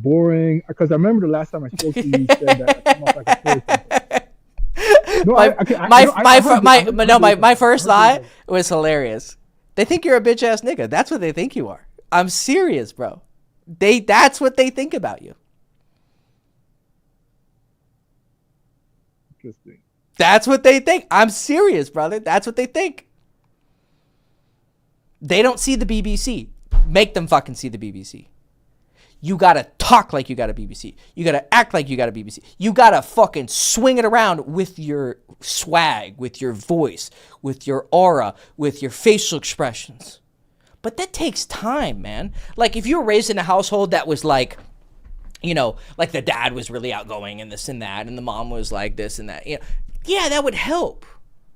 boring? Because I remember the last time I spoke to you, you said that I come off like a person. My first thought was hilarious. They think you're a bitch ass nigga. That's what they think you are. I'm serious, bro. That's what they think about you. Interesting. That's what they think. I'm serious, brother. That's what they think. They don't see the BBC. Make them fucking see the BBC. You gotta talk like you got a BBC. You gotta act like you got a BBC. You gotta fucking swing it around with your swag, with your voice, with your aura, with your facial expressions. But that takes time, man. Like, if you were raised in a household that was like, like the dad was really outgoing and this and that, and the mom was like this and that, yeah, that would help.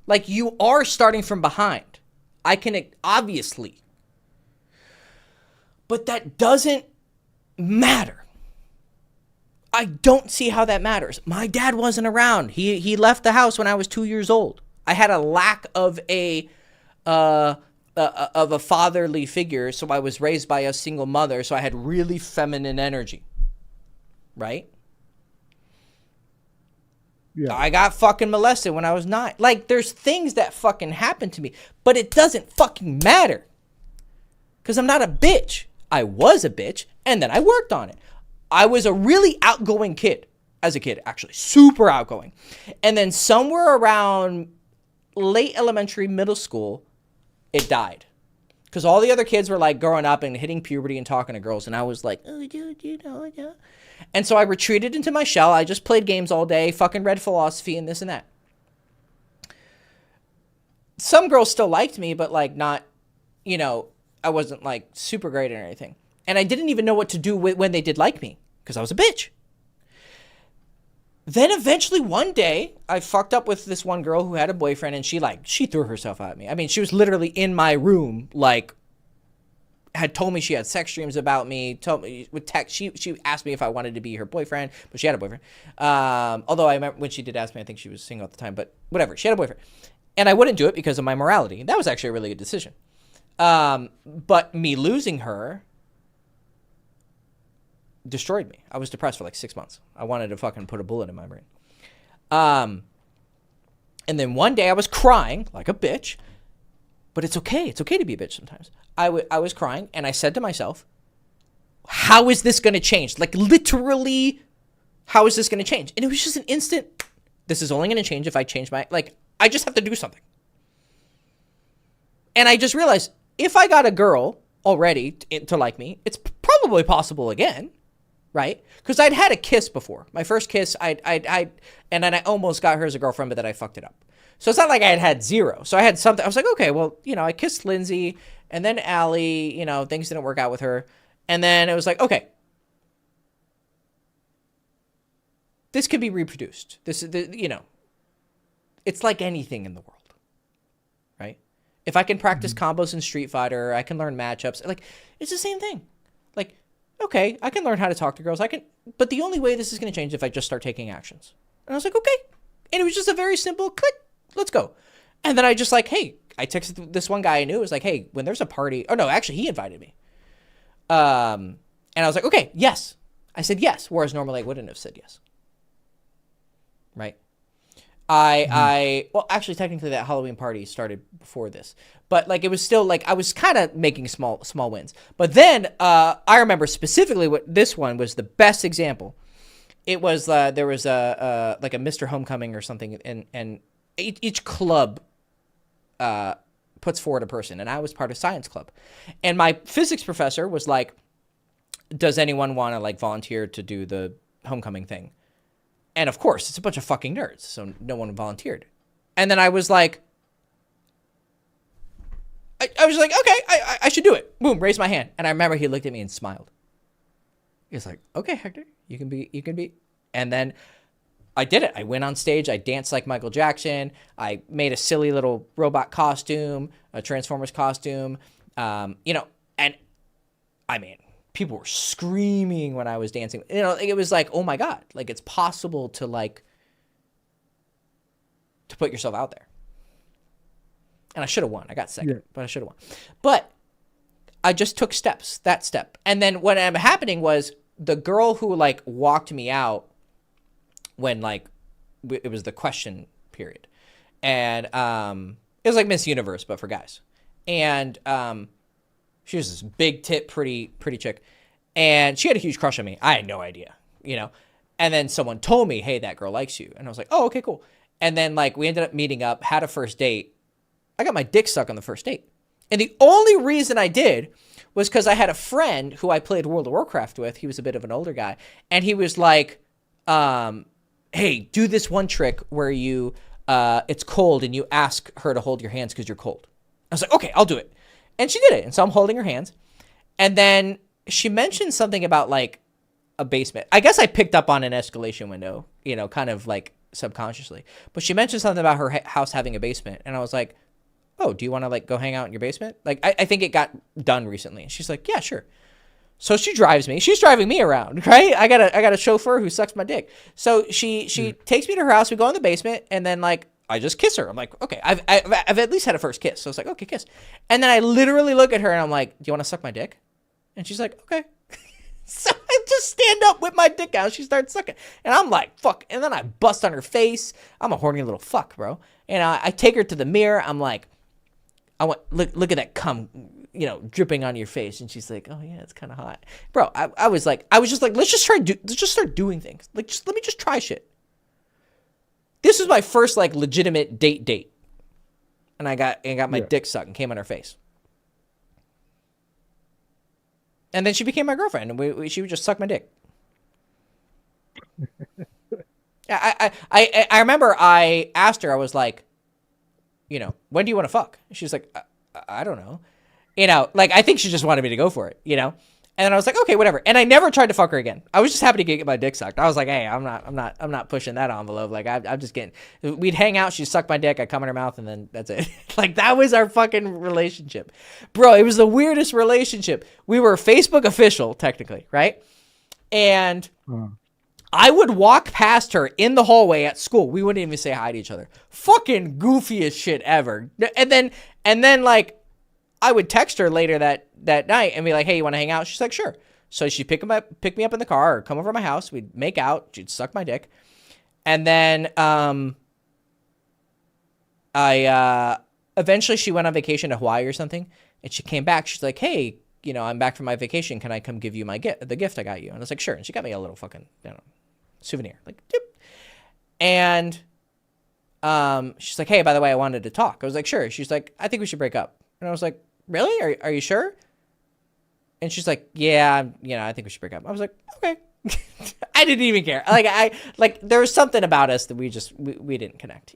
Like, you are starting from behind. I can obviously. But that doesn't matter. I don't see how that matters. My dad wasn't around. He left the house when I was 2 years old. I had a lack of a fatherly figure, so I was raised by a single mother, so I had really feminine energy. Right? Yeah. I got fucking molested when I was 9. Like, there's things that fucking happened to me, but it doesn't fucking matter. Because I'm not a bitch. I was a bitch, and then I worked on it. I was a really outgoing kid as a kid, actually. Super outgoing. And then somewhere around late elementary, middle school, it died. Because all the other kids were, like, growing up and hitting puberty and talking to girls, and I was like, oh, dude, you know, yeah. And so I retreated into my shell. I just played games all day, fucking read philosophy and this and that. Some girls still liked me, but, like, not, you know, I wasn't, like, super great or anything. And I didn't even know what to do when they did like me, because I was a bitch. Then eventually one day, I fucked up with this one girl who had a boyfriend, and she threw herself at me. I mean, she was literally in my room, like, had told me she had sex dreams about me, told me with text. She asked me if I wanted to be her boyfriend, but she had a boyfriend. Although I remember when she did ask me, I think she was single at the time, but whatever. She had a boyfriend. And I wouldn't do it because of my morality. That was actually a really good decision. But me losing her destroyed me. I was depressed for like 6 months. I wanted to fucking put a bullet in my brain. And then one day I was crying like a bitch, but it's okay. It's okay to be a bitch sometimes. I was crying, and I said to myself, how is this going to change? Like, literally, how is this going to change? And it was just an instant, this is only going to change if I change my, like, I just have to do something. And I just realized, if I got a girl already to like me, it's probably possible again, right? Because I'd had a kiss before. My first kiss, and then I almost got her as a girlfriend, but then I fucked it up. So it's not like I had zero. So I had something. I was like, okay, well, you know, I kissed Lindsay, and then Allie, you know, things didn't work out with her. And then it was like, okay, this could be reproduced. This is, you know, it's like anything in the world, right? If I can practice combos in Street Fighter, I can learn matchups. Like, it's the same thing. Like, okay, I can learn how to talk to girls. But the only way this is going to change is if I just start taking actions. And I was like, okay. And it was just a very simple click. Let's go. And then I just like, hey, I texted this one guy I knew. It was like, hey, when there's a party. Oh, no, actually, he invited me. And I was like, okay, yes. I said yes, whereas normally I wouldn't have said yes. Right? Well, actually, technically that Halloween party started before this. But, like, it was still, like, I was kind of making small wins. But then I remember specifically what this one was the best example. It was, there was like a Mr. Homecoming or something, and each club puts forward a person, and I was part of science club. And my physics professor was like, does anyone want to, like, volunteer to do the homecoming thing? And of course, it's a bunch of fucking nerds, so no one volunteered. And then I was like, I was like, okay, I should do it. Boom, raised my hand. And I remember he looked at me and smiled. He's like, okay, Hector, you can be. And then I did it. I went on stage. I danced like Michael Jackson. I made a silly little robot costume, a Transformers costume. You know, and I mean, people were screaming when I was dancing. You know, it was like, oh my God, like it's possible to put yourself out there. And I should have won. I got second, but I should have won. But I just took that step. And then what ended up happening was the girl who like walked me out when like it was the question period. And it was like Miss Universe, but for guys. And she was this big tit, pretty chick. And she had a huge crush on me. I had no idea, you know. And then someone told me, hey, that girl likes you. And I was like, oh, okay, cool. And then like we ended up meeting up, had a first date. I got my dick sucked on the first date. And the only reason I did was because I had a friend who I played World of Warcraft with. He was a bit of an older guy. And he was like, hey, do this one trick where you, it's cold and you ask her to hold your hands because you're cold. I was like, okay, I'll do it. And she did it. And so I'm holding her hands. And then she mentioned something about like a basement. I guess I picked up on an escalation window, you know, kind of like subconsciously. But she mentioned something about her house having a basement. And I was like, oh, do you want to like go hang out in your basement? Like, I think it got done recently. And she's like, yeah, sure. So she drives me. She's driving me around, right? I got a chauffeur who sucks my dick. So she takes me to her house. We go in the basement, and then like I just kiss her. I'm like, okay, I've at least had a first kiss. So it's like, okay, kiss. And then I literally look at her and I'm like, do you want to suck my dick? And she's like, okay. So I just stand up with my dick out. She starts sucking, and I'm like, fuck. And then I bust on her face. I'm a horny little fuck, bro. And I take her to the mirror. I'm like, I want look at that cum, dripping on your face. And she's like, oh yeah, it's kind of hot, bro. I was just like, let's just start doing things. Like, just let me just try shit. This was my first like legitimate date, and I got my dick sucked and came on her face. And then she became my girlfriend, and she would just suck my dick. I remember I asked her, I was like, when do you want to fuck? She's like, I don't know. Like, I think she just wanted me to go for it, And then I was like, okay, whatever. And I never tried to fuck her again. I was just happy to get my dick sucked. I was like, hey, I'm not pushing that envelope. Like, I'm just getting, we'd hang out. She'd suck my dick. I'd come in her mouth, and then that's it. Like, that was our fucking relationship. Bro, it was the weirdest relationship. We were Facebook official, technically, right? And I would walk past her in the hallway at school. We wouldn't even say hi to each other. Fucking goofiest shit ever. And then like, I would text her later that night and be like, hey, you want to hang out? She's like, sure. So she'd pick me up in the car or come over to my house. We'd make out. She'd suck my dick. And then eventually she went on vacation to Hawaii or something. And she came back. She's like, hey, I'm back from my vacation. Can I come give you the gift I got you? And I was like, sure. And she got me a little fucking, souvenir. Like, dip. And she's like, hey, by the way, I wanted to talk. I was like, sure. She's like, I think we should break up. And I was like, really? Are you sure? And she's like, yeah, I think we should break up. I was like, okay. I didn't even care. Like, there was something about us that we didn't connect,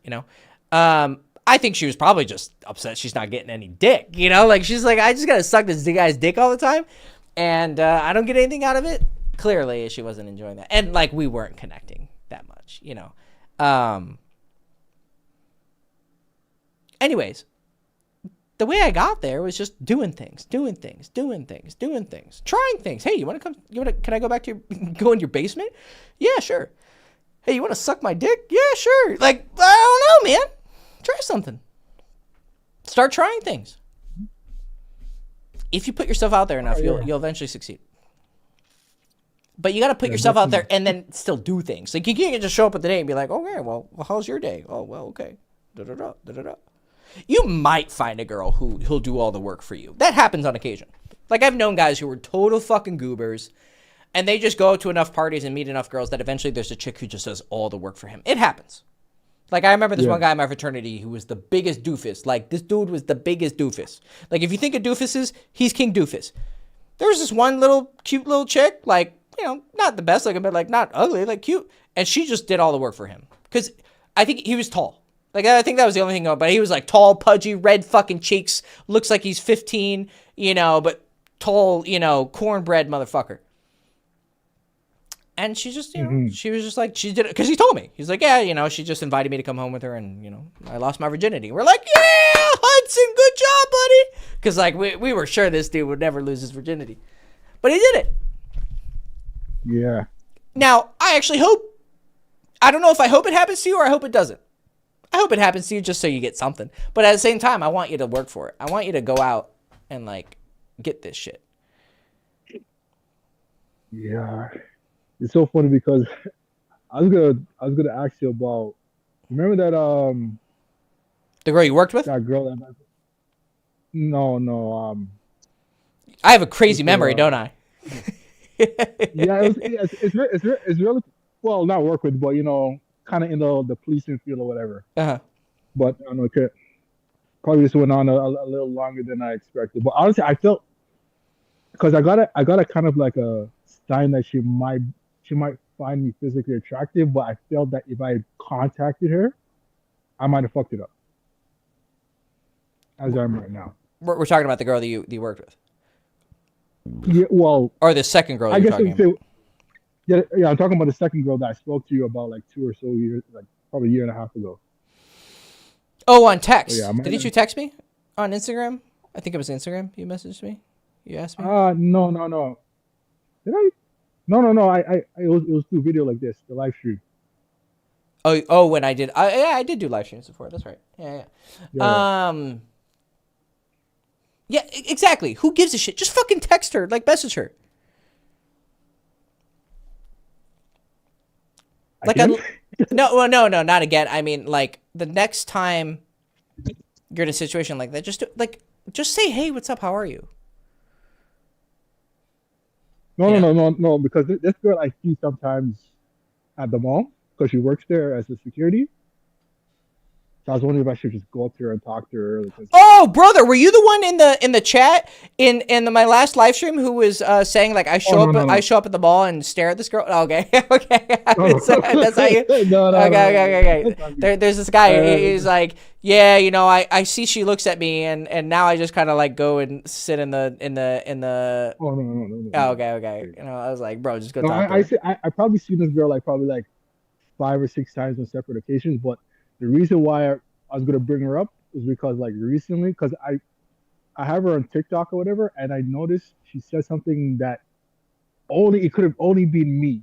I think she was probably just upset she's not getting any dick, Like, she's like, I just got to suck this guy's dick all the time, and I don't get anything out of it. Clearly, she wasn't enjoying that. And, like, we weren't connecting that much, Anyways. The way I got there was just doing things, trying things. Hey, can I go back to go in your basement? Yeah, sure. Hey, you want to suck my dick? Yeah, sure. Like, I don't know, man. Try something. Start trying things. If you put yourself out there enough, you'll eventually succeed. But you got to put yourself out there and then still do things. Like, you can't just show up at the day and be like, okay, well, how's your day? Oh, well, okay. Da-da-da. You might find a girl who'll do all the work for you. That happens on occasion. Like, I've known guys who were total fucking goobers, and they just go to enough parties and meet enough girls that eventually there's a chick who just does all the work for him. It happens. Like, I remember this one guy in my fraternity who was the biggest doofus. Like, this dude was the biggest doofus. Like, if you think of doofuses, he's King Doofus. There was this one cute little chick, like, not the best looking, but like not ugly, like cute. And she just did all the work for him. Because I think he was tall. Like, I think that was the only thing going, but he was like tall, pudgy, red fucking cheeks, looks like he's 15, but tall, cornbread motherfucker. And she just, she was just like, she did it, because he told me. He's like, yeah, she just invited me to come home with her, and, I lost my virginity. We're like, yeah, Hudson, good job, buddy. Because, like, we were sure this dude would never lose his virginity. But he did it. Yeah. Now, I don't know if I hope it happens to you or I hope it doesn't. I hope it happens to you just so you get something. But at the same time, I want you to work for it. I want you to go out and, like, get this shit. Yeah. It's so funny because I was gonna ask you about, remember that the girl you worked with? that girl that no I have a crazy memory, don't I? yeah, it's really, well, not work with, but kind of in the policing field or whatever. But I don't know, okay, probably this went on a little longer than I expected. But honestly, I felt, because I got a kind of like a sign that she might find me physically attractive, but I felt that if I contacted her, I might have fucked it up. As I'm right now. We're talking about the girl that you worked with. Yeah, well, or the second girl I you're guess talking about. Yeah, I'm talking about the second girl that I spoke to you about like 2 or so years, like probably a year and a half ago. Oh, on text. Yeah, Didn't you text me? on Instagram? I think it was Instagram. You messaged me. You asked me. No, no, no. Did I? No, no, no. It was through video like this, the live stream. Oh, when I did, yeah, I did do live streams before. That's right. Yeah. Yeah. Yeah, exactly. Who gives a shit? Just fucking text her, like message her. Like no, well, no, not again. I mean, like the next time you're in a situation like that, just say, hey, what's up? How are you? No, You no, know? no, no, no. Because this girl I see sometimes at the mall because she works there as a security. So I was wondering if I should just go up to her and talk to her. Because Oh, brother, were you the one in the chat in my last live stream who was saying like I show no, no, no. I show up at the mall and stare at this girl? Oh, okay, okay, No, no. that's how you. No, no, Okay, no, okay. that's not me. There's this guy. He's like, yeah, you know, I see she looks at me, and now I just kind of like go and sit in the. Oh no, no, no, no, Oh, no. okay. You know, I was like, bro, just go No, talk to I her. see. I probably seen this girl like probably like 5 or 6 times on separate occasions. But the reason why I was gonna bring her up is because like recently, because I have her on TikTok or whatever, and I noticed she said something that only it could have only been me,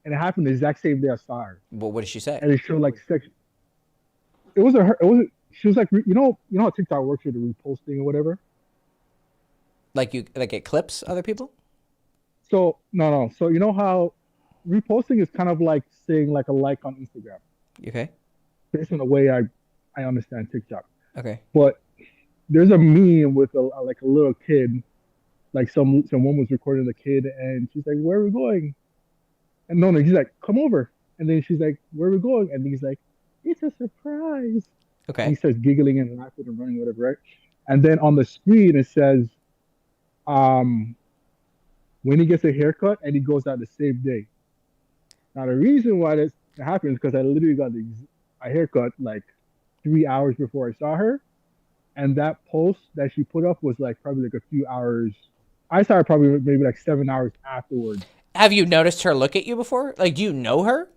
and it happened the exact same day I saw her, Well, what did she say? and it showed like sex. It wasn't her. It wasn't. She was like, you know how TikTok works with the reposting or whatever. Like it clips other people? So no. So you know how reposting is kind of like saying like a like on Instagram, Okay. based on the way I understand TikTok. Okay. But there's a meme with like a little kid, like someone was recording the kid, and she's like, "Where are we going?" And no, he's like, "Come over." And then she's like, "Where are we going?" And he's like, "It's a surprise." And he Okay. starts giggling and laughing and running, whatever, right? And then on the screen it says, um, when he gets a haircut, and he goes out the same day. Now the reason why this happens is because I literally got a haircut like 3 hours before I saw her, and that post that she put up was like probably like a few hours. I saw her probably maybe like 7 hours afterwards. Have you noticed her look at you before? Like, do you know her?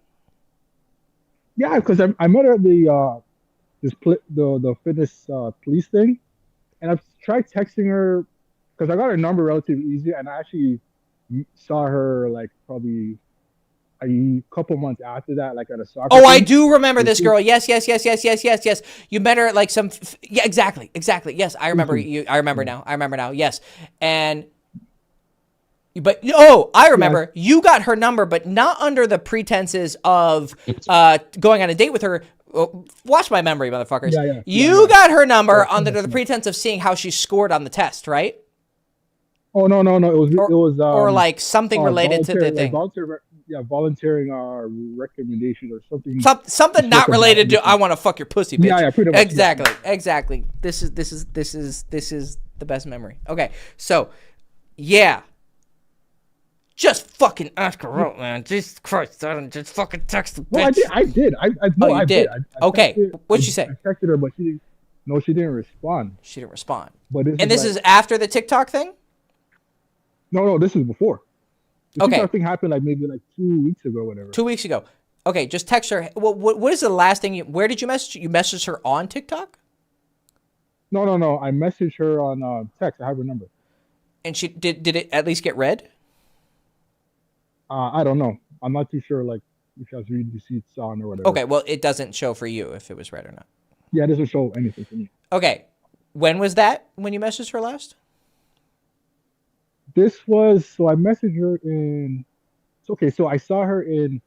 Yeah, because I met her at the fitness police thing, and I've tried texting her because I got her number relatively easy, and I actually saw her like probably a couple months after that, like at a soccer Oh, I thing. do remember And this she, girl. Yes. You met her at like some. Yeah, exactly. Yes, I remember mhm, you. I remember yeah, now. Yes, and but oh, I yeah, remember you got her number, but not under the pretenses of going on a date with her. Watch my memory, motherfuckers. You yeah. got her number Correct, under correct, the correct. pretense of seeing how she scored on the test, right? Oh no, no, no. It was Or like something related to the voluntary, like thing. volunteering our recommendation or something. You're Something supposed not to related to I volunteer. want to fuck your pussy, Yeah, bitch. yeah, pretty much. Yeah, yeah. Exactly. This is the best memory. Okay, so yeah, just fucking ask her out, man. Jesus Christ, I don't just fucking text the No, bitch. I did. Oh, No, you I did. did. Okay, what'd she I say? texted her, but she didn't. No, she didn't respond. She didn't respond. But this And is this like, is after the TikTok thing. no, this is before. The Okay, TikTok thing happened like maybe like 2 weeks ago, or whatever. 2 weeks ago. Okay, just text her. What is the last thing? Where did you message? You messaged her on TikTok, No. I messaged her on text. I have her number. and she did it at least get read? I don't know. I'm not too sure. Like if I was reading receipts on or whatever. Okay, well it doesn't show for you if it was read or not. Yeah, it doesn't show anything for me. Okay, when was that? When you messaged her last? This was so I messaged her in. It's okay. So I saw her in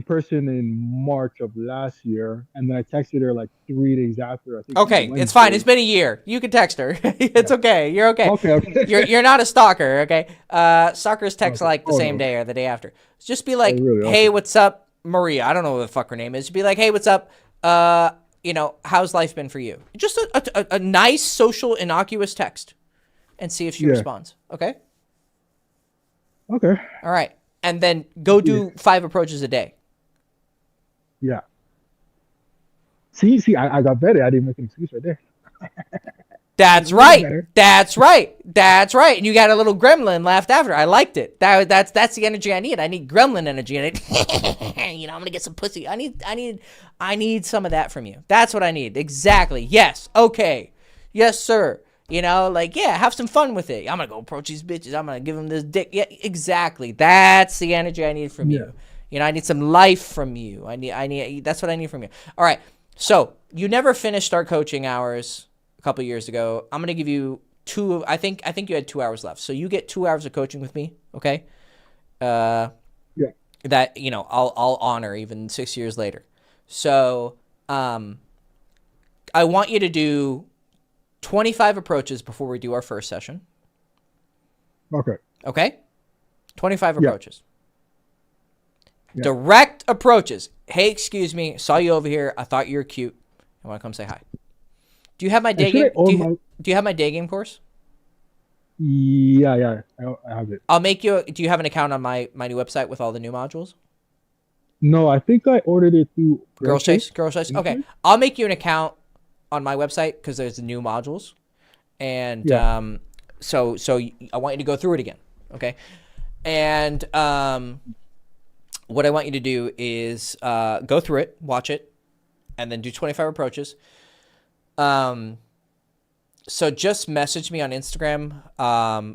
person in March of last year, and then I texted her like 3 days after. I think on a Okay, it's fine. It's Wednesday. been a year. You can text her. It's Yeah. okay. You're okay. Okay. You're not a stalker. Okay. Stalkers text Okay. like the Oh same no. day or the day after. Just be Oh like, really? hey, Okay. what's up, Maria? I don't know what the fuck her name is. Just be like, hey, what's up? How's life been for you? Just a nice social innocuous text, and see if she Yeah. responds. Okay. Okay. All right. And then go Yeah. do 5 approaches a day. Yeah. See, I got better. I didn't make an excuse right there. That's A little right. better. That's right. That's right. And you got a little gremlin laughed after. I liked it. That's the energy I need. I need gremlin energy. I'm gonna get some pussy. I need some of that from you. That's what I need. Exactly. Yes. Okay. Yes, sir. You know, like, yeah, have some fun with it. I'm gonna go approach these bitches. I'm gonna give them this dick. Yeah, exactly. That's the energy I need from Yeah. you. You know, I need some life from you. That's what I need from you. All right. So you never finished Start Coaching Hours a couple years ago. I'm gonna give you I think you had 2 hours left. So you get 2 hours of coaching with me. Okay. Yeah. That, I'll honor even 6 years later. So, I want you to do 25 approaches before we do our first session. Okay. Okay? 25 Yeah. approaches. Yeah. Direct approaches. Hey, excuse me. Saw you over here. I thought you were cute. I want to come say hi. Do you have my day should I game? own my? Do you have my day game course? Yeah. I have it. I'll make you. Do you have an account on my new website with all the new modules? No, I think I ordered it through Girls Chase. Chase. Okay. I'll make you an account on my website because there's the new modules. And Yeah. so I want you to go through it again. Okay. And what I want you to do is go through it, watch it, and then do 25 approaches. So just message me on Instagram,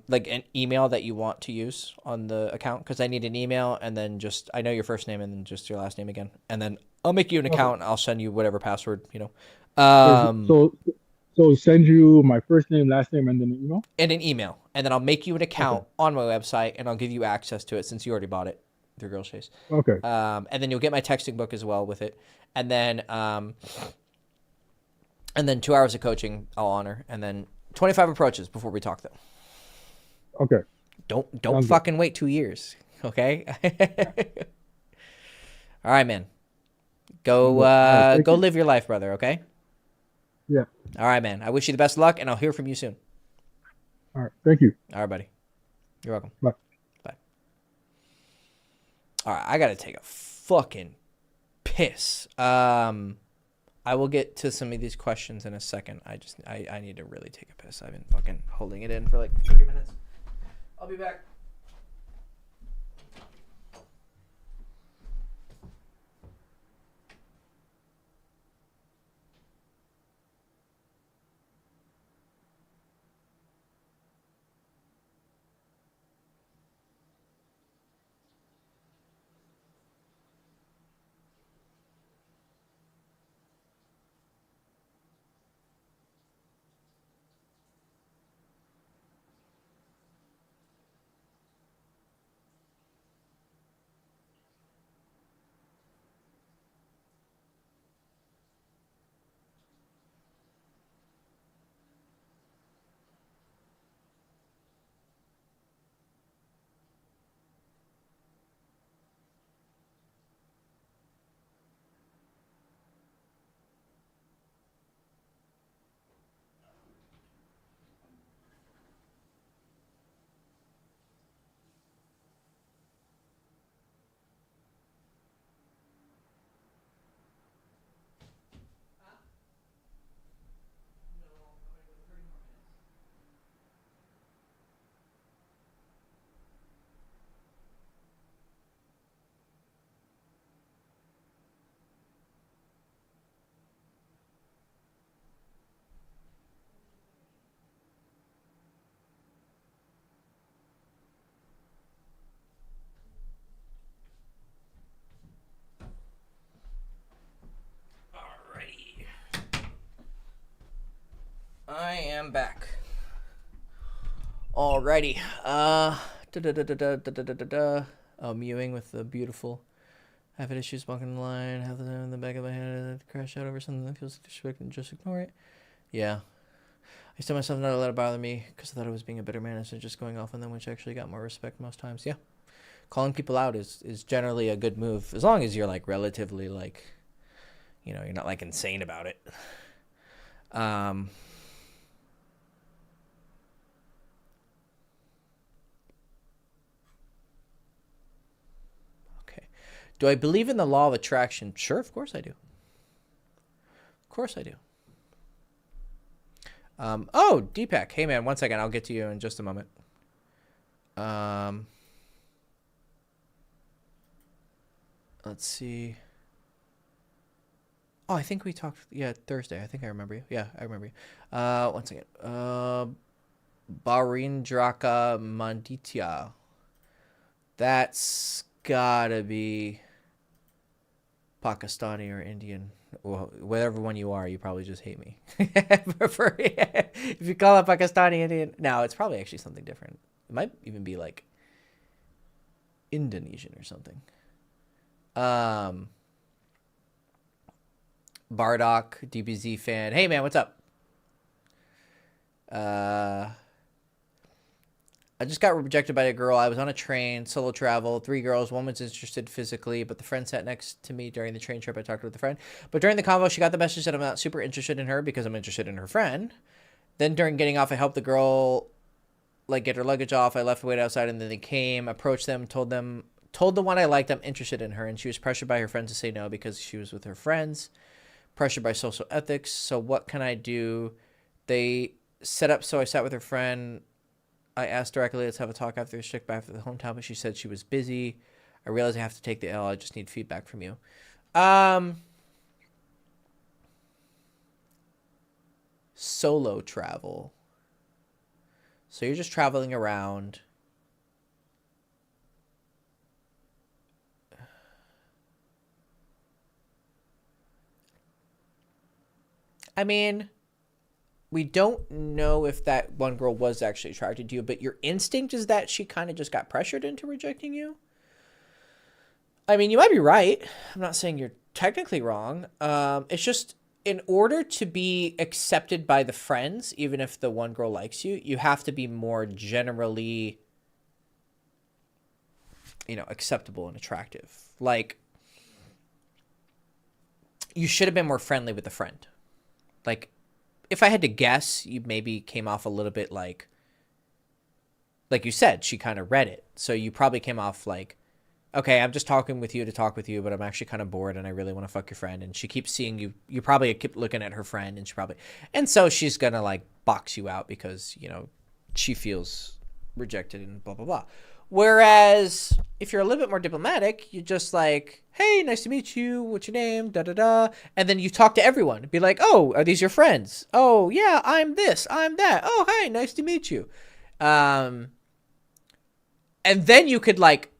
like an email that you want to use on the account, because I need an email, and then I know your first name and then just your last name again, and then I'll make you an account. And I'll send you whatever password, So send you my first name, last name, and then an email. And an email, and then I'll make you an account on my website, and I'll give you access to it since you already bought it through Girls Chase. Okay. And then you'll get my texting book as well with it, and then 2 hours of coaching I'll honor, and then 25 approaches before we talk though. Okay. Don't fucking wait 2 years, okay? All right, man. Go live your life, brother, okay? Yeah. All right, man. I wish you the best of luck, and I'll hear from you soon. All right. Thank you. All right, buddy. You're welcome. Bye. Bye. All right, I got to take a fucking piss. I will get to some of these questions in a second. I need to really take a piss. I've been fucking holding it in for like 30 minutes. I'll be back. Alrighty. I am back. Alrighty. Mewing with the beautiful. I've had issues walking the line. Have them in the back of my head. Crash out over something that feels disrespectful and just ignore it. Yeah. I told myself not to let it bother me because I thought I was being a bitter man instead of just going off on them, which actually got more respect most times. Yeah. Calling people out is generally a good move as long as you're like relatively like, you're not like insane about it. Okay. Do I believe in the law of attraction? Sure, of course I do. Of course I do. Deepak. Hey, man, 1 second. I'll get to you in just a moment. Let's see. Oh, I think we talked. Yeah, Thursday. I think I remember you. Yeah, I remember you. One second. Barindraka Manditya. That's gotta be Pakistani or Indian. Well, whatever one you are, you probably just hate me. If you call it Pakistani Indian, no, it's probably actually something different. It might even be like Indonesian or something. Um, Bardock, DBZ fan. Hey man, what's up? Uh, I just got rejected by a girl. I was on a train, solo travel, 3 girls. One was interested physically, but the friend sat next to me during the train trip. I talked with the friend. But during the convo, she got the message that I'm not super interested in her because I'm interested in her friend. Then during getting off, I helped the girl like get her luggage off. I left, wait outside, and then they came, approached them, told the one I liked I'm interested in her, and she was pressured by her friends to say no because she was with her friends. Pressured by social ethics. So what can I do? They set up so I sat with her friend. I asked directly, let's have a talk after the shift back to the hometown, but she said she was busy. I realized I have to take the L. I just need feedback from you. Solo travel. So you're just traveling around. I mean, we don't know if that one girl was actually attracted to you, but your instinct is that she kind of just got pressured into rejecting you. I mean, you might be right. I'm not saying you're technically wrong. It's just in order to be accepted by the friends, even if the one girl likes you, you have to be more generally, acceptable and attractive. Like, you should have been more friendly with the friend. Like, if I had to guess, you maybe came off a little bit like you said, she kind of read it. So you probably came off like, okay, I'm just talking with you to talk with you, but I'm actually kind of bored and I really want to fuck your friend. And she keeps seeing you. You probably keep looking at her friend and so she's going to like box you out because, she feels rejected and blah, blah, blah. Whereas if you're a little bit more diplomatic, you just like, hey, nice to meet you. What's your name? Da, da, da. And then you talk to everyone. Be like, oh, are these your friends? Oh, yeah, I'm this. I'm that. Oh, hi, nice to meet you. And then you could like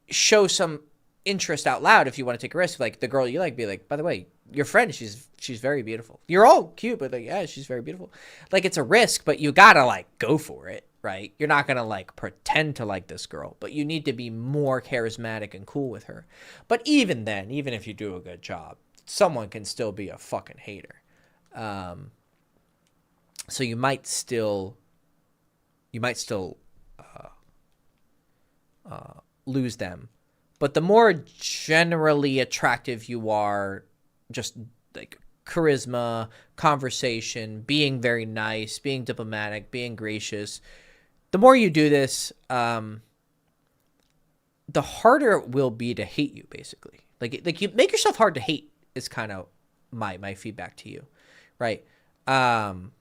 show some interest out loud if you want to take a risk. Like the girl you like, be like, by the way, your friend, she's very beautiful. You're all cute, but like, yeah, she's very beautiful. Like it's a risk, but you gotta like go for it. Right? You're not going to like pretend to like this girl, but you need to be more charismatic and cool with her. But even then, even if you do a good job, someone can still be a fucking hater. So you might still lose them. But the more generally attractive you are, just like charisma, conversation, being very nice, being diplomatic, being gracious, the more you do this, the harder it will be to hate you, basically. Like you make yourself hard to hate is kind of my feedback to you, right? And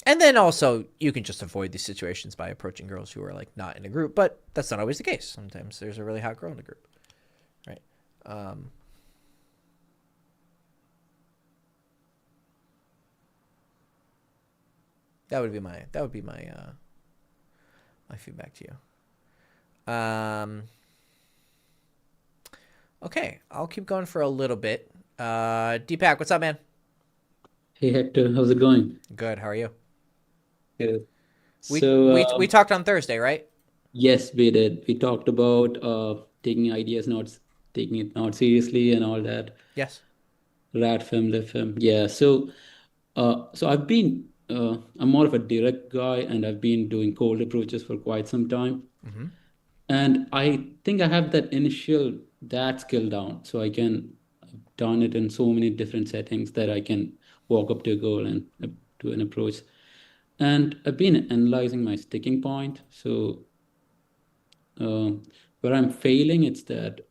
then also you can just avoid these situations by approaching girls who are like not in a group, but that's not always the case. Sometimes there's a really hot girl in a group, right? That would be my my feedback to you. Okay, I'll keep going for a little bit. Deepak, what's up, man? Hey Hector, how's it going? Good. How are you? Good. We So, we we talked on Thursday, right? yes, we did. We talked about taking ideas taking it not seriously and all that. Yes. Rat film, live film. Yeah. So I'm more of a direct guy, and I've been doing cold approaches for quite some time. Mm-hmm. And I think I have that skill down, so I've done it in so many different settings that I can walk up to a girl and do an approach. And I've been analyzing my sticking point. So uh, where I'm failing, it's that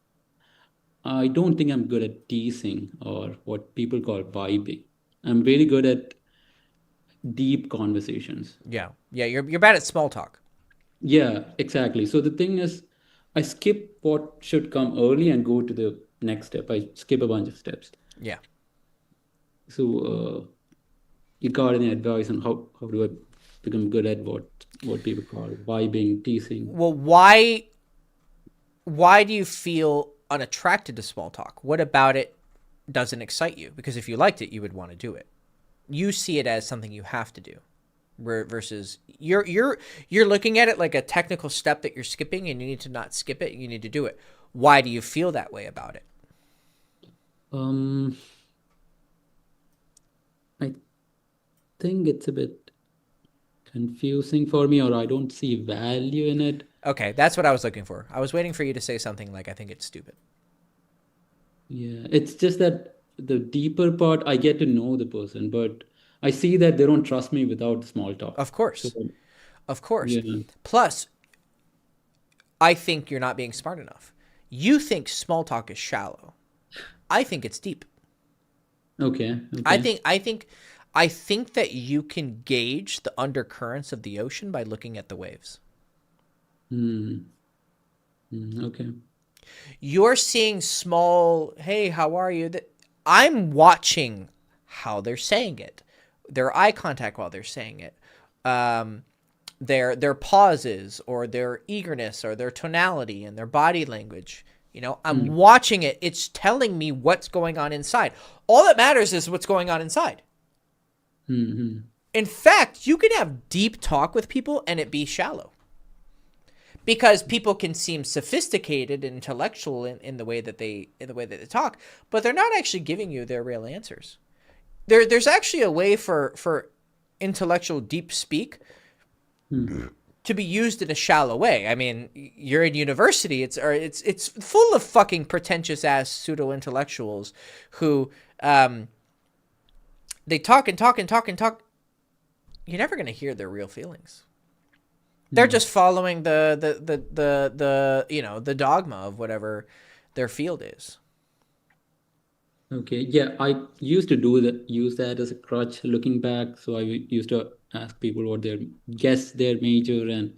I don't think I'm good at teasing or what people call vibing. I'm very good at deep conversations. Yeah. Yeah. You're bad at small talk. Yeah, exactly. So the thing is, I skip what should come early and go to the next step. I skip a bunch of steps. Yeah. So, you got any advice on how do I become good at what people call vibing, teasing? Well, why do you feel unattracted to small talk? What about it doesn't excite you? Because if you liked it, you would want to do it. You see it as something you have to do, versus you're looking at it like a technical step that you're skipping, and you need to not skip it. You need to do it. Why do you feel that way about it? Um, I think it's a bit confusing for me, or I don't see value in it. Okay, that's what I was looking for. I was waiting for you to say something like, I think it's stupid. Yeah, it's just that the deeper part, I get to know the person, but I see that they don't trust me without the small talk. Of So, course. Of course. yeah. Plus, I think you're not being smart enough. You think small talk is shallow. I think it's deep. Okay. I Okay. think that you can gauge the undercurrents of the ocean by looking at the waves. Hmm. Okay. You're seeing small, hey, how are you? I'm watching how they're saying it, their eye contact while they're saying it, their pauses or their eagerness or their tonality and their body language. I'm Hmm. watching it. It's telling me what's going on inside. All that matters is what's going on inside. Hmm. In fact, you can have deep talk with people and it be shallow. Because people can seem sophisticated and intellectual in the way that they talk, but they're not actually giving you their real answers. There's actually a way for intellectual deep speak Hmm. to be used in a shallow way. I mean, you're in university. It's full of fucking pretentious ass pseudo intellectuals who they talk and talk and talk and talk. You're never gonna hear their real feelings. They're Hmm. just following the dogma of whatever their field is. Okay. Yeah, I used to use that as a crutch looking back. So I used to ask people what guess their major and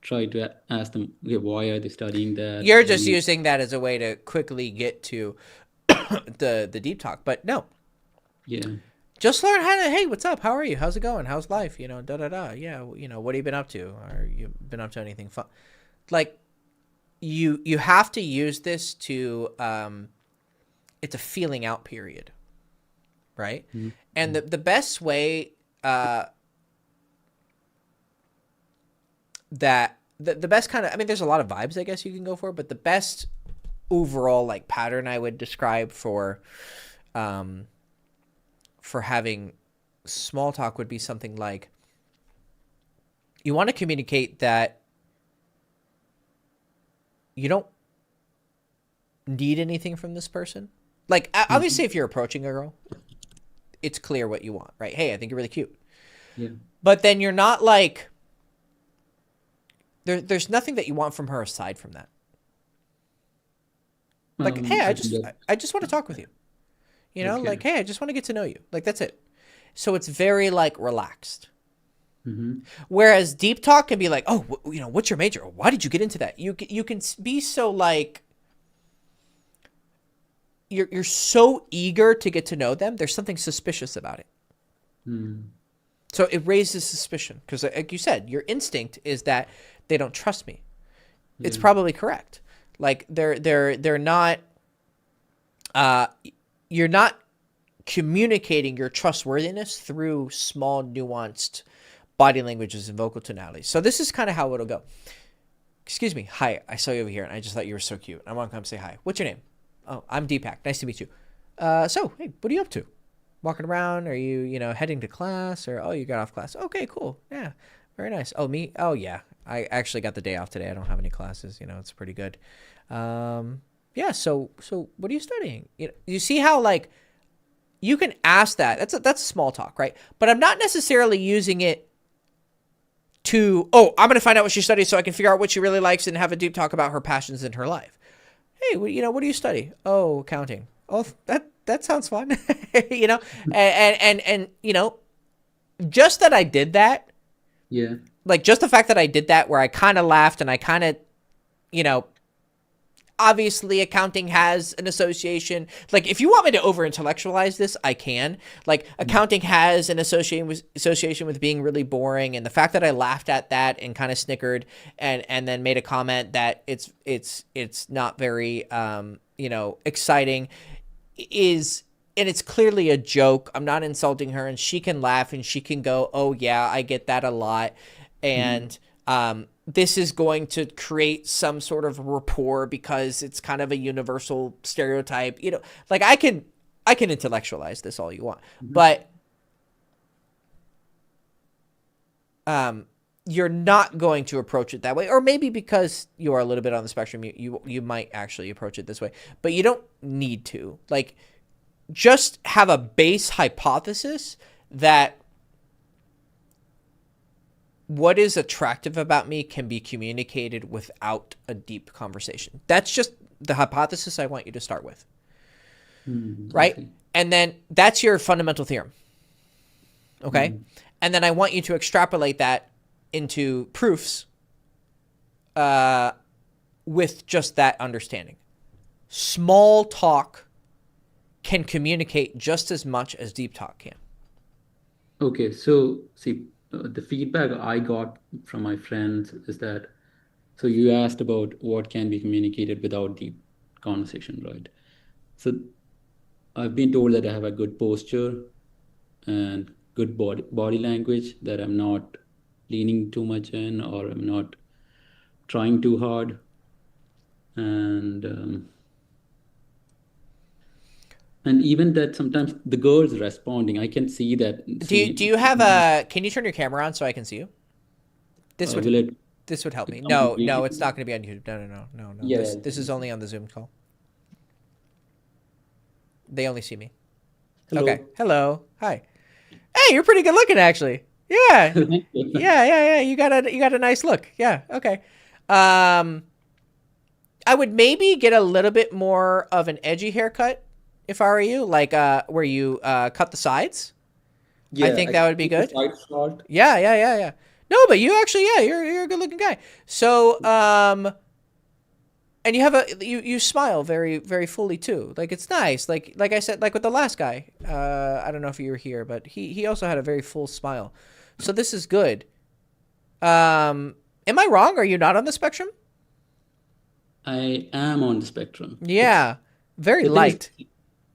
try to ask them, okay, why are they studying that? You're What do just you, using that as a way to quickly get to the deep talk. But no, yeah. just learn how to, hey, what's up? How are you? How's it going? How's life? Da da da. Yeah, what have you been up to? Or you been up to anything fun? Like you have to use this to it's a feeling out period, right? And the best way that the best kind of, I mean, there's a lot of vibes I guess you can go for, but the best overall like pattern I would describe for having small talk would be something like, you want to communicate that you don't need anything from this person. Like obviously if you're approaching a girl, it's clear what you want, right? Hey, I think you're really cute. Yeah. But then you're not like, there's nothing that you want from her aside from that. Like, hey, I can get, I just want to talk with you. okay. Like, hey, I just want to get to know you. Like, that's it. So it's very like relaxed. Hmm. Whereas deep talk can be like, oh, what's your major? Why did you get into that? You can be so like, you're so eager to get to know them. There's something suspicious about it. Hmm. So it raises suspicion because, like you said, your instinct is that they don't trust me. It's Yeah. probably correct. Like they're not. You're not communicating your trustworthiness through small, nuanced body languages and vocal tonalities. So this is kind of how it'll go. Excuse me. Hi, I saw you over here, and I just thought you were so cute. I want to come say hi. What's your name? Oh, I'm Deepak. Nice to meet you. So, hey, what are you up to? Walking around? Are you, heading to class? Or, oh, you got off class. Okay, cool. Yeah, very nice. Oh, me? Oh, yeah. I actually got the day off today. I don't have any classes. It's pretty good. Yeah, so what are you studying? You see how, like, you can ask that. That's a small talk, right? But I'm not necessarily using it to, oh, I'm going to find out what she studies so I can figure out what she really likes and have a deep talk about her passions in her life. Hey, what do you study? Oh, accounting. Oh, that sounds fun. And just that I did that, Yeah. like just the fact that I did that where I kind of laughed and I kind of, obviously accounting has an association. Like, if you want me to over intellectualize this, I can. Like, accounting has an association with being really boring, and the fact that I laughed at that and kind of snickered and then made a comment that it's not very exciting is, and it's clearly a joke. I'm not insulting her, and she can laugh and she can go, "Oh yeah, I get that a lot," and this is going to create some sort of rapport because it's kind of a universal stereotype. Like, I can intellectualize this all you want, but you're not going to approach it that way. Or maybe because you are a little bit on the spectrum, you might actually approach it this way, but you don't need to. Like, just have a base hypothesis that what is attractive about me can be communicated without a deep conversation. That's just the hypothesis I want you to start with. Right? Okay. And then that's your fundamental theorem. Okay? And then I want you to extrapolate that into proofs with just that understanding. Small talk can communicate just as much as deep talk can. Okay, so see, the feedback I got from my friends is that, so you asked about what can be communicated without deep conversation, right? So I've been told that I have a good posture and good body language, that I'm not leaning too much in, or I'm not trying too hard. And even that sometimes the girl's responding, I can see that. Do you have a? Can you turn your camera on so I can see you? This will it would help me. come No, on YouTube? it's not going to be on YouTube. No. Yeah. This is only on the Zoom call. They only see me. Hello. Okay. Hello. Hi. Hey, you're pretty good looking, actually. Yeah. Thank you. Yeah. You got a nice look. Yeah. Okay. I would maybe get a little bit more of an edgy haircut if I were you, like where you cut the sides. I think that would be keep the good. sides short. Yeah. No, but you actually, yeah, you're a good looking guy. So, and you have you smile very, very fully too. Like, it's nice. Like I said, like with the last guy, I don't know if you were here, but he also had a very full smile. So this is good. Am I wrong? Are you not on the spectrum? I am on the spectrum. Yeah. Very The thing light. is,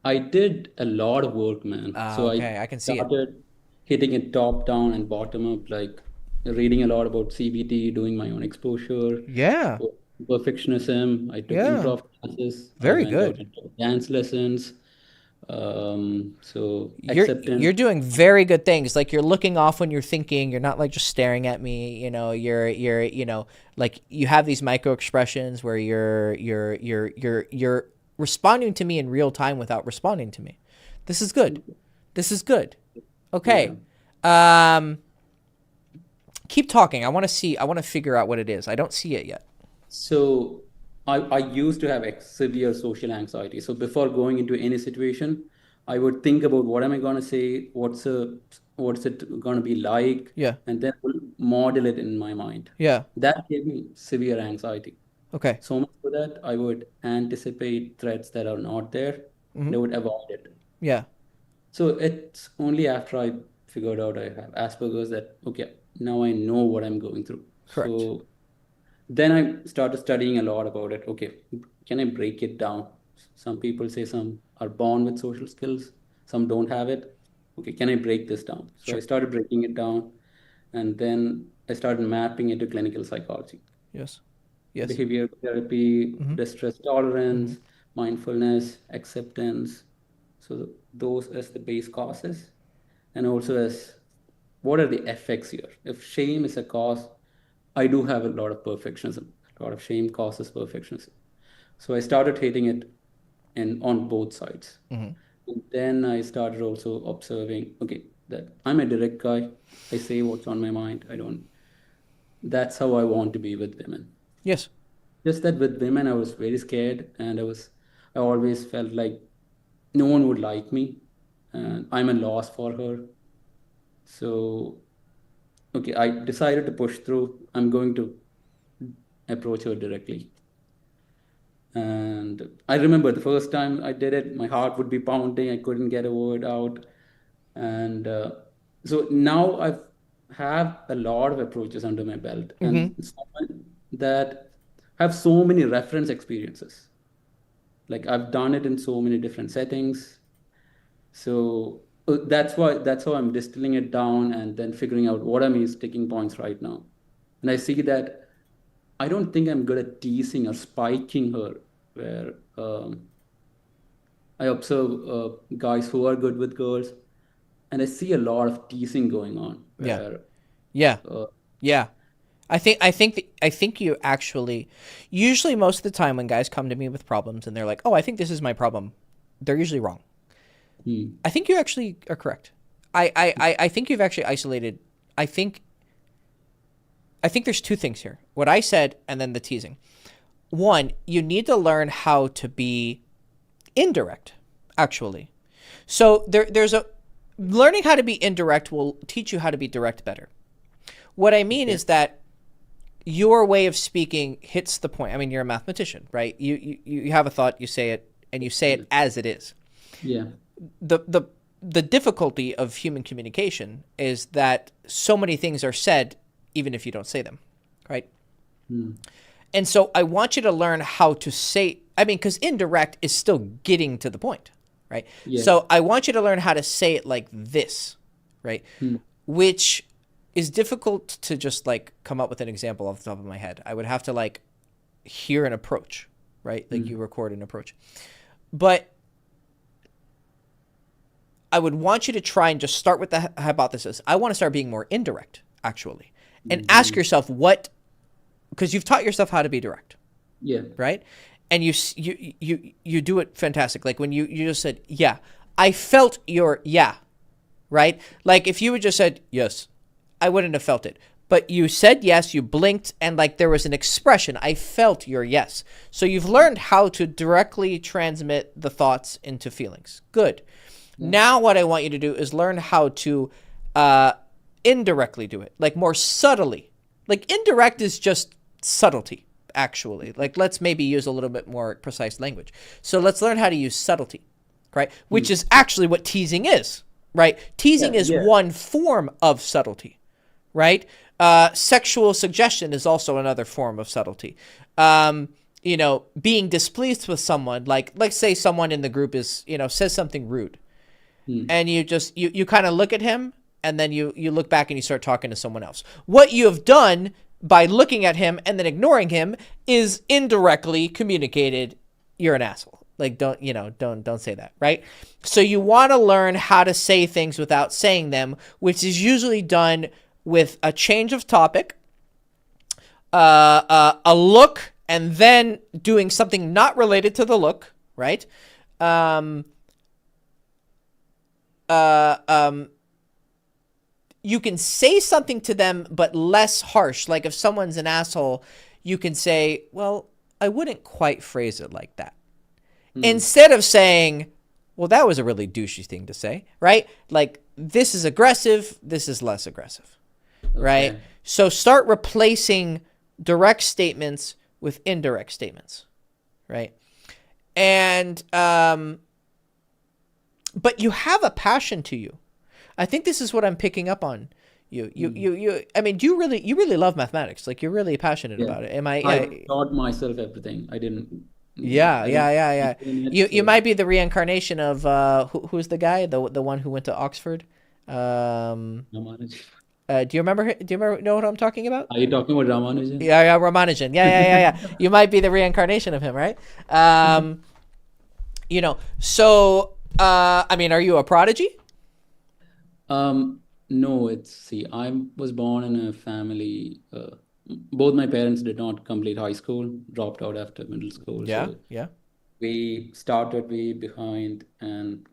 I did a lot of work, man. So Okay, I can see it. started hitting it top down and bottom up, like reading a lot about CBT, doing my own exposure, Yeah. perfectionism. I took Yeah. improv classes. I Very went out good. into dance lessons. So You're acceptance. doing very good things. Like, you're looking off when you're thinking. You're not like just staring at me. You're like, you have these micro expressions where you're responding to me in real time without responding to me. This is good. Okay. Keep talking. I want to figure out what it is. I don't see it yet. So I used to have severe social anxiety. So before going into any situation, I would think about what am I going to say, what's it going to be like, Yeah. and then model it in my mind. Yeah. That gave me severe anxiety. Okay. So much so that I would anticipate threats that are not there, and I would avoid it. Yeah. So it's only after I figured out I have Asperger's that, okay, now I know what I'm going through. Correct. So then I started studying a lot about it. Okay, can I break it down? Some people say some are born with social skills, some don't have it. Okay, can I break this down? So I started breaking it down, and then I started mapping it to clinical psychology, Yes. behavior therapy, distress tolerance, mindfulness, acceptance. So those as the base causes, and also as what are the effects here? If shame is a cause, I do have a lot of perfectionism. A lot of shame causes perfectionism. So I started hating it on both sides. And then I started also observing, okay, that I'm a direct guy. I say what's on my mind. I don't. That's how I want to be with women. Yes. Just that with women, I was very scared, and I always felt like no one would like me, and I'm a loss for her. So, okay, I decided to push through. I'm going to approach her directly. And I remember the first time I did it, my heart would be pounding. I couldn't get a word out. And so now I've have a lot of approaches under my belt, Mm-hmm. and someone that have so many reference experiences. Like I've done it in so many different settings. So that's how I'm distilling it down and then figuring out what are my sticking points right now. And I see that I don't think I'm good at teasing or spiking her, where I observe guys who are good with girls, and I see a lot of teasing going on Yeah. where Yeah. uh, Yeah. I think you actually, usually most of the time when guys come to me with problems and they're like, "Oh, I think this is my problem," they're usually wrong. hmm, I think you actually are correct. I think you've actually isolated. I think there's two things here. What I said and then the teasing. One, you need to learn how to be indirect, actually. So there's a learning how to be indirect will teach you how to be direct better. What I mean okay, is that your way of speaking hits the point. I mean, you're a mathematician, right? You have a thought, you say it, and you say it as it is. yeah, The the difficulty of human communication is that so many things are said even if you don't say them, right? hmm, And so I want you to learn how to say, I mean, because indirect is still getting to the point, right? yeah, So I want you to learn how to say it like this, right? hmm, Which is difficult to just like come up with an example off the top of my head. I would have to like hear an approach, right? Like hmm, you record an approach. But I would want you to try and just start with the hypothesis. I want to start being more indirect, actually, and ask hmm, yourself what, because you've taught yourself how to be direct, yeah, right? And you do it fantastic. Like when you just said, yeah, I felt your yeah, right? Like if you had just said yes, I wouldn't have felt it. But you said yes, you blinked, and like there was an expression. I felt your yes. So you've learned how to directly transmit the thoughts into feelings. Good. yeah, Now what I want you to do is learn how to indirectly do it, like more subtly. Like indirect is just subtlety, actually. Like let's maybe use a little bit more precise language. So let's learn how to use subtlety, right? Which hmm, is actually what teasing is, right? Teasing yeah, is yeah, one form of subtlety, right? Sexual suggestion is also another form of subtlety. Being displeased with someone, like let's say someone in the group is, says something rude, hmm, and you kind of look at him, and then you look back and you start talking to someone else. What you have done by looking at him and then ignoring him is indirectly communicated you're an asshole. Like don't say that, right? So you want to learn how to say things without saying them, which is usually done with a change of topic, a look, and then doing something not related to the look, right? Um, you can say something to them, but less harsh. Like if someone's an asshole, you can say, well, I wouldn't quite phrase it like that. hmm, Instead of saying, well, that was a really douchey thing to say, right? Like this is aggressive, this is less aggressive, right? okay, So start replacing direct statements with indirect statements, right? And, but you have a passion to you. I think this is what I'm picking up on. hmm, I mean, you really love mathematics. Like you're really passionate yeah. about it. Am I? I taught myself everything. Yeah, I didn't yeah. explain it, You so might be the reincarnation of who's the guy, the one who went to Oxford. Um, Ramanujan. do you remember? Do you remember know what I'm talking about? Are you talking about Ramanujan? Yeah, Ramanujan. Yeah. You might be the reincarnation of him, right? Um, So I mean, are you a prodigy? No, I was born in a family. Both my parents did not complete high school, dropped out after middle school. Yeah, So yeah. we started way behind, and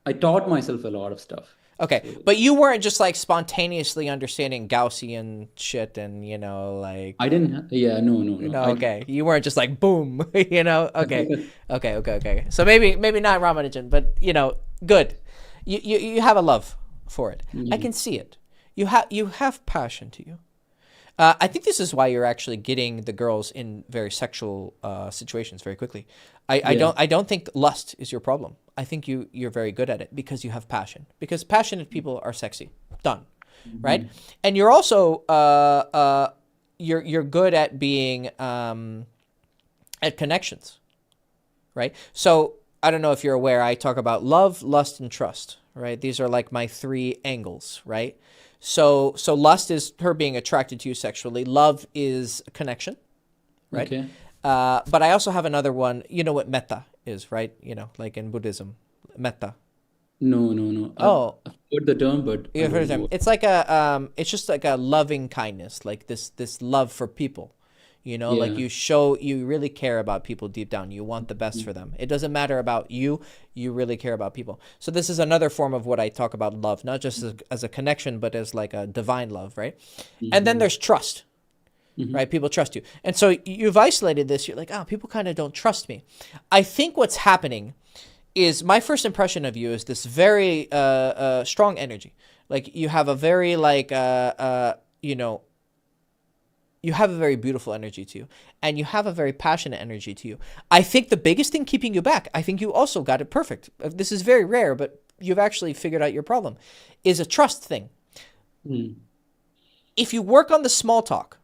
I taught myself a lot of stuff. Okay, So but you weren't just like spontaneously understanding Gaussian shit and like I didn't. Yeah, no. okay, you weren't just like boom, okay. So maybe not Ramanujan, but good. You have a love for it. I Yeah. can see it. You have passion to you. I think this is why you're actually getting the girls in very sexual situations very quickly. Yeah. I don't think lust is your problem. I think you're very good at it because you have passion. Because passionate people are sexy. Done. Right? And you're also you're good at being at connections. Right? So I don't know if you're aware, I talk about love, lust, and trust, right? These are like my three angles, right? So lust is her being attracted to you sexually. Love is connection, right? Okay. But I also have another one. You know what metta is, right? You know, like in Buddhism, metta. No, no, no. Oh, I've heard the term, but I you've heard of don't them. know. It's like it's just like a loving kindness, like this love for people. You know, like Yeah. you really care about people deep down. You want the best for them. It doesn't matter about you. You really care about people. So this is another form of what I talk about love, not just as a connection, but as like a divine love, right? And then there's trust, right? People trust you. And so you've isolated this. You're like, oh, people kind of don't trust me. I think what's happening is my first impression of you is this very strong energy. Like you have a very like, you know, you have a very beautiful energy to you, and you have a very passionate energy to you. I think the biggest thing keeping you back, I think you also got it perfect. This is very rare, but you've actually figured out your problem, is a trust thing. If you work on the small talk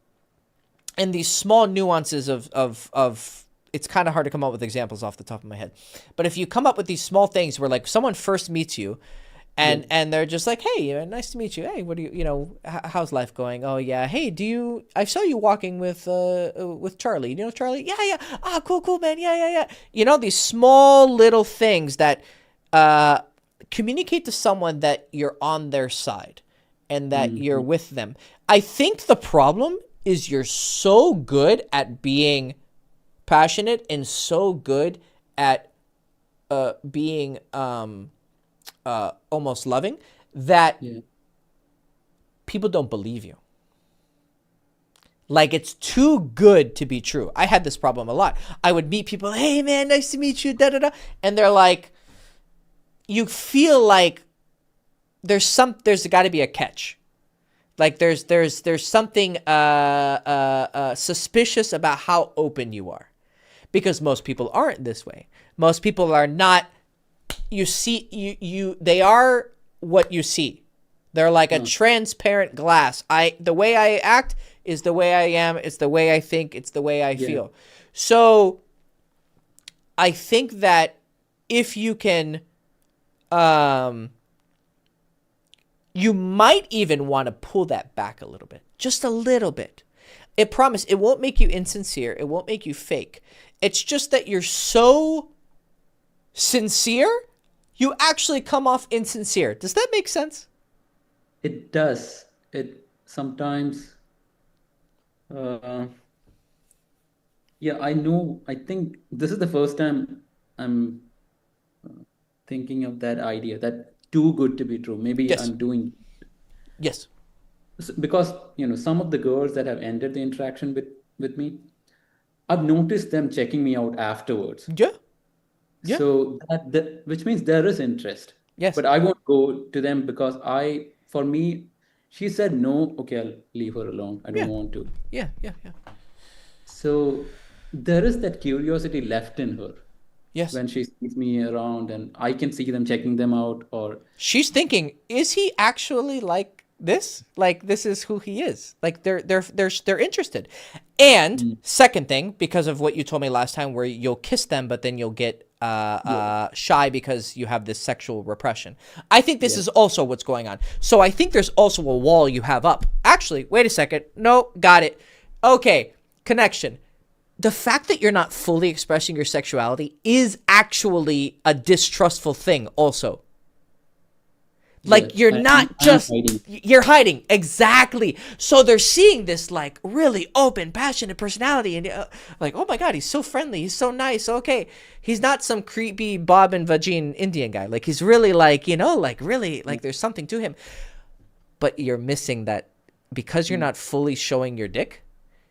and these small nuances of it's kind of hard to come up with examples off the top of my head, but if you come up with these small things where like someone first meets you and they're just like, hey, nice to meet you. Hey, what do you know, how's life going? Oh yeah. Hey, I saw you walking with Charlie. You know Charlie? Yeah, yeah. Ah, cool, man. Yeah. You know, these small little things that communicate to someone that you're on their side and that you're with them. I think the problem is you're so good at being passionate and so good at being almost loving that people don't believe you. Like it's too good to be true. I had this problem a lot. I would meet people, hey man, nice to meet you, da da da, and they're like, you feel like there's got to be a catch. Like there's something suspicious about how open you are, because most people aren't this way. Most people are not. You see, they are what you see. They're like a transparent glass. The way I act is the way I am. It's the way I think. It's the way I feel. So I think that if you can, you might even want to pull that back a little bit, just a little bit. It promise it won't make you insincere. It won't make you fake. It's just that you're so sincere, you actually come off insincere. Does that make sense? It does. It sometimes, uh, yeah, I know. I think this is the first time I'm thinking of that idea that too good to be true. Maybe Yes. I'm doing Yes. because some of the girls that have ended the interaction with me, I've noticed them checking me out afterwards. Yeah. Yeah. So which means there is interest. Yes. But I won't go to them because for me, she said no. Okay, I'll leave her alone. I don't want to. Yeah. So there is that curiosity left in her Yes. when she sees me around, and I can see them checking them out. Or She's thinking, is he actually like this? Like this is who he is. Like they're interested. And second thing, because of what you told me last time, where you'll kiss them, but then you'll get shy because you have this sexual repression. I think this is also what's going on. So I think there's also a wall you have up. Actually, wait a second. No, got it. Okay, connection. The fact that you're not fully expressing your sexuality is actually a distrustful thing also. Like yes, you're not I'm just hiding. you're hiding. Exactly. So they're seeing this like really open, passionate personality, and like, oh my god, he's so friendly, he's so nice. Okay, he's not some creepy Bob and Vagine Indian guy. Like he's really like like really like there's something to him. But you're missing that because you're not fully showing your dick.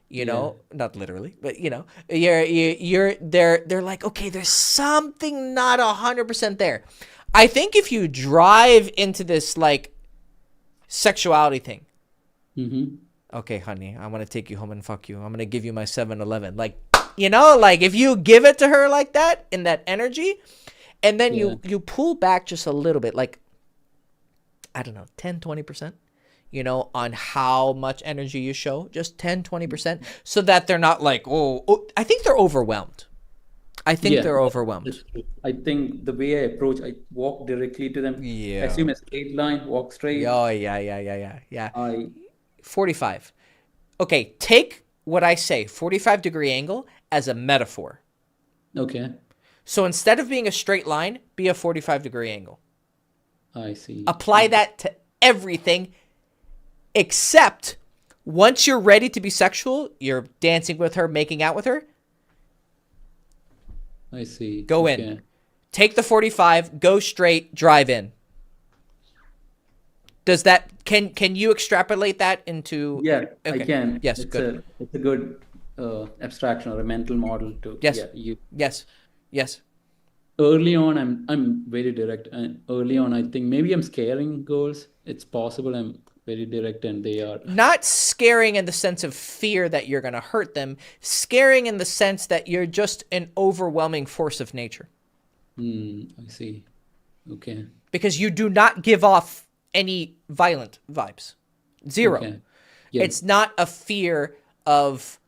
Not literally, but they're like, okay, there's something not 100% there. I think if you drive into this like sexuality thing, okay, honey, I want to take you home and fuck you. I'm going to give you my 7-Eleven. Like, you know, like if you give it to her like that in that energy, and then you pull back just a little bit, like, I don't know, 10, 20%, you know, on how much energy you show, just 10, 20%, so that they're not like, oh, I think they're overwhelmed. I think they're overwhelmed. I think the way I approach, I walk directly to them. Yeah. Assume a straight line, walk straight. Oh, yeah. I 45. Okay, take what I say, 45-degree angle, as a metaphor. Okay, So instead of being a straight line, be a 45-degree angle. I see. Apply that to everything, except once you're ready to be sexual, you're dancing with her, making out with her, I see. go in. Take the 45, go straight, drive in. Does that, can you extrapolate that into? Yeah, I Okay. can. Yes, good. It's a good abstraction or a mental model to. Yes. Yeah, Yes. early on, I'm very direct, and early on, I think maybe I'm scaring girls. It's possible I'm very direct, and they are. Not scaring in the sense of fear that you're going to hurt them, scaring in the sense that you're just an overwhelming force of nature. I see. Okay. Because you do not give off any violent vibes. Zero. Okay. Yeah. It's not a fear of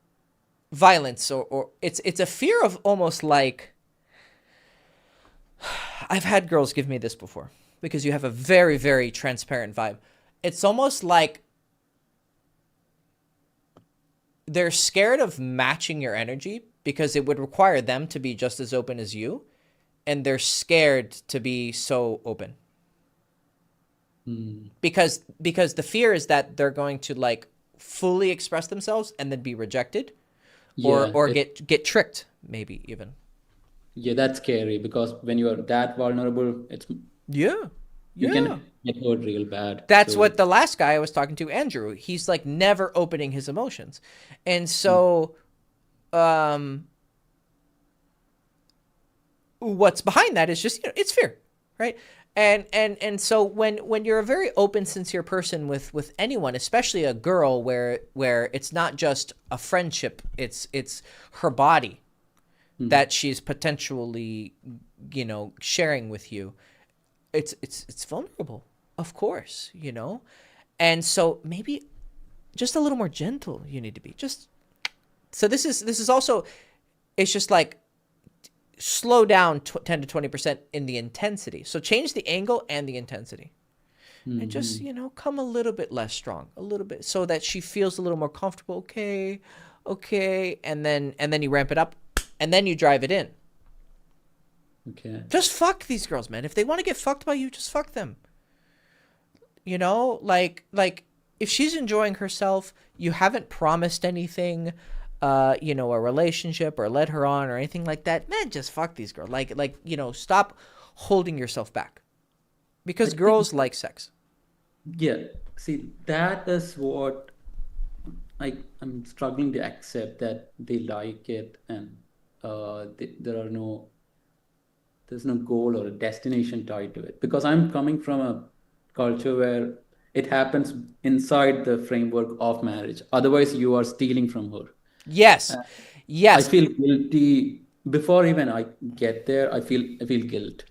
violence, or it's a fear of almost like, I've had girls give me this before, because you have a very, very transparent vibe. It's almost like they're scared of matching your energy because it would require them to be just as open as you, and they're scared to be so open. Because the fear is that they're going to like fully express themselves and then be rejected, or get tricked, maybe even. Yeah, that's scary because when you are that vulnerable, you can get hurt real bad. That's what the last guy I was talking to, Andrew, he's like never opening his emotions. And so what's behind that is just, it's fear, right? And so when you're a very open, sincere person with anyone, especially a girl where it's not just a friendship, it's her body that she's potentially, sharing with you. It's vulnerable, of course, and so maybe just a little more gentle you need to be. So this is also, it's just like slow down 10 to 20% in the intensity. So change the angle and the intensity, and just come a little bit less strong, a little bit, so that she feels a little more comfortable. Okay, and then you ramp it up, and then you drive it in. Okay. Just fuck these girls, man. If they want to get fucked by you, just fuck them. Like if she's enjoying herself, you haven't promised anything, a relationship or led her on or anything like that, man, just fuck these girls. Like stop holding yourself back, because girls like sex. Yeah. See, that is what I'm struggling to accept, that they like it, and there's no goal or a destination tied to it, because I'm coming from a culture where it happens inside the framework of marriage. Otherwise, you are stealing from her. Yes. I feel guilty before even I get there. I feel guilt.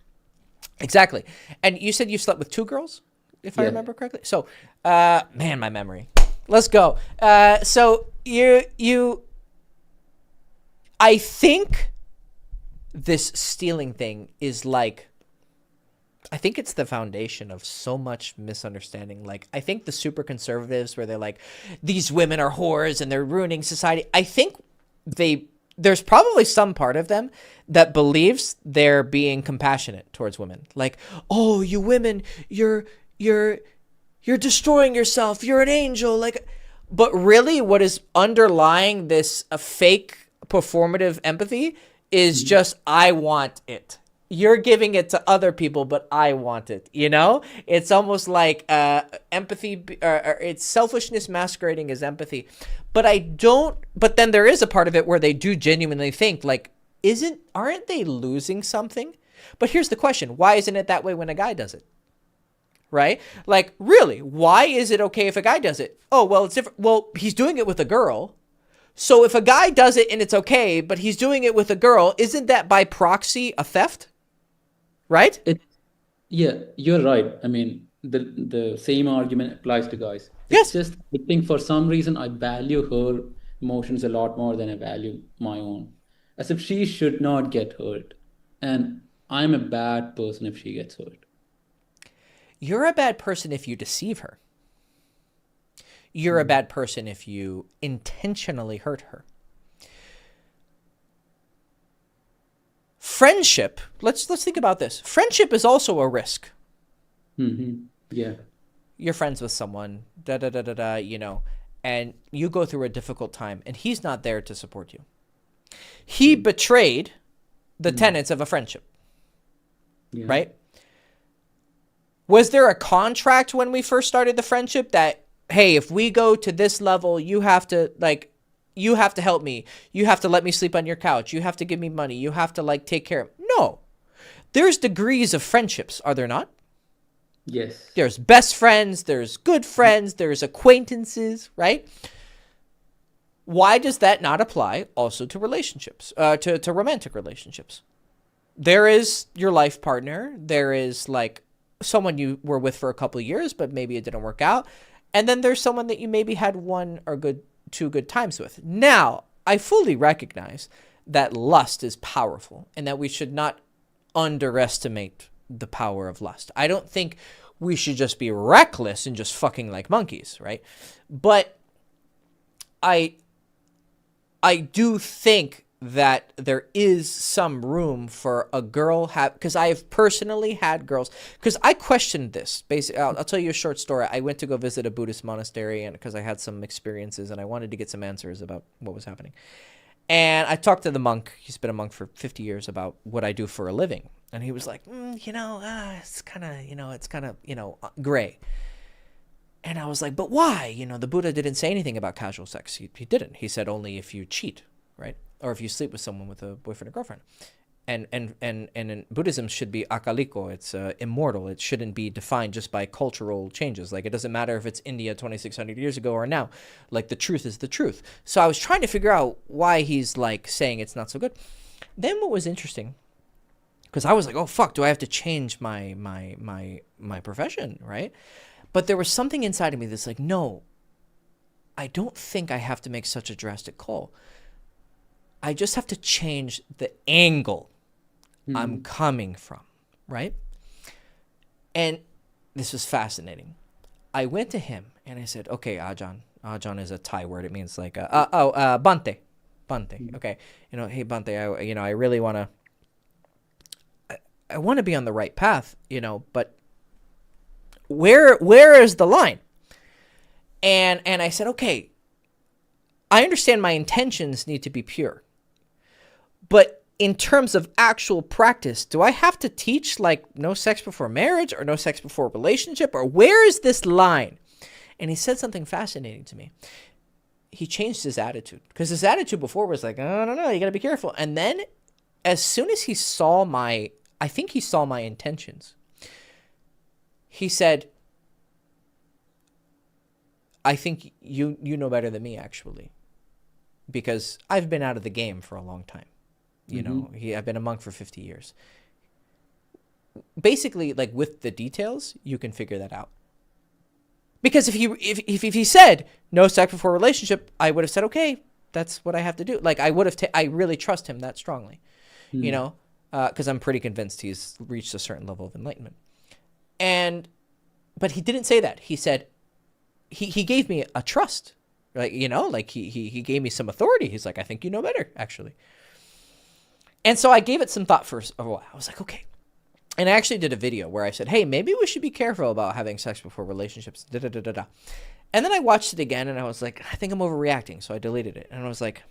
Exactly. And you said you slept with 2 girls, if I remember correctly. So, man, my memory. Let's go. So I think this stealing thing is like, I think it's the foundation of so much misunderstanding. Like, I think the super conservatives, where they're like, these women are whores and they're ruining society, I think there's probably some part of them that believes they're being compassionate towards women. Like, oh, you women, you're destroying yourself. You're an angel. But really what is underlying this fake performative empathy is just, I want it. You're giving it to other people, but I want it. It's almost like empathy, or it's selfishness masquerading as empathy. But then there is a part of it where they do genuinely think, like, aren't they losing something? But here's the question: why isn't it that way when a guy does it? right? Like, really, why is it okay if a guy does it? Oh, well, it's different. Well, he's doing it with a girl. So if a guy does it and it's okay, but he's doing it with a girl, isn't that by proxy a theft? Right? Yeah, you're right. I mean, the same argument applies to guys. It's Yes. just I think for some reason I value her emotions a lot more than I value my own. As if she should not get hurt. And I'm a bad person if she gets hurt. You're a bad person if you deceive her. You're a bad person if you intentionally hurt her. Friendship, let's think about this. Friendship is also a risk. Yeah. You're friends with someone, and you go through a difficult time, and he's not there to support you. He betrayed the tenets of a friendship, right? Was there a contract when we first started the friendship that, hey, if we go to this level, you have to help me. You have to let me sleep on your couch. You have to give me money. You have to take care of me. No. There's degrees of friendships, are there not? Yes. There's best friends, there's good friends, there's acquaintances, right? Why does that not apply also to relationships, to romantic relationships? There is your life partner. There is someone you were with for a couple of years, but maybe it didn't work out. And then there's someone that you maybe had one or two good times with. Now, I fully recognize that lust is powerful and that we should not underestimate the power of lust. I don't think we should just be reckless and just fucking like monkeys, right? But I do think that there is some room for a girl because I have personally had girls, because I questioned this. Basically, I'll tell you a short story. I went to go visit a Buddhist monastery and because I had some experiences and I wanted to get some answers about what was happening. And I talked to the monk. He's been a monk for 50 years about what I do for a living. And he was like, it's kind of, gray. And I was like, but why? The Buddha didn't say anything about casual sex. He didn't. He said only if you cheat, right? Or if you sleep with someone with a boyfriend or girlfriend. And in Buddhism should be akaliko. It's immortal. It shouldn't be defined just by cultural changes. It doesn't matter if it's India 2,600 years ago or now. The truth is the truth. So I was trying to figure out why he's saying it's not so good. Then what was interesting, because I was like, oh fuck, do I have to change my profession, right? But there was something inside of me that's like, no, I don't think I have to make such a drastic call. I just have to change the angle I'm coming from, right? And this was fascinating. I went to him and I said, okay, Ajahn. Ajahn is a Thai word. It means Bante. Bante. Okay. Hey, Bante, I really want to, I want to be on the right path, but where is the line? And I said, okay, I understand my intentions need to be pure. But in terms of actual practice, do I have to teach no sex before marriage or no sex before relationship? Or where is this line? And he said something fascinating to me. He changed his attitude, because his attitude before was like, oh, no, you got to be careful. And then as soon as he saw my intentions, he said, I think you know better than me, actually, because I've been out of the game for a long time. I've been a monk for 50 years. Basically, with the details, you can figure that out. Because if he said no sex before relationship, I would have said, okay, that's what I have to do. I really trust him that strongly, because I'm pretty convinced he's reached a certain level of enlightenment. But he didn't say that. He said, he gave me a trust, he gave me some authority. He's like, I think you know better, actually. And so I gave it some thought for a while. I was like, okay. And I actually did a video where I said, hey, maybe we should be careful about having sex before relationships. And then I watched it again and I was like, I think I'm overreacting. So I deleted it. And I was like,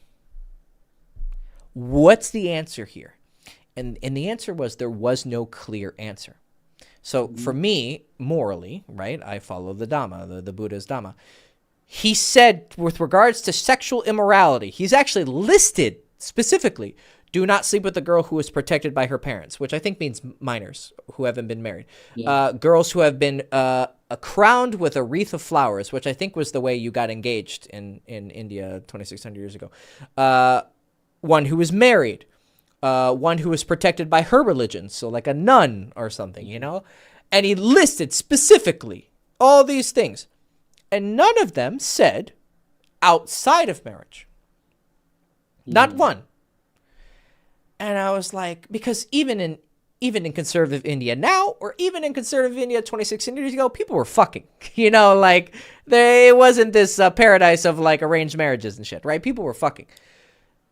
what's the answer here? And the answer was there was no clear answer. So for me, morally, right, I follow the Dhamma, the Buddha's Dhamma. He said with regards to sexual immorality, he's actually listed specifically, Do not sleep with a girl who is protected by her parents, which I think means minors who haven't been married. Yeah. Girls who have been crowned with a wreath of flowers, which I think was the way you got engaged in India 2,600 years ago. One who is married. One who is protected by her religion, so like a nun or something, you know? And he listed specifically all these things. And none of them said outside of marriage. Not one. And I was like, because even in conservative India now, or even in conservative India 2,600 years ago, people were fucking, you know, like it wasn't this paradise of like arranged marriages and shit, right? People were fucking.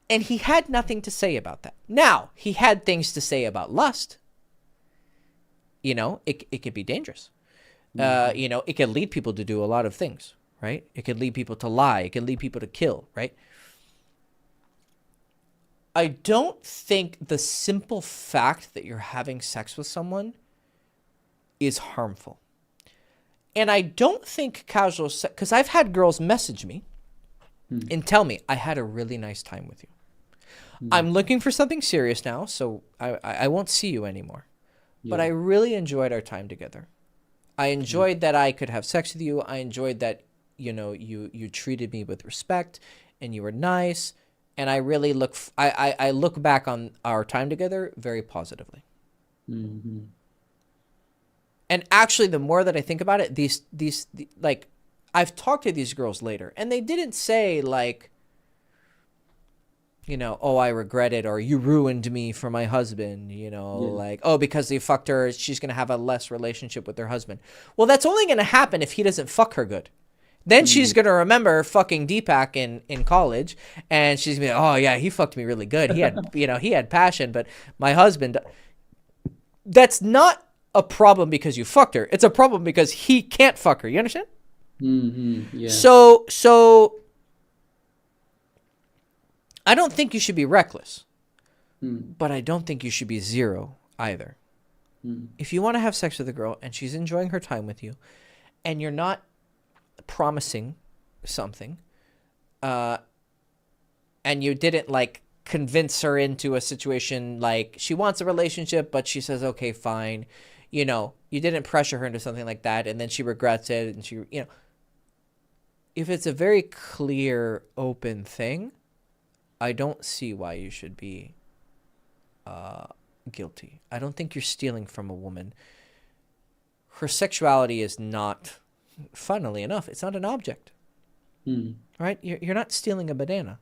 And he had nothing to say about that. Now, he had things to say about lust. You know, it could be dangerous. You know, it can lead people to do a lot of things, right? It could lead people to lie. It can lead people to kill, right? I don't think the simple fact that you're having sex with someone is harmful. And I don't think casual sex, because I've had girls message me and tell me, I had a really nice time with you. I'm looking for something serious now, so I won't see you anymore. Yeah. But I really enjoyed our time together. I enjoyed that I could have sex with you. I enjoyed that, you know, you treated me with respect and you were nice. And I really I look back on our time together very positively. Mm-hmm. And actually, the more that I think about it, these like, I've talked to these girls later, and they didn't say like, you know, oh, I regret it, or you ruined me for my husband, you know, like, oh, because they fucked her, she's going to have a less relationship with her husband. Well, that's only going to happen if he doesn't fuck her good. Then she's going to remember fucking Deepak in college, and she's going to be like, oh, yeah, he fucked me really good. He had, you know, he had passion, but my husband, that's not a problem because you fucked her. It's a problem because he can't fuck her. You understand? Mm-hmm. Yeah. So I don't think you should be reckless, but I don't think you should be zero either. If you want to have sex with a girl and she's enjoying her time with you, and you're not promising something, and you didn't like convince her into a situation, like she wants a relationship, but she says, okay, fine. You know, you didn't pressure her into something like that, and then she regrets it, and she, you know, if it's a very clear, open thing, I don't see why you should be guilty. I don't think you're stealing from a woman. Her sexuality is not, funnily enough, it's not an object. Right? You're not stealing a banana,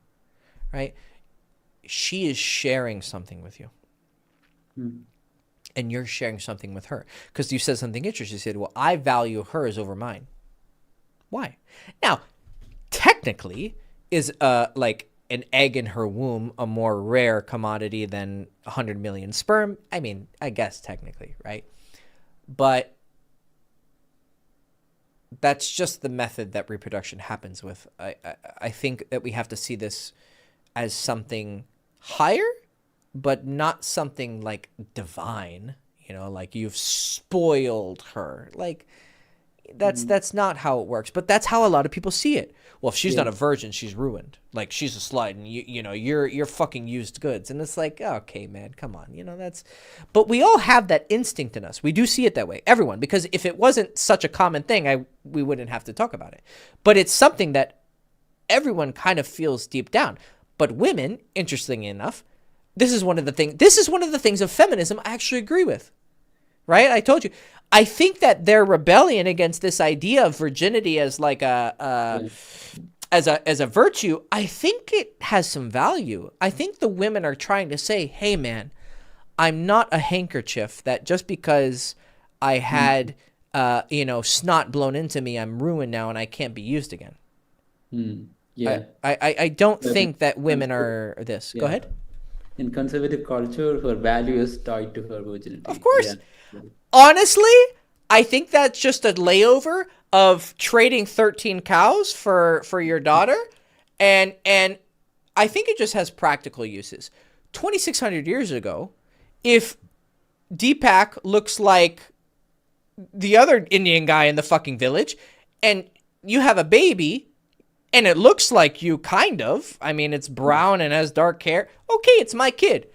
right? She is sharing something with you. And you're sharing something with her. Because you said something interesting. You said, well, I value hers over mine. Why? Now, technically, is like an egg in her womb a more rare commodity than 100 million sperm? I mean, I guess technically, right? But that's just the method that reproduction happens with. I think that we have to see this as something higher, but not something like divine, you know, like you've spoiled her. Like that's not how it works, but that's how a lot of people see it. Well, if she's not a virgin, she's ruined. Like she's a slut, and you know, you're fucking used goods. And it's like, okay, man, come on. You know, but we all have that instinct in us. We do see it that way. Everyone, because if it wasn't such a common thing, we wouldn't have to talk about it. But it's something that everyone kind of feels deep down. But women, interestingly enough, this is one of the things of feminism I actually agree with. Right? I told you. I think that their rebellion against this idea of virginity as like as a virtue, I think it has some value. I think the women are trying to say, hey man, I'm not a handkerchief that just because I had you know, snot blown into me, I'm ruined now and I can't be used again. Yeah. I don't think that women are this. Go ahead. In conservative culture, her value is tied to her virginity. Of course. Yeah. Honestly, I think that's just a layover of trading 13 cows for your daughter. And I think it just has practical uses. 2,600 years ago, if Deepak looks like the other Indian guy in the fucking village and you have a baby and it looks like you, kind of. I mean, it's brown and has dark hair. Okay, it's my kid.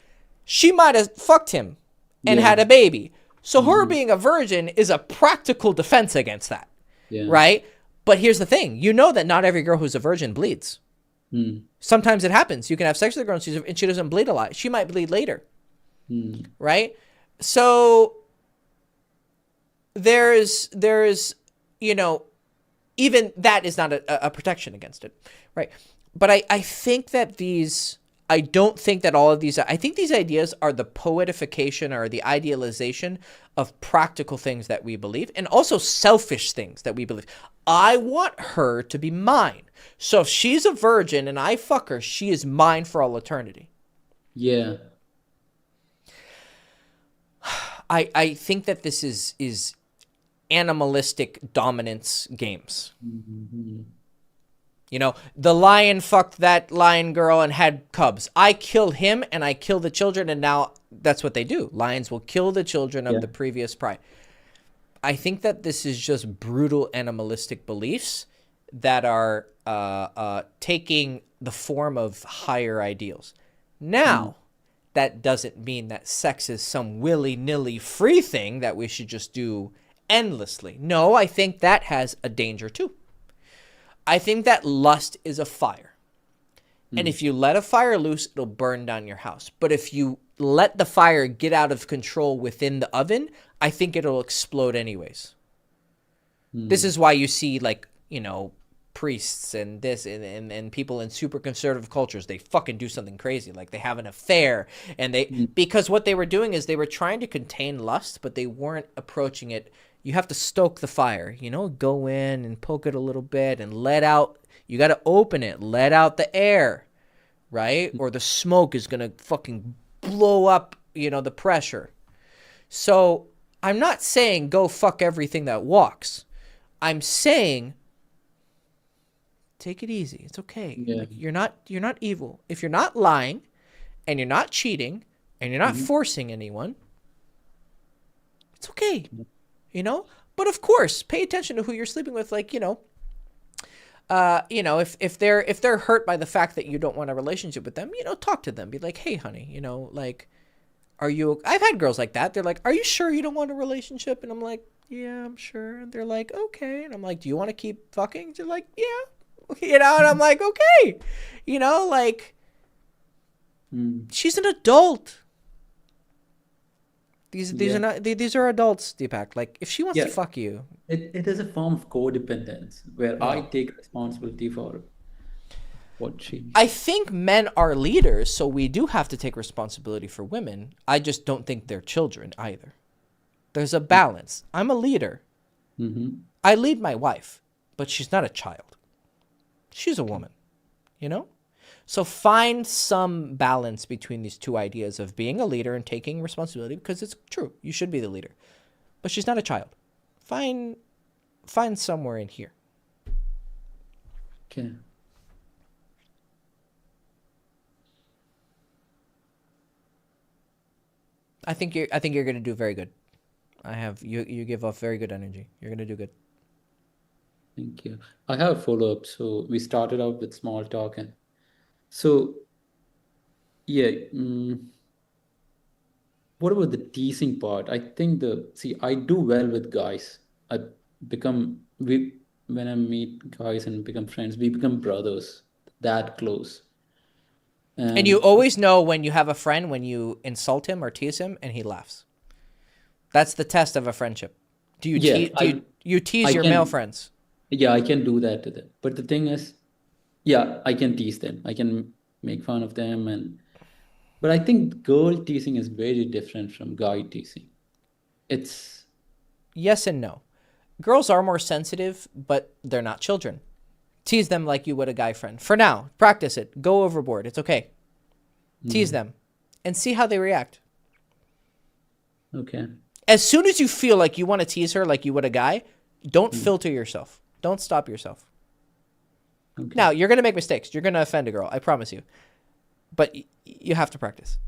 She might have fucked him and had a baby. So her being a virgin is a practical defense against that, right? But here's the thing. You know that not every girl who's a virgin bleeds. Sometimes it happens. You can have sex with a girl and she doesn't bleed a lot. She might bleed later, right? So there's you know, even that is not a protection against it, right? But I think that I don't think that all of these, I think these ideas are the poetification or the idealization of practical things that we believe, and also selfish things that we believe. I want her to be mine. So if she's a virgin and I fuck her, she is mine for all eternity. Yeah. I think that this is animalistic dominance games. You know, the lion fucked that lion girl and had cubs. I kill him and I kill the children, and now that's what they do. Lions will kill the children of the previous pride. I think that this is just brutal animalistic beliefs that are taking the form of higher ideals. Now, that doesn't mean that sex is some willy-nilly free thing that we should just do endlessly. No, I think that has a danger too. I think that lust is a fire. And if you let a fire loose, it'll burn down your house. But if you let the fire get out of control within the oven, I think it'll explode anyways. This is why you see, like, you know, priests and this and people in super conservative cultures, they fucking do something crazy. Like they have an affair and because what they were doing is they were trying to contain lust, but they weren't approaching it. You have to stoke the fire, you know, go in and poke it a little bit and let out. You got to open it, let out the air, right? Or the smoke is going to fucking blow up, you know, the pressure. So I'm not saying go fuck everything that walks. I'm saying take it easy. It's okay. Yeah. Like, you're not evil. If you're not lying and you're not cheating and you're not forcing anyone, it's okay. You know? But of course, pay attention to who you're sleeping with. Like, you know, if they're hurt by the fact that you don't want a relationship with them, you know, talk to them. Be like, hey, honey, you know, like, I've had girls like that. They're like, are you sure you don't want a relationship? And I'm like, yeah, I'm sure. And they're like, okay. And I'm like, do you want to keep fucking? They're like, yeah. You know, and I'm like, okay. You know, like, she's an adult. These are adults, Deepak. Like, if she wants to fuck you, it is a form of codependence where I take responsibility for what she. I think men are leaders, so we do have to take responsibility for women. I just don't think they're children either. There's a balance. I'm a leader. I lead my wife, but she's not a child. She's a woman, you know? So find some balance between these two ideas of being a leader and taking responsibility, because it's true. You should be the leader. But she's not a child. Find somewhere in here. Okay. I think you're going to do very good. You give off very good energy. You're going to do good. Thank you. I have a follow-up. So we started out with small talk, and so yeah, what about the teasing part? I think I do well with guys. When I meet guys and become friends, we become brothers, that close. And you always know when you have a friend when you insult him or tease him and he laughs. That's the test of a friendship. Do you tease your male friends? Yeah, I can do that to them. But the thing is, yeah, I can tease them. I can make fun of them, but I think girl teasing is very different from guy teasing. It's yes and no. Girls are more sensitive, but they're not children. Tease them like you would a guy friend. For now, practice it. Go overboard. It's okay. Tease them and see how they react. Okay. As soon as you feel like you want to tease her like you would a guy, don't filter yourself. Don't stop yourself. Okay. Now, you're going to make mistakes. You're going to offend a girl. I promise you. But you have to practice.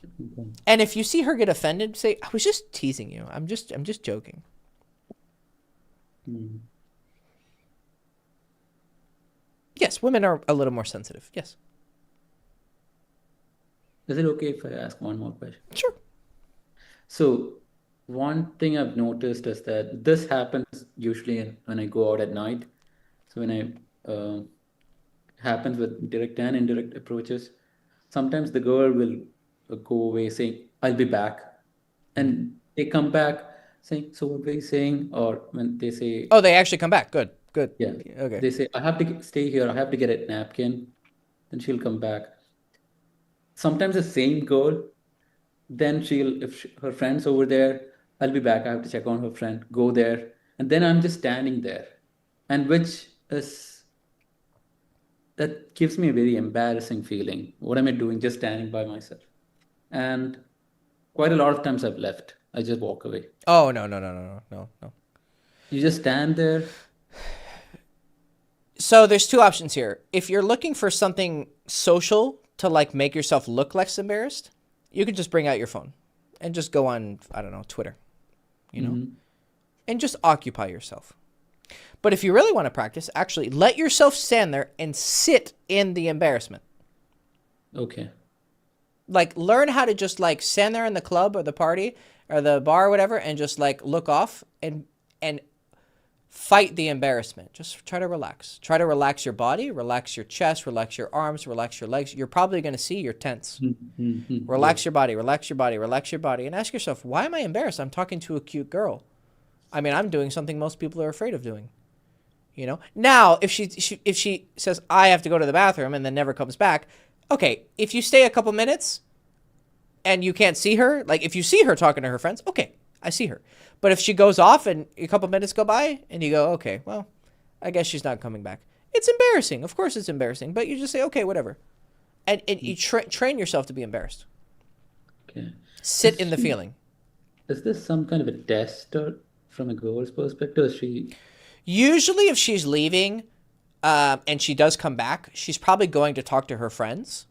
Okay. And if you see her get offended, say, I was just teasing you. I'm just joking. Yes, women are a little more sensitive. Yes. Is it okay if I ask one more question? Sure. So one thing I've noticed is that this happens usually when I go out at night. So when happens with direct and indirect approaches. Sometimes the girl will go away saying, "I'll be back," and they come back saying, "So what were you saying?" Or when they say, Oh, they actually come back. Good. Good. "Yeah," Okay. they say, "I have to stay here. I have to get a napkin." Then she'll come back. Sometimes the same girl. Then if her friend's over there, I'll be back. I have to check on her friend. Go there, and then I'm just standing there, and which is that gives me a very embarrassing feeling. What am I doing? Just standing by myself. And quite a lot of times I've left. I just walk away. Oh, no. You just stand there. So there's two options here. If you're looking for something social to like make yourself look less embarrassed, you can just bring out your phone and just go on, I don't know, Twitter, and just occupy yourself. But if you really want to practice, actually let yourself stand there and sit in the embarrassment. Okay. Like learn how to just like stand there in the club or the party or the bar or whatever and just like look off and fight the embarrassment. Just try to relax. Try to relax your body, relax your chest, relax your arms, relax your legs. You're probably going to see you're tense. Relax your body, relax your body, relax your body, and ask yourself, why am I embarrassed? I'm talking to a cute girl. I mean, I'm doing something most people are afraid of doing. Now, if she says, I have to go to the bathroom and then never comes back, okay, if you stay a couple minutes and you can't see her, like if you see her talking to her friends, okay, I see her. But if she goes off and a couple minutes go by and you go, okay, well, I guess she's not coming back. It's embarrassing. Of course it's embarrassing. But you just say, okay, whatever. And you train yourself to be embarrassed. Okay. Sit in the feeling. Is this some kind of a test or from a girl's perspective? Is she... Usually if she's leaving and she does come back, she's probably going to talk to her friends.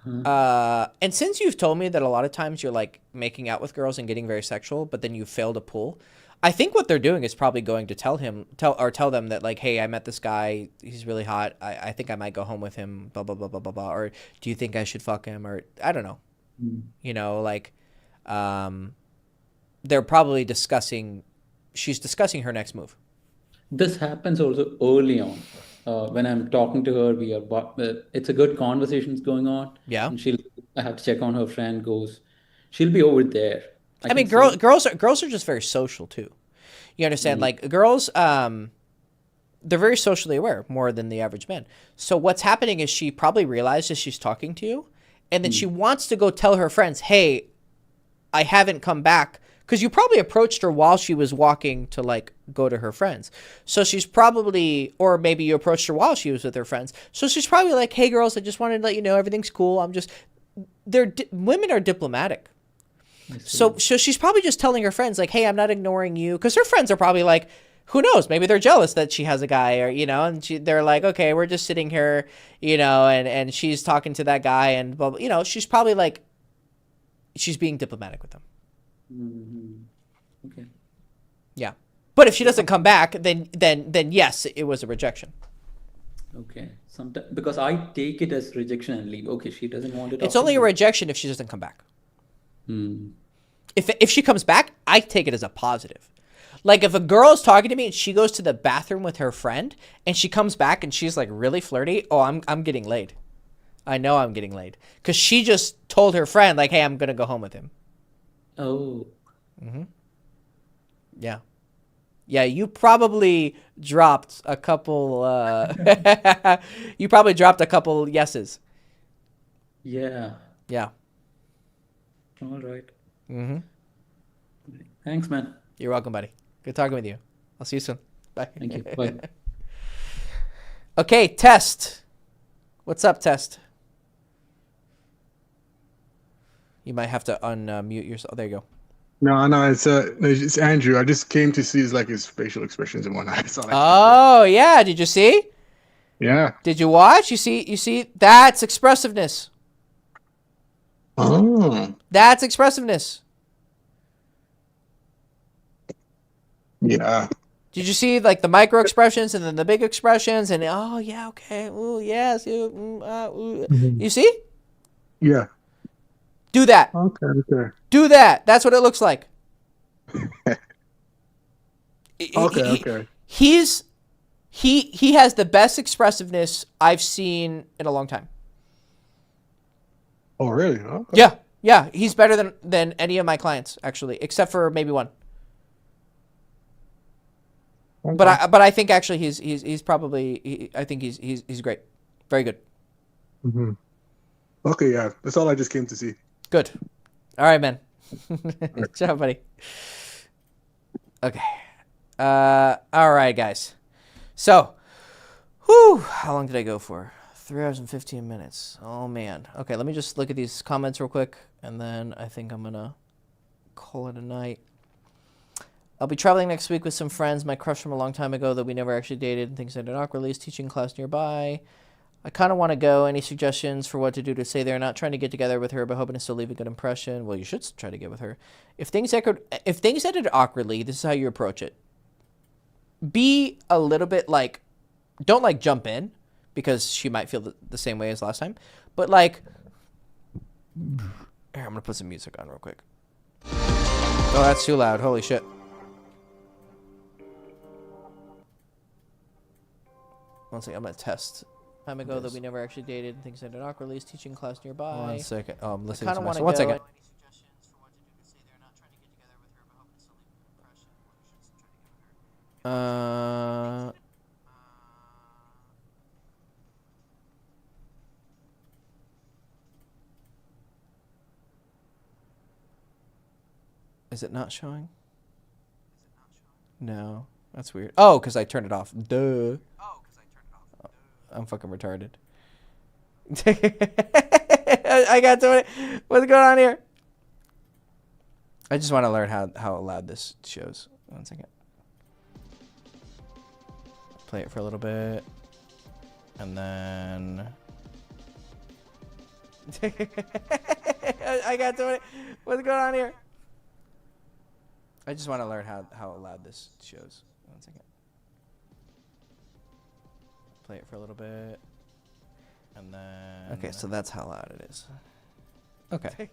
And since you've told me that a lot of times you're like making out with girls and getting very sexual, but then you fail to pull, I think what they're doing is probably going to tell them that like, hey, I met this guy, he's really hot, I think I might go home with him, blah blah blah blah blah blah, or do you think I should fuck him, or I don't know. They're probably she's discussing her next move. This happens also early on. When I'm talking to her, it's a good conversation's going on. Yeah. And I have to check on her friend, she'll be over there. I mean, girls are just very social too. You understand? Like girls, they're very socially aware more than the average man. So what's happening is she probably realizes she's talking to you, and then she wants to go tell her friends, hey, I haven't come back. Because you probably approached her while she was walking to like go to her friends. So she's probably, or maybe you approached her while she was with her friends. So she's probably like, hey girls, I just wanted to let you know everything's cool. Women are diplomatic. So she's probably just telling her friends like, hey, I'm not ignoring you. Because her friends are probably like, who knows? Maybe they're jealous that she has a guy, or, and they're like, okay, we're just sitting here, and she's talking to that guy, and blah, blah, she's probably like, she's being diplomatic with them. Okay. Yeah. But if she doesn't come back, then yes, it was a rejection. Okay. Because I take it as rejection and leave. Okay, she doesn't want it. It's only a rejection if she doesn't come back. If she comes back, I take it as a positive. Like if a girl's talking to me and she goes to the bathroom with her friend and she comes back and she's like really flirty, oh, I'm getting laid. I know I'm getting laid because she just told her friend like, hey, I'm gonna go home with him. Oh. Yeah. Yeah, you probably dropped a couple yeses. Yeah. Yeah. All right. Thanks, man. You're welcome, buddy. Good talking with you. I'll see you soon. Bye. Thank you. Bye. Okay, Test. What's up, Test? You might have to unmute yourself. There you go. No, it's Andrew. I just came to see his facial expressions and whatnot. Oh yeah, did you see? Yeah. Did you watch? You see? That's expressiveness. Oh. That's expressiveness. Yeah. Did Did you see like the micro expressions and then the big expressions and oh yeah, okay, ooh yes, ooh. You see? Yeah. Do that. Okay. Okay. Do that. That's what it looks like. Okay. He has the best expressiveness I've seen in a long time. Oh, really? Okay. Yeah. Yeah, he's better than any of my clients actually, except for maybe one. Okay. But I think actually he's probably I think he's great. Very good. Mm-hmm. Okay, yeah. That's all I just came to see. Good. All right, man. Ciao, buddy. Okay. All right, guys. So, how long did I go for? 3 hours and 15 minutes. Oh, man. Okay, let me just look at these comments real quick, and then I think I'm going to call it a night. I'll be traveling next week with some friends. My crush from a long time ago that we never actually dated and things ended awkwardly is teaching class nearby. I kind of want to go. Any suggestions for what to do to stay there? Not trying to get together with her, but hoping to still leave a good impression. Well, you should try to get with her. If things ended awkwardly, this is how you approach it. Be a little bit like, don't like jump in because she might feel the same way as last time. But like, here, I'm going to put some music on real quick. Oh, that's too loud. Holy shit. One second, I'm going to test. Time ago that we never actually dated and things ended awkwardly is teaching class nearby. 1 second. Oh, I'm listening to myself. 1 second. Is it not showing? No. That's weird. Oh, because I turned it off. Duh. I'm fucking retarded. I got to it. What's going on here? I just want to learn how loud this shows. 1 second. Play it for a little bit. And then... I got to it. What's going on here? I just want to learn how loud this shows. 1 second. Play it for a little bit. And then... Okay, so that's how loud it is. Okay.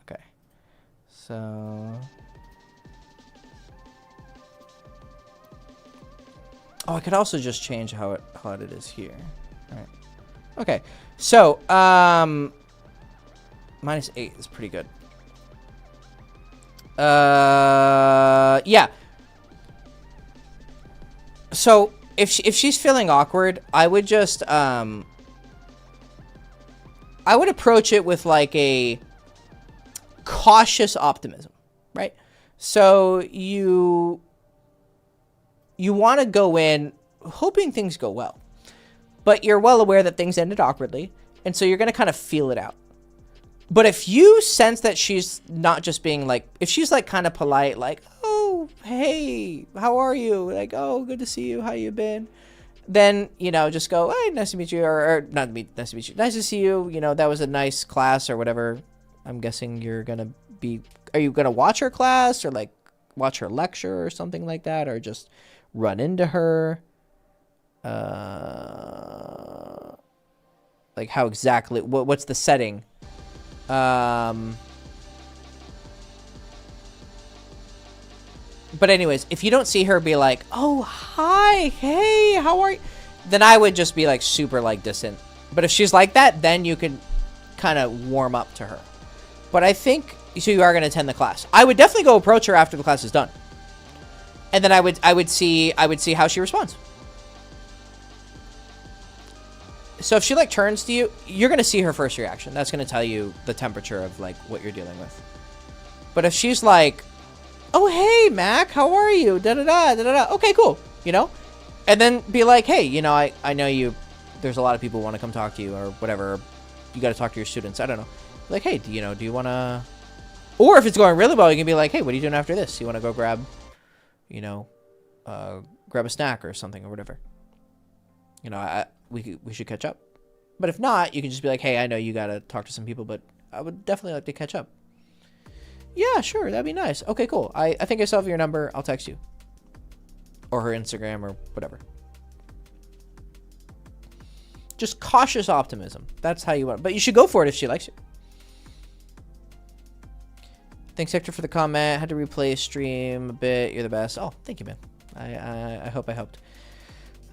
Okay. So... Oh, I could also just change how loud it is here. All right. Okay. So, -8 is pretty good. Yeah. So, if she's feeling awkward, I would just I would approach it with like a cautious optimism, right? So you want to go in hoping things go well, but you're well aware that things ended awkwardly, and so you're going to kind of feel it out. But if you sense that she's not just being like, if she's like kind of polite, like, oh, hey, how are you? Like, oh, good to see you. How you been? Then, you know, just go, hey, nice to meet you. Or not nice to meet you. Nice to see you. You know, that was a nice class or whatever. I'm guessing you're going to be, are you going to watch her class or like watch her lecture or something like that? Or just run into her? Like how exactly, what's the setting? But anyways, if you don't see her be like, oh, hi, hey, how are you? Then I would just be like super like distant. But if she's like that, then you can kind of warm up to her. But I think, so you are going to attend the class. I would definitely go approach her after the class is done. And then I would see how she responds. So if she like turns to you, you're going to see her first reaction. That's going to tell you the temperature of like what you're dealing with. But if she's like, oh, hey, Mac, how are you? Da-da-da. Okay, cool. You know? And then be like, hey, you know, I know you, there's a lot of people who want to come talk to you or whatever. You got to talk to your students. I don't know. Like, hey, do you want to, or if it's going really well, you can be like, hey, what are you doing after this? You want to go grab, you know, grab a snack or something or whatever. You know, we should catch up. But if not, you can just be like, hey, I know you got to talk to some people, but I would definitely like to catch up. Yeah, sure. That'd be nice. Okay, cool. I think I still have your number. I'll text you. or her Instagram or whatever. Just cautious optimism. That's how you want. But you should go for it if she likes you. Thanks, Hector, for the comment. Had to replay stream a bit. You're the best. Oh, thank you, man. I hope I helped.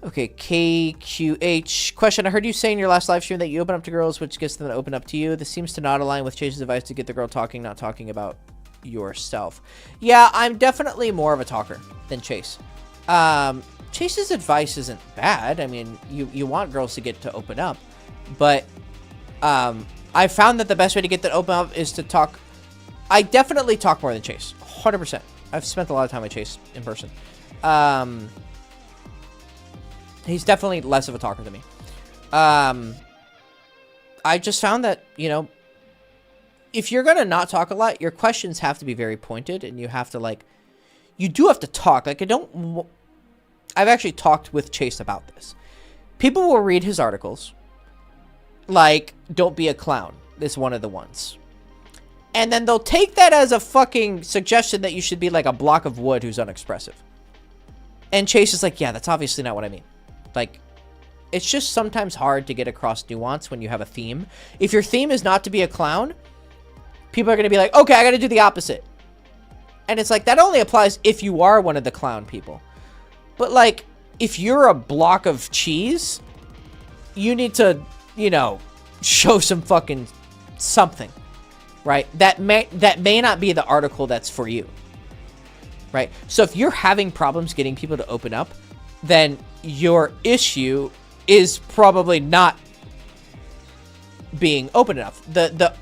Okay, KQH. Question. I heard you say in your last live stream that you open up to girls, which gets them to open up to you. This seems to not align with Chase's advice to get the girl talking, not talking about yourself. Yeah, I'm definitely more of a talker than Chase. Chase's advice isn't bad. I mean, you want girls to get to open up, but I found that the best way to get them to open up is to talk. I definitely talk more than Chase, 100%. I've spent a lot of time with Chase in person. He's definitely less of a talker than me. I just found that, you know, if you're gonna not talk a lot, your questions have to be very pointed, and you have to, like, you do have to talk. Like, I've actually talked with Chase about this. People will read his articles, like, don't be a clown is one of the ones. And then they'll take that as a fucking suggestion that you should be like a block of wood who's unexpressive. And Chase is like, yeah, that's obviously not what I mean. Like, it's just sometimes hard to get across nuance when you have a theme. If your theme is not to be a clown, people are going to be like, okay, I got to do the opposite. And it's like, that only applies if you are one of the clown people. But, like, if you're a block of cheese, you need to, you know, show some fucking something, right? That may not be the article that's for you, right? So if you're having problems getting people to open up, then your issue is probably not being open enough. The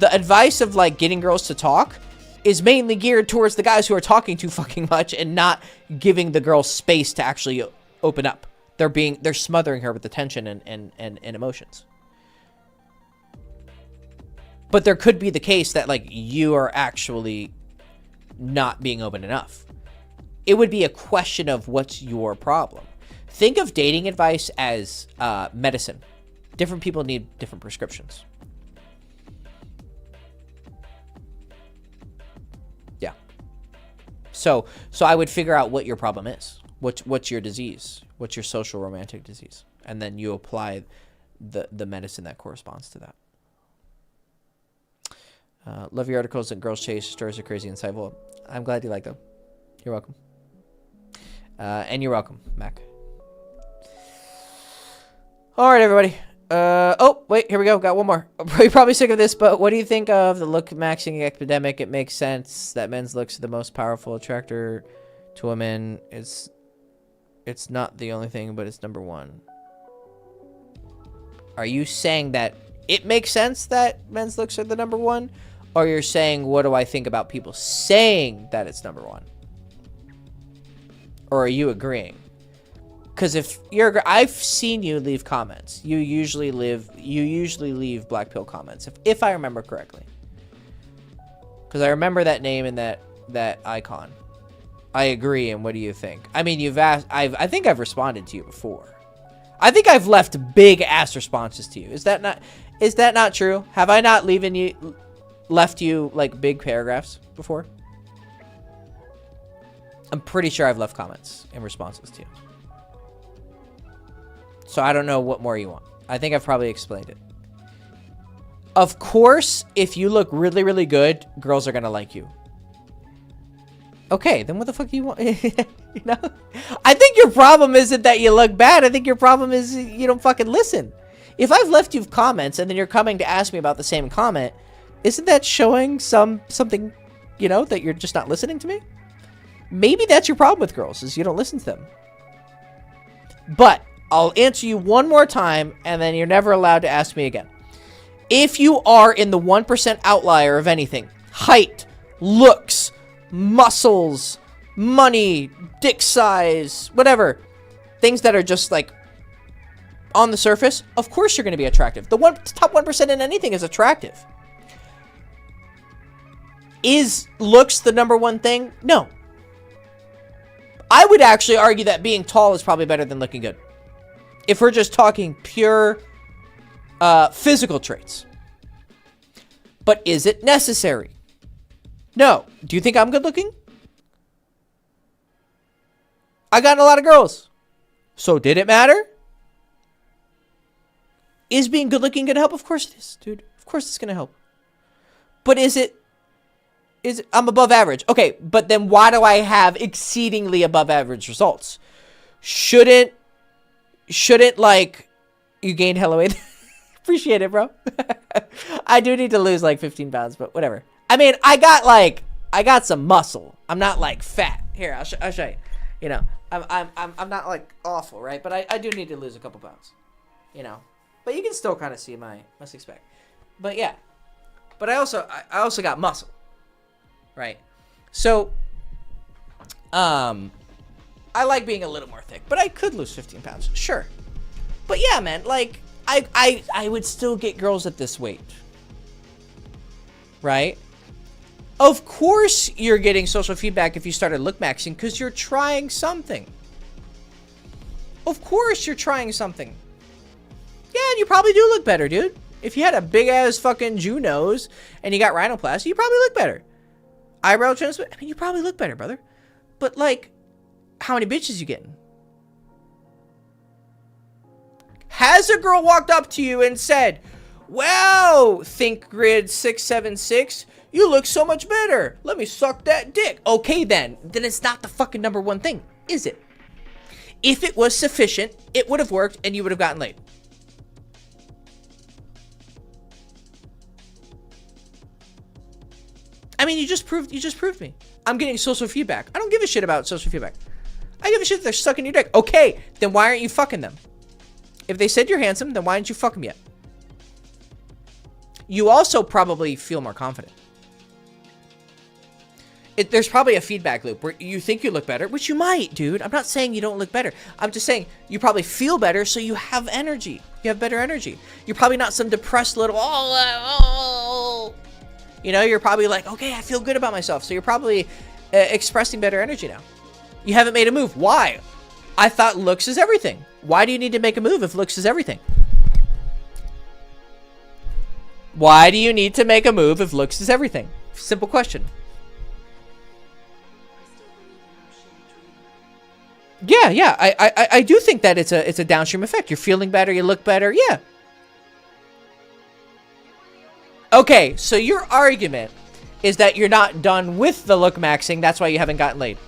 advice of, like, getting girls to talk is mainly geared towards the guys who are talking too fucking much and not giving the girl space to actually open up. They're smothering her with attention and emotions. But there could be the case that, like, you are actually not being open enough. It would be a question of what's your problem. Think of dating advice as medicine. Different people need different prescriptions. Yeah. So I would figure out what your problem is. What's your disease? What's your social romantic disease? And then you apply the medicine that corresponds to that. Love your articles that girls chase. Stories are crazy and insightful. I'm glad you like them. You're welcome. And you're welcome, Mac. All right, everybody. Oh, wait, here we go. Got one more. You're probably sick of this, but what do you think of the look maxing epidemic? It makes sense that men's looks are the most powerful attractor to women. It's not the only thing, but it's number one. Are you saying that it makes sense that men's looks are the number one? Or you're saying, what do I think about people saying that it's number one? Or are you agreeing? Because if you're, I've seen you leave comments. You usually leave black pill comments, if I remember correctly. Because I remember that name and that icon. I agree. And what do you think? I mean, you've asked. I think I've responded to you before. I think I've left big ass responses to you. Is that not true? Have I not left you like big paragraphs before? I'm pretty sure I've left comments and responses to you. So I don't know what more you want. I think I've probably explained it. Of course, if you look really, really good, girls are going to like you. Okay, then what the fuck do you want? You know? I think your problem isn't that you look bad. I think your problem is you don't fucking listen. If I've left you comments and then you're coming to ask me about the same comment, isn't that showing something, you know, that you're just not listening to me? Maybe that's your problem with girls, is you don't listen to them. But I'll answer you one more time, and then you're never allowed to ask me again. If you are in the 1% outlier of anything, height, looks, muscles, money, dick size, whatever, things that are just like on the surface, of course you're going to be attractive. The top 1% in anything is attractive. Is looks the number one thing? No. I would actually argue that being tall is probably better than looking good. If we're just talking pure physical traits. But is it necessary? No. Do you think I'm good looking? I got a lot of girls. So did it matter? Is being good looking gonna help? Of course it is, dude. Of course it's gonna help. But is it I'm above average. Okay, but then why do I have exceedingly above average results? Shouldn't like you gained hella weight? Appreciate it, bro. I do need to lose like 15 pounds, but whatever. I mean, I got some muscle. I'm not like fat. Here, I'll show you. You know, I'm not like awful, right? But I do need to lose a couple pounds. You know, but you can still kind of see my 6-pack. But yeah, but I also got muscle, right? So, I like being a little more thick, but I could lose 15 pounds, sure. But yeah, man, like I would still get girls at this weight, right? Of course you're getting social feedback if you started look maxing because you're trying something. Of course you're trying something. Yeah, and you probably do look better, dude. If you had a big ass fucking Jew nose and you got rhinoplasty, you probably look better. Eyebrow transplant, I mean, you probably look better, brother. But like, how many bitches you getting? Has a girl walked up to you and said, wow, Think Grid 676, you look so much better. Let me suck that dick. Okay, then it's not the fucking number one thing, is it? If it was sufficient, it would have worked and you would have gotten laid. I mean, you just proved me. I'm getting social feedback. I don't give a shit about social feedback. I give a shit if they're sucking your dick. Okay, then why aren't you fucking them? If they said you're handsome, then why didn't you fuck them yet? You also probably feel more confident. There's probably a feedback loop where you think you look better, which you might, dude. I'm not saying you don't look better. I'm just saying you probably feel better, so you have energy. You have better energy. You're probably not some depressed little, You know, you're probably like, okay, I feel good about myself. So you're probably expressing better energy now. You haven't made a move. Why? I thought looks is everything. Why do you need to make a move if looks is everything? Why do you need to make a move if looks is everything? Simple question. Yeah. I do think that it's a downstream effect. You're feeling better, you look better. Yeah. Okay, so your argument is that you're not done with the look maxing, that's why you haven't gotten laid.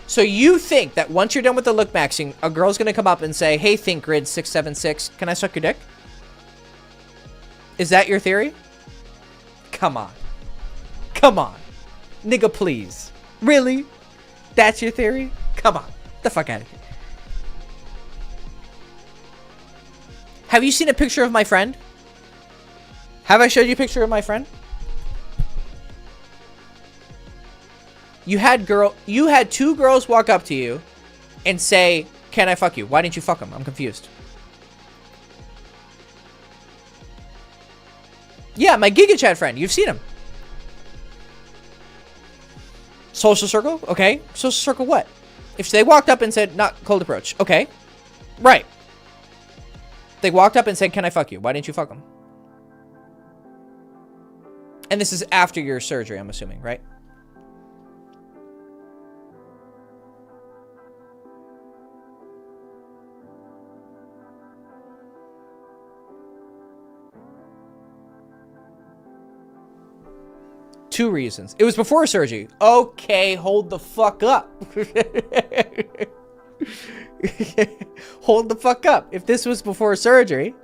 So you think that once you're done with the look maxing, a girl's gonna come up and say, hey, Think Grid 676, can I suck your dick? Is that your theory? Come on. Come on. Nigga, please. Really? That's your theory? Come on. Get the fuck out of here. Have you seen a picture of my friend? Have I showed you a picture of my friend? You had two girls walk up to you and say, can I fuck you? Why didn't you fuck them? I'm confused. Yeah, my Giga Chat friend. You've seen him. Social circle? Okay. Social circle what? If they walked up and said, not cold approach. Okay. Right. They walked up and said, can I fuck you? Why didn't you fuck them? And this is after your surgery, I'm assuming, right? Two reasons. It was before surgery. Okay, hold the fuck up. Hold the fuck up. If this was before surgery...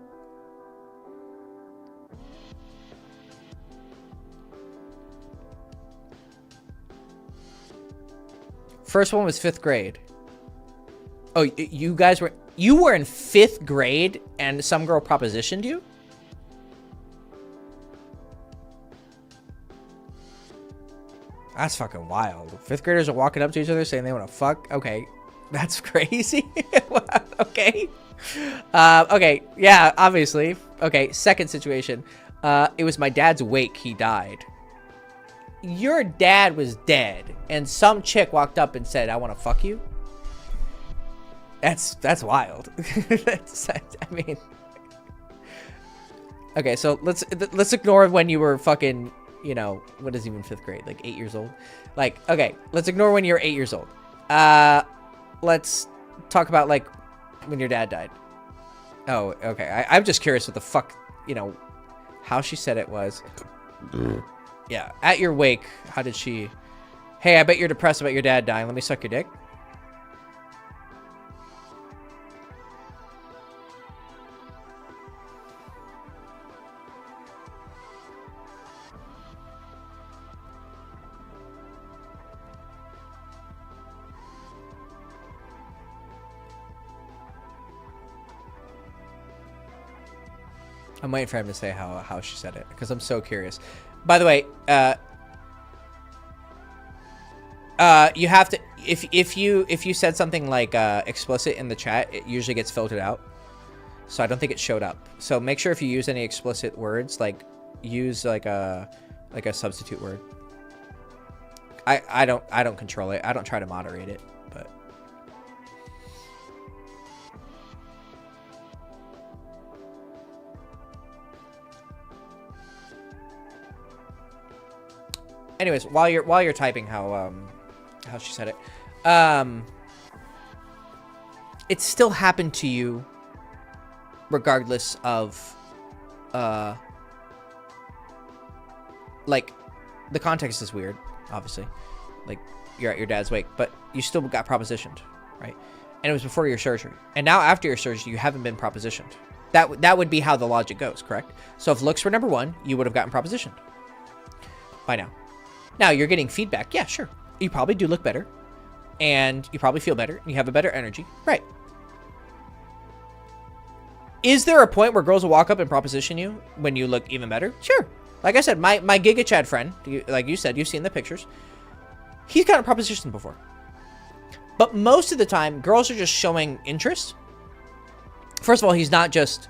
First one was 5th grade. Oh, you were in 5th grade and some girl propositioned you? That's fucking wild. 5th graders are walking up to each other saying they want to fuck? Okay. That's crazy. Okay. Okay. Yeah, obviously. Okay. Second situation. It was my dad's wake. He died. Your dad was dead and some chick walked up and said, I want to fuck you. That's wild. I mean, okay, so let's ignore when you were fucking, you know, what is even 5th grade? Like 8 years old? Like, okay, let's ignore when you're 8 years old. let's talk about like when your dad died. Oh, okay. I'm just curious what the fuck, you know, how she said it was. Yeah. At your wake, how did she... Hey, I bet you're depressed about your dad dying. Let me suck your dick. I'm waiting for him to say how she said it because I'm so curious. By the way, you have to if you said something like explicit in the chat, it usually gets filtered out. So I don't think it showed up. So make sure if you use any explicit words, like use like a substitute word. I don't control it. I don't try to moderate it, but. Anyways, while you're typing how she said it, it still happened to you regardless of like the context is weird, obviously. Like you're at your dad's wake, but you still got propositioned, right? And it was before your surgery. And now after your surgery, you haven't been propositioned. That would be how the logic goes, correct? So if looks were number one, you would have gotten propositioned by now. Now, you're getting feedback. Yeah, sure. You probably do look better. And you probably feel better. And you have a better energy. Right. Is there a point where girls will walk up and proposition you when you look even better? Sure. Like I said, my Giga Chad friend, like you said, you've seen the pictures. He's gotten propositioned before. But most of the time, girls are just showing interest. First of all, he's not just,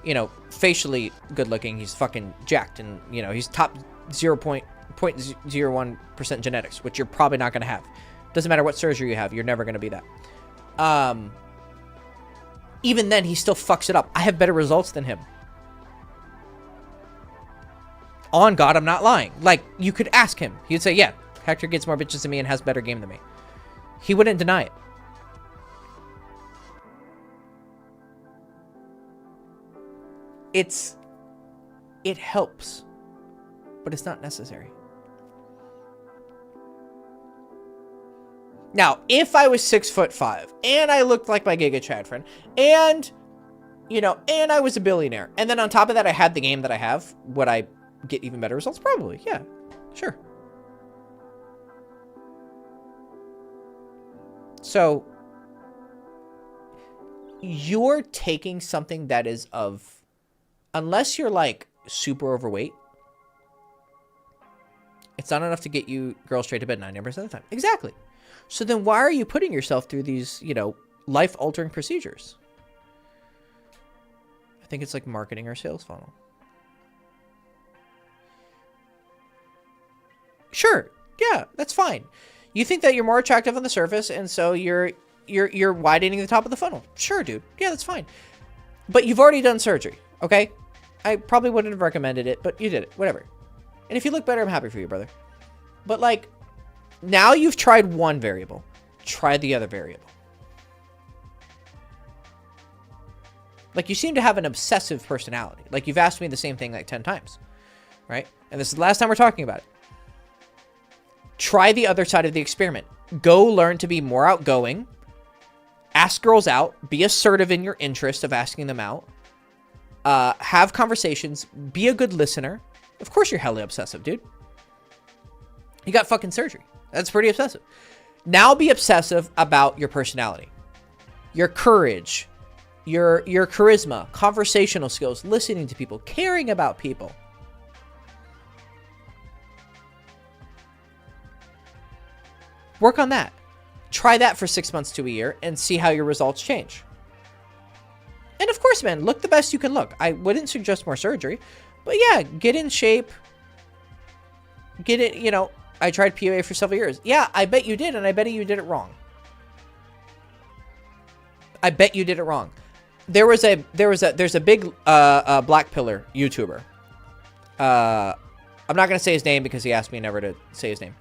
you know, facially good looking. He's fucking jacked. And, you know, he's top 0.01% genetics, which you're probably not going to have. Doesn't matter what surgery you have, you're never going to be that. Even then, he still fucks it up. I have better results than him. On God, I'm not lying. Like, you could ask him. He'd say, yeah, Hector gets more bitches than me and has better game than me. He wouldn't deny it. It helps, but it's not necessary. Now, if I was 6'5" and I looked like my Giga Chad friend, and, you know, and I was a billionaire, and then on top of that, I had the game that I have, would I get even better results? Probably, yeah, sure. So, you're taking something that is of, unless you're like super overweight, it's not enough to get you girls straight to bed 99% of the time. Exactly. So then why are you putting yourself through these, you know, life-altering procedures? I think it's like marketing or sales funnel. Sure. Yeah, that's fine. You think that you're more attractive on the surface, and so you're widening the top of the funnel. Sure, dude. Yeah, that's fine. But you've already done surgery, okay? I probably wouldn't have recommended it, but you did it. Whatever. And if you look better, I'm happy for you, brother. But, like, now you've tried one variable. Try the other variable. Like, you seem to have an obsessive personality. Like, you've asked me the same thing like 10 times, right? And this is the last time we're talking about it. Try the other side of the experiment. Go learn to be more outgoing. Ask girls out. Be assertive in your interest of asking them out. Have conversations. Be a good listener. Of course you're hella obsessive, dude. You got fucking surgery. That's pretty obsessive. Now be obsessive about your personality, your courage, your charisma, conversational skills, listening to people, caring about people. Work on that. Try that for 6 months to a year and see how your results change. And of course, man, look the best you can look. I wouldn't suggest more surgery, but yeah, get in shape. Get it, you know, I tried PUA for several years. Yeah, I bet you did, and I bet you did it wrong. I bet you did it wrong. There's a big black pillar YouTuber. I'm not gonna say his name because he asked me never to say his name,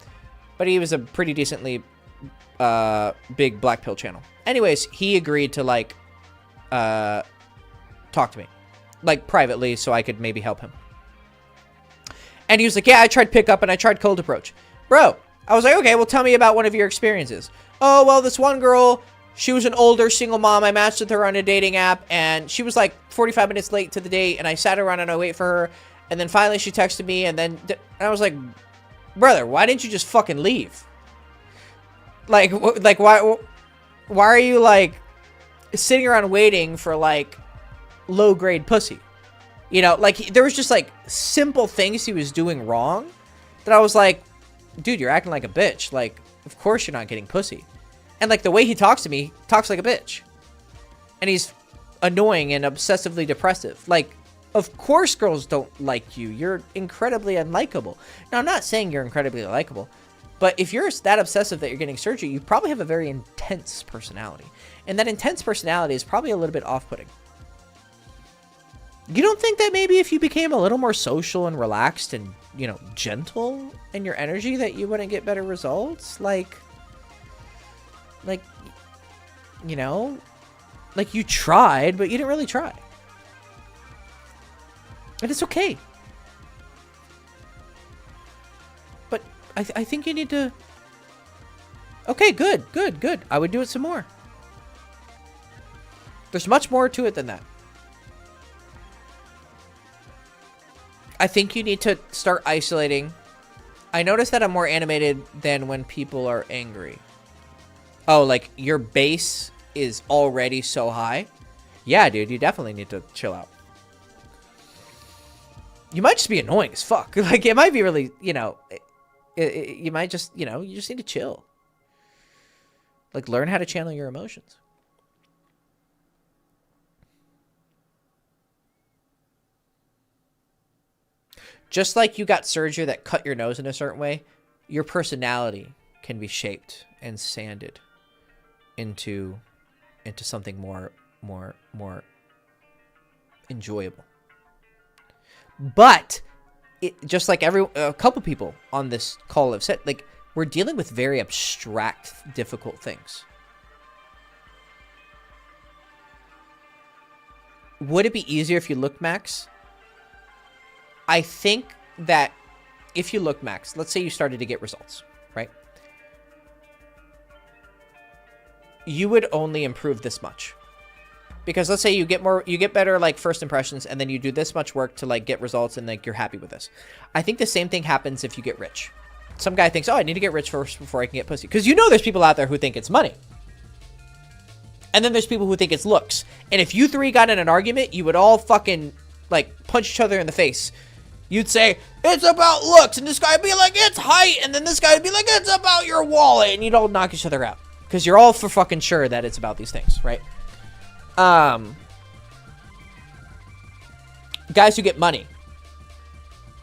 but he was a pretty decently big black pill channel. Anyways, he agreed to like talk to me, like privately, so I could maybe help him. And he was like, yeah, I tried pickup and I tried cold approach. Bro, I was like, okay, well, tell me about one of your experiences. Oh, well, this one girl, she was an older single mom. I matched with her on a dating app, and she was like 45 minutes late to the date, and I sat around and I wait for her, and then finally she texted me, and then I was like, brother, why didn't you just fucking leave? Like why are you like sitting around waiting for like low grade pussy? You know, like there was just like simple things he was doing wrong that I was like, dude, you're acting like a bitch. Like, of course you're not getting pussy. And like the way he talks to me, talks like a bitch. And he's annoying and obsessively depressive. Like, of course girls don't like you. You're incredibly unlikable. Now, I'm not saying you're incredibly likable, but if you're that obsessive that you're getting surgery, you probably have a very intense personality. And that intense personality is probably a little bit off-putting. You don't think that maybe if you became a little more social and relaxed and, you know, gentle in your energy that you wouldn't get better results? Like, you know, like you tried, but you didn't really try. And it's okay. But I think you need to... Okay, good. I would do it some more. There's much more to it than that. I think you need to start isolating. I notice that I'm more animated than when people are angry. Oh, like your base is already so high? Yeah, dude, you definitely need to chill out. You might just be annoying as fuck. Like, it might be really, you know, you might just, you know, you just need to chill. Like, learn how to channel your emotions. Just like you got surgery that cut your nose in a certain way, your personality can be shaped and sanded into something more enjoyable. But just like a couple people on this call have said, like, we're dealing with very abstract, difficult things. Would it be easier if you looked Max? I think that if you look Max, let's say you started to get results, right? You would only improve this much. Because let's say you get better like first impressions, and then you do this much work to like get results, and like you're happy with this. I think the same thing happens if you get rich. Some guy thinks, oh, I need to get rich first before I can get pussy. Because you know there's people out there who think it's money. And then there's people who think it's looks. And if you three got in an argument, you would all fucking like punch each other in the face. You'd say, it's about looks, and this guy would be like, it's height, and then this guy would be like, it's about your wallet, and you'd all knock each other out. Because you're all for fucking sure that it's about these things, right? Guys who get money.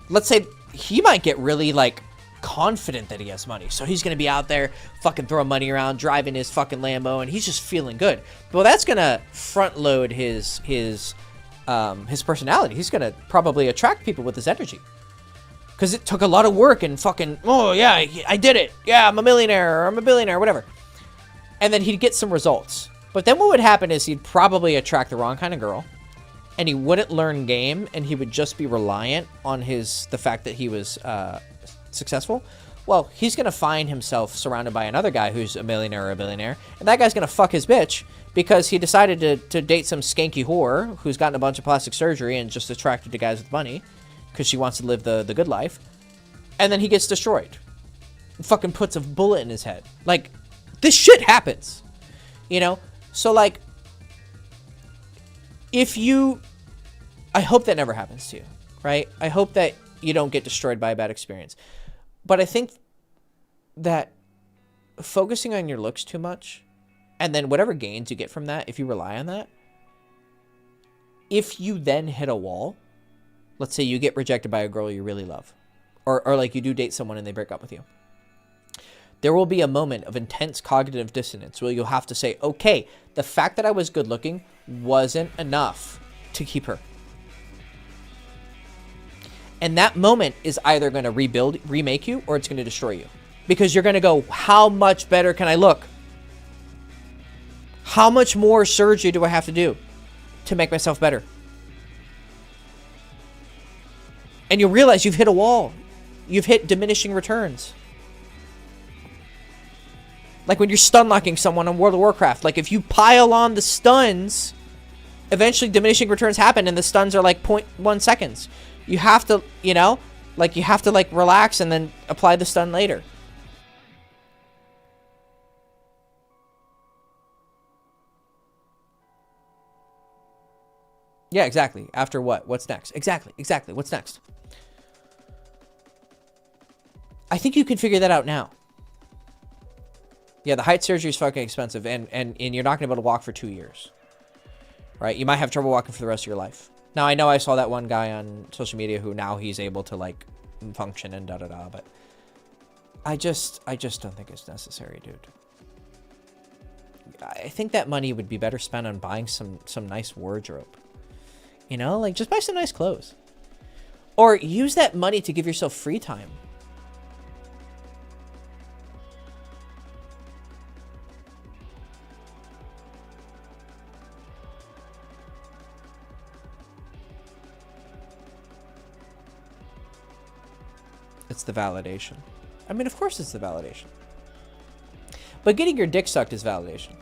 Let's say he might get really, like, confident that he has money. So he's going to be out there fucking throwing money around, driving his fucking Lambo, and he's just feeling good. Well, that's going to front load his personality. He's going to probably attract people with his energy. Because it took a lot of work and fucking, oh, yeah, I did it. Yeah, I'm a millionaire, or I'm a billionaire, whatever. And then he'd get some results. But then what would happen is he'd probably attract the wrong kind of girl. And he wouldn't learn game, and he would just be reliant on the fact that he was successful. Well, he's going to find himself surrounded by another guy who's a millionaire or a billionaire. And that guy's going to fuck his bitch because he decided to date some skanky whore who's gotten a bunch of plastic surgery and just attracted to guys with money because she wants to live the good life. And then he gets destroyed. And fucking puts a bullet in his head. Like, this shit happens. You know? So, like, I hope that never happens to you, right? I hope that you don't get destroyed by a bad experience. But I think that focusing on your looks too much, and then whatever gains you get from that, if you rely on that, if you then hit a wall, let's say you get rejected by a girl you really love, or like you do date someone and they break up with you, there will be a moment of intense cognitive dissonance where you'll have to say, okay, the fact that I was good looking wasn't enough to keep her. And that moment is either going to remake you or it's going to destroy you. Because you're going to go, how much better can I look? How much more surgery do I have to do to make myself better? And you'll realize you've hit a wall. You've hit diminishing returns. Like when you're stun locking someone on World of Warcraft. Like if you pile on the stuns, eventually diminishing returns happen and the stuns are like 0.1 seconds. You have to, you know, like you have to like relax and then apply the stun later. Yeah, exactly. After what? What's next? Exactly. What's next? I think you can figure that out now. Yeah, the height surgery is fucking expensive, and you're not going to be able to walk for 2 years. Right? You might have trouble walking for the rest of your life. Now, I know I saw that one guy on social media who now he's able to, like, function and da-da-da, but I just don't think it's necessary, dude. I think that money would be better spent on buying some nice wardrobe. You know, like, just buy some nice clothes. Or use that money to give yourself free time. It's the validation. I mean, of course it's the validation. But getting your dick sucked is validation.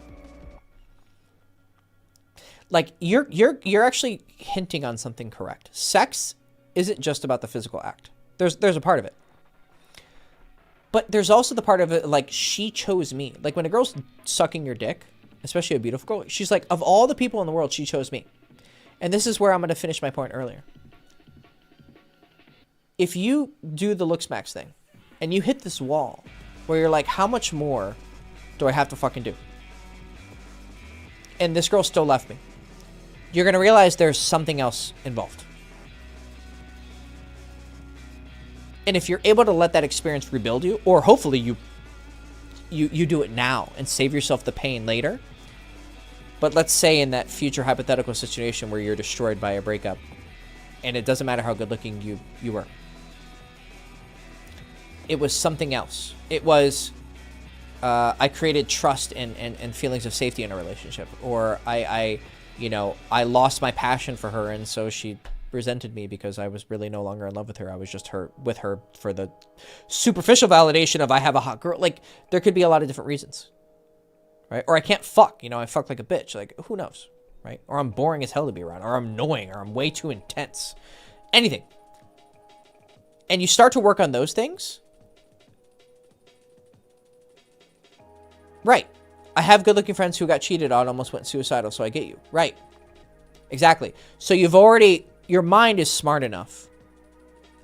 Like, you're actually hinting on something correct. Sex isn't just about the physical act. There's a part of it. But there's also the part of it, like, she chose me. Like, when a girl's sucking your dick, especially a beautiful girl, she's like, of all the people in the world, she chose me. And this is where I'm going to finish my point earlier. If you do the looks max thing, and you hit this wall, where you're like, how much more do I have to fucking do? And this girl still left me. You're going to realize there's something else involved. And if you're able to let that experience rebuild you, or hopefully you do it now and save yourself the pain later. But let's say in that future hypothetical situation where you're destroyed by a breakup, and it doesn't matter how good looking you were. It was something else. It was, I created trust and feelings of safety in a relationship. Or I lost my passion for her, and so she resented me because I was really no longer in love with her. I was just with her for the superficial validation of I have a hot girl. Like, there could be a lot of different reasons, right? Or I can't fuck, I fuck like a bitch. Like, who knows, right? Or I'm boring as hell to be around, or I'm annoying, or I'm way too intense. Anything. And you start to work on those things. Right. I have good-looking friends who got cheated on, almost went suicidal, so I get you. Right. Exactly. So your mind is smart enough.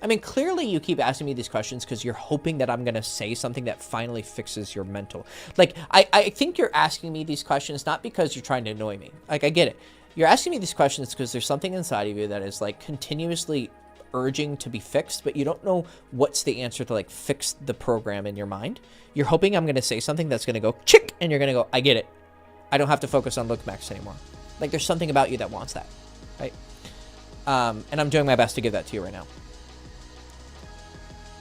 I mean, clearly you keep asking me these questions because you're hoping that I'm going to say something that finally fixes your mental. Like, I think you're asking me these questions not because you're trying to annoy me. Like, I get it. You're asking me these questions because there's something inside of you that is, like, continuously urging to be fixed, but you don't know what's the answer to, like, fix the program in your mind. You're hoping I'm going to say something that's going to go chick, and you're going to go, I get it. I don't have to focus on look max anymore. Like, there's something about you that wants that, right? And I'm doing my best to give that to you right now.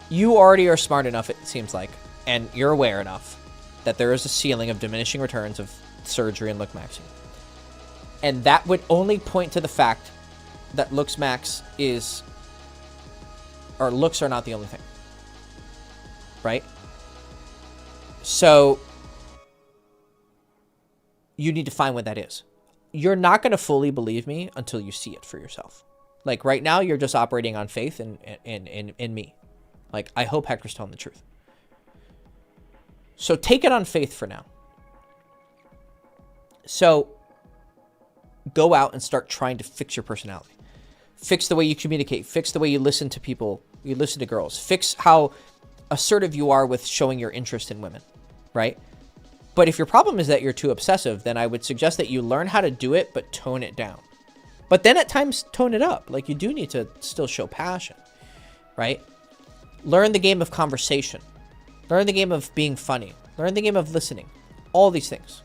You already are smart enough, it seems like, and you're aware enough that there is a ceiling of diminishing returns of surgery and look maxing. And that would only point to the fact that looks max is, or looks are not the only thing, right? So you need to find what that is. You're not going to fully believe me until you see it for yourself. Like, right now, you're just operating on faith in me. Like, I hope Hector's telling the truth. So take it on faith for now. So go out and start trying to fix your personality. Fix the way you communicate. Fix the way you listen to people. You listen to girls. Fix how assertive you are with showing your interest in women, right? But if your problem is that you're too obsessive, then I would suggest that you learn how to do it, but tone it down. But then at times, tone it up. Like, you do need to still show passion, right? Learn the game of conversation. Learn the game of being funny. Learn the game of listening. All these things.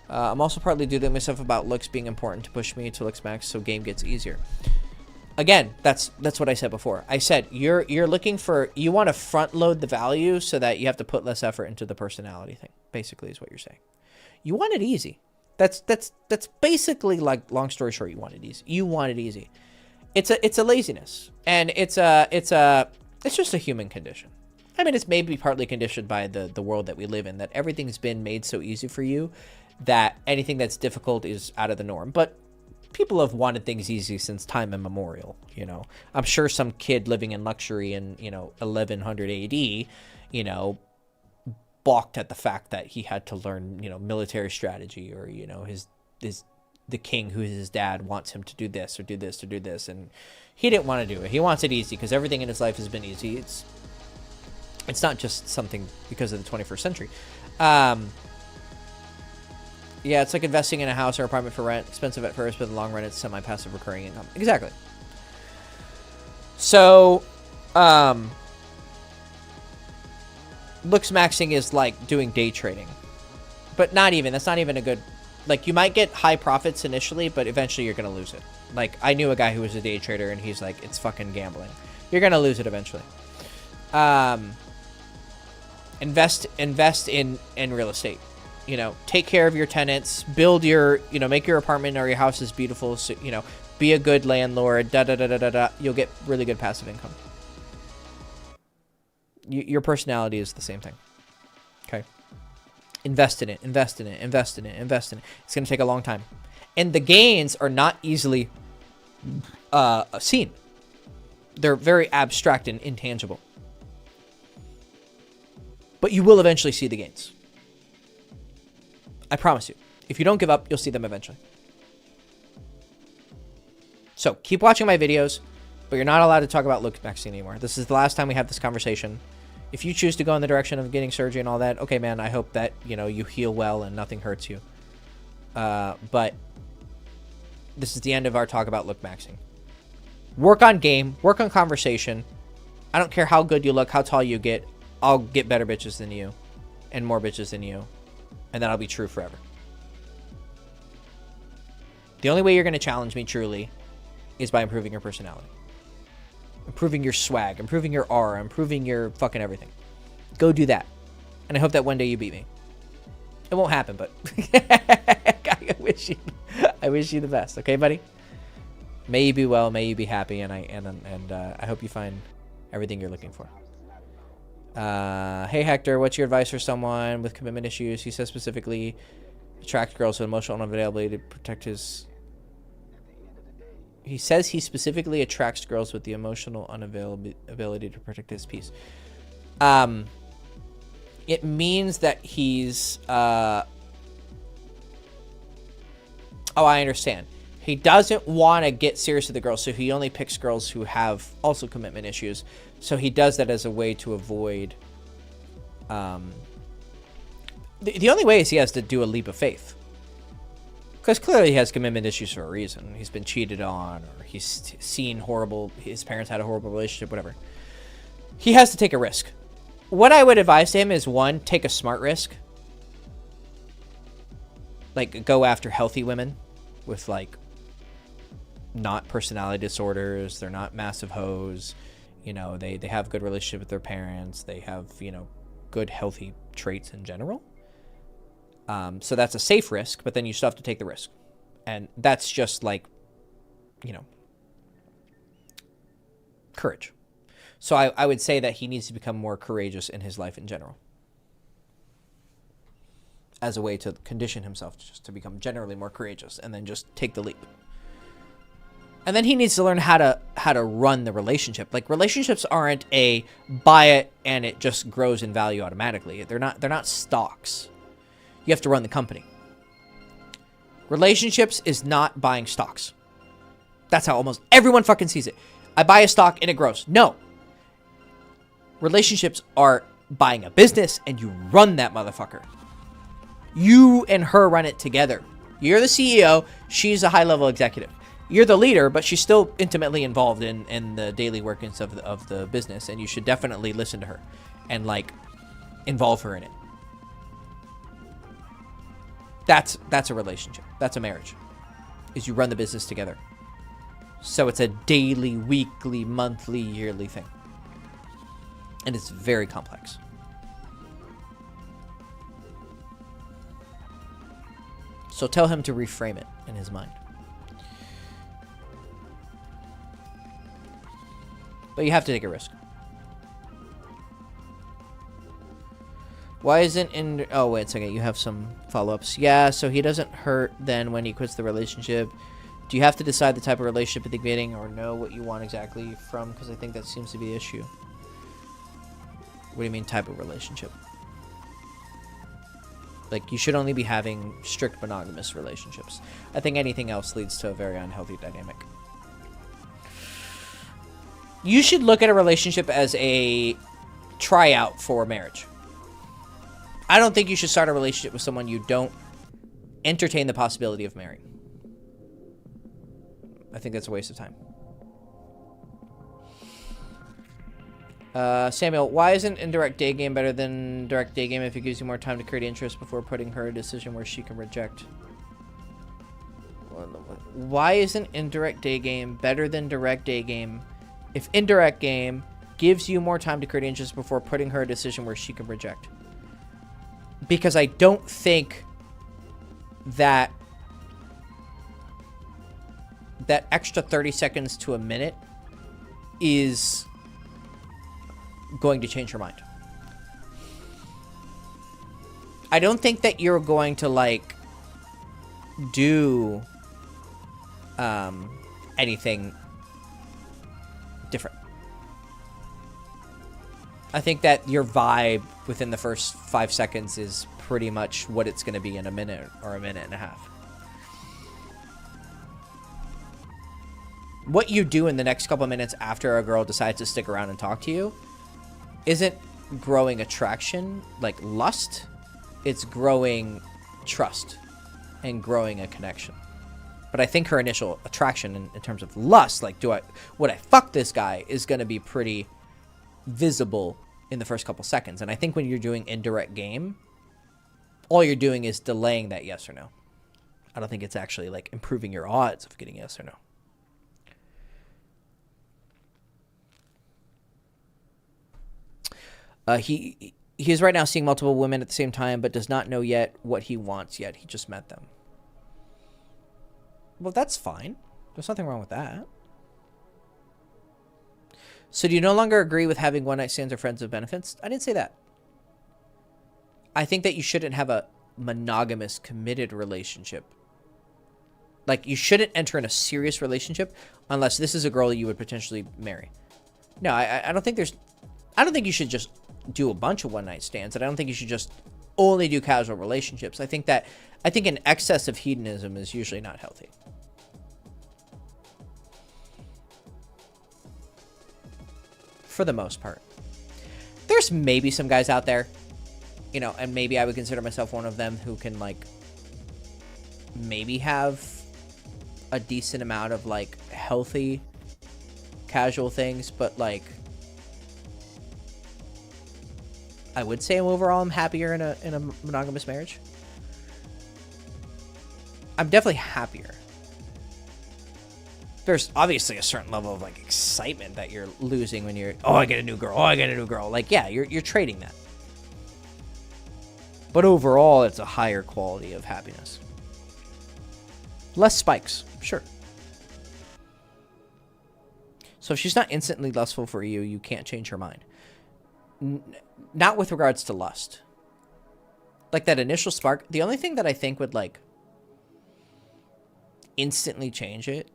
I'm also partly doing myself about looks being important to push me to looks max so game gets easier. again, that's what I said before. I said you want to front load the value so that you have to put less effort into the personality thing. Basically, is what you're saying. You want it easy. That's basically, like, long story short, you want it easy. You want it easy. It's a laziness, and it's just a human condition. I mean, it's maybe partly conditioned by the world that we live in, that everything's been made so easy for you that anything that's difficult is out of the norm. But people have wanted things easy since time immemorial, you know. I'm sure some kid living in luxury in, 1100 AD, balked at the fact that he had to learn, military strategy, or, the king, who is his dad, wants him to do this or do this or do this, and he didn't want to do it. He wants it easy because everything in his life has been easy. It's not just something because of the 21st century. Yeah, it's like investing in a house or apartment for rent. Expensive at first, but in the long run, it's semi-passive recurring income. Exactly. So, looks maxing is like doing day trading. But not even. That's not even a good... Like, you might get high profits initially, but eventually you're going to lose it. Like, I knew a guy who was a day trader, and he's like, it's fucking gambling. You're going to lose it eventually. Invest in real estate. Take care of your tenants, build your, make your apartment or your house is beautiful. So, be a good landlord, you'll get really good passive income. Your personality is the same thing. Okay. Invest in it. It's going to take a long time. And the gains are not easily seen. They're very abstract and intangible. But you will eventually see the gains. I promise you. If you don't give up, you'll see them eventually. So, keep watching my videos, but you're not allowed to talk about look maxing anymore. This is the last time we have this conversation. If you choose to go in the direction of getting surgery and all that, okay, man, I hope that, you heal well and nothing hurts you. But this is the end of our talk about look maxing. Work on game, work on conversation. I don't care how good you look, how tall you get. I'll get better bitches than you and more bitches than you. And that'll be true forever. The only way you're going to challenge me truly is by improving your personality. Improving your swag, improving your aura, improving your fucking everything. Go do that. And I hope that one day you beat me. It won't happen, but I wish you the best. Okay, buddy? May you be well, may you be happy, and I hope you find everything you're looking for. Hey Hector, what's your advice for someone with commitment issues? He says specifically attract girls with emotional unavailability to protect his... He says he specifically attracts girls with the emotional unavailability to protect his peace. It means that he's... Oh, I understand. He doesn't want to get serious with the girls, so he only picks girls who have also commitment issues. So he does that as a way to avoid... The only way is he has to do a leap of faith. Because clearly he has commitment issues for a reason. He's been cheated on, or he's seen horrible... His parents had a horrible relationship, whatever. He has to take a risk. What I would advise to him is, one, take a smart risk. Like, go after healthy women with, like, not personality disorders. They're not massive hoes. They have good relationship with their parents. They have, good healthy traits in general. So that's a safe risk, but then you still have to take the risk. And that's just like, courage. So I would say that he needs to become more courageous in his life in general, as a way to condition himself just to become generally more courageous, and then just take the leap. And then he needs to learn how to run the relationship. Like, relationships aren't a buy it and it just grows in value automatically. They're not stocks. You have to run the company. Relationships is not buying stocks. That's how almost everyone fucking sees it. I buy a stock and it grows. No. Relationships are buying a business and you run that motherfucker. You and her run it together. You're the CEO. She's a high-level executive. You're the leader, but she's still intimately involved in the daily workings of the business, and you should definitely listen to her and, like, involve her in it. That's a relationship. That's a marriage. Is you run the business together. So it's a daily, weekly, monthly, yearly thing. And it's very complex. So tell him to reframe it in his mind. But you have to take a risk. Why isn't in... Oh, wait a second. You have some follow-ups. Yeah, so he doesn't hurt then when he quits the relationship. Do you have to decide the type of relationship at the beginning or know what you want exactly from? Because I think that seems to be the issue. What do you mean type of relationship? Like, you should only be having strict monogamous relationships. I think anything else leads to a very unhealthy dynamic. You should look at a relationship as a tryout for marriage. I don't think you should start a relationship with someone you don't entertain the possibility of marrying. I think that's a waste of time. Samuel, why isn't indirect day game better than direct day game if it gives you more time to create interest before putting her a decision where she can reject? Why isn't indirect day game better than direct day game if indirect game gives you more time to create interest before putting her a decision where she can reject? Because I don't think that extra 30 seconds to a minute is going to change her mind. I don't think that you're going to, like, do anything different. I think that your vibe within the first 5 seconds is pretty much what it's going to be in a minute or a minute and a half. What you do in the next couple of minutes after a girl decides to stick around and talk to you isn't growing attraction, like lust. It's growing trust and growing a connection. But I think her initial attraction in terms of lust, like would I fuck this guy, is going to be pretty visible in the first couple seconds. And I think when you're doing indirect game, all you're doing is delaying that yes or no. I don't think it's actually like improving your odds of getting yes or no. He is right now seeing multiple women at the same time, but does not know yet what he wants yet. He just met them. Well, that's fine. There's nothing wrong with that. So do you no longer agree with having one-night stands or friends with benefits? I didn't say that. I think that you shouldn't have a monogamous, committed relationship. Like, you shouldn't enter in a serious relationship unless this is a girl you would potentially marry. No, I don't think there's... I don't think you should just do a bunch of one-night stands, and I don't think you should just only do casual relationships. I think an excess of hedonism is usually not healthy. For the most part. There's maybe some guys out there, you know, and maybe I would consider myself one of them, who can, like, maybe have a decent amount of, like, healthy casual things, but, like, I would say overall I'm happier in a monogamous marriage. I'm definitely happier. There's obviously a certain level of, like, excitement that you're losing when you're, oh, I get a new girl, oh, I get a new girl. Like, yeah, you're trading that. But overall, it's a higher quality of happiness. Less spikes, sure. So if she's not instantly lustful for you, you can't change her mind. Not with regards to lust. Like, that initial spark, the only thing that I think would, like, instantly change it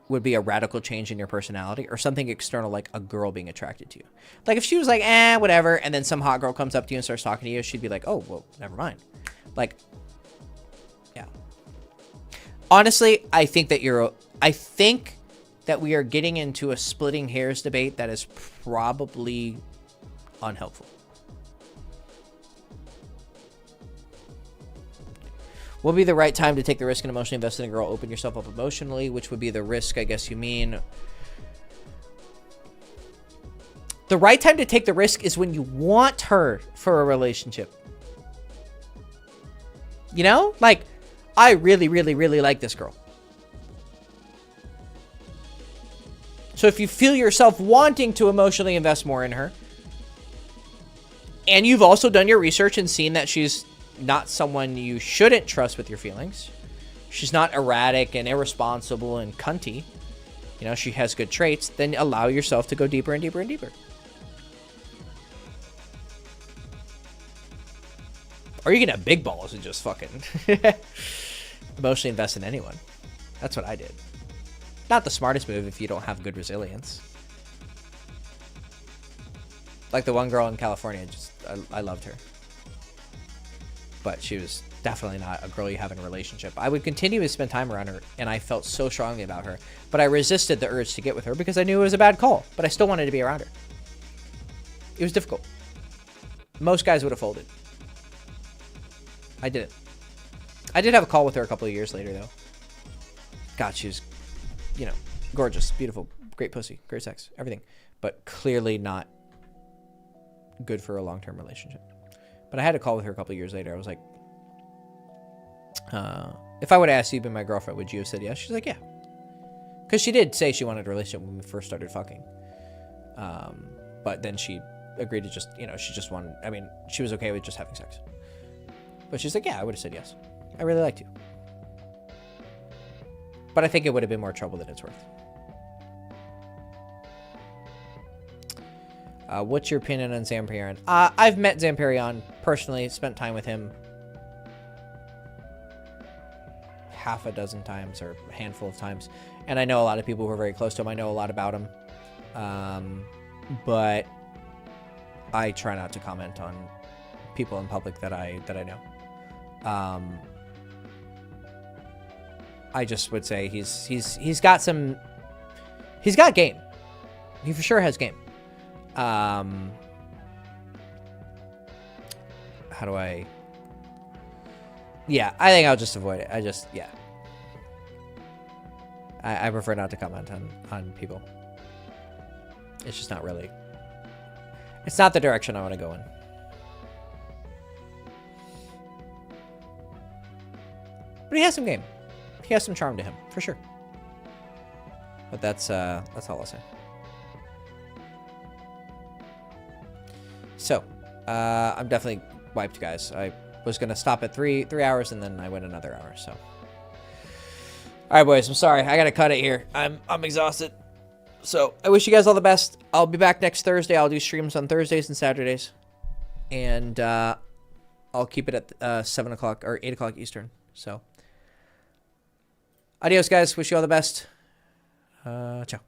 would be a radical change in your personality or something external, like a girl being attracted to you. Like, if she was like, whatever, and then some hot girl comes up to you and starts talking to you, she'd be like, oh, well, never mind. Like, yeah. Honestly, I think that we are getting into a splitting hairs debate that is probably unhelpful. What would be the right time to take the risk and emotionally invest in a girl? Open yourself up emotionally, which would be the risk, I guess you mean. The right time to take the risk is when you want her for a relationship. You know? Like, I really, really, really like this girl. So if you feel yourself wanting to emotionally invest more in her, and you've also done your research and seen that she's not someone you shouldn't trust with your feelings, she's not erratic and irresponsible and cunty, you know, she has good traits, then allow yourself to go deeper and deeper and deeper. Or you can have big balls and just fucking emotionally invest in anyone. That's what I did. Not the smartest move if you don't have good resilience. Like the one girl in California, I loved her. But she was definitely not a girl you have in a relationship. I would continue to spend time around her, and I felt so strongly about her. But I resisted the urge to get with her because I knew it was a bad call. But I still wanted to be around her. It was difficult. Most guys would have folded. I didn't. I did have a call with her a couple of years later, though. God, she was, you know, gorgeous, beautiful, great pussy, great sex, everything. But clearly not good for a long-term relationship. But I had a call with her a couple of years later. I was like, if I would have asked you to be my girlfriend, would you have said yes? She's like, yeah. Because she did say she wanted a relationship when we first started fucking. But then she agreed to just, you know, she just wanted, I mean, she was okay with just having sex. But she's like, yeah, I would have said yes. I really liked you. But I think it would have been more trouble than it's worth. What's your opinion on Zamperion? I've met Zamperion personally, spent time with him half a dozen times or a handful of times. And I know a lot of people who are very close to him. I know a lot about him. But I try not to comment on people in public that I know. I just would say he's got game. He for sure has game. How do I? Yeah, I think I'll just avoid it. Yeah. I prefer not to comment on people. It's just not really. It's not the direction I want to go in. But he has some game. He has some charm to him, for sure. But that's all I'll say. So, I'm definitely wiped, guys. I was gonna stop at three hours, and then I went another hour. So, all right, boys. I'm sorry. I gotta cut it here. I'm exhausted. So, I wish you guys all the best. I'll be back next Thursday. I'll do streams on Thursdays and Saturdays, and I'll keep it at 7 o'clock or 8 o'clock Eastern. So. Adios, guys. Wish you all the best. Ciao.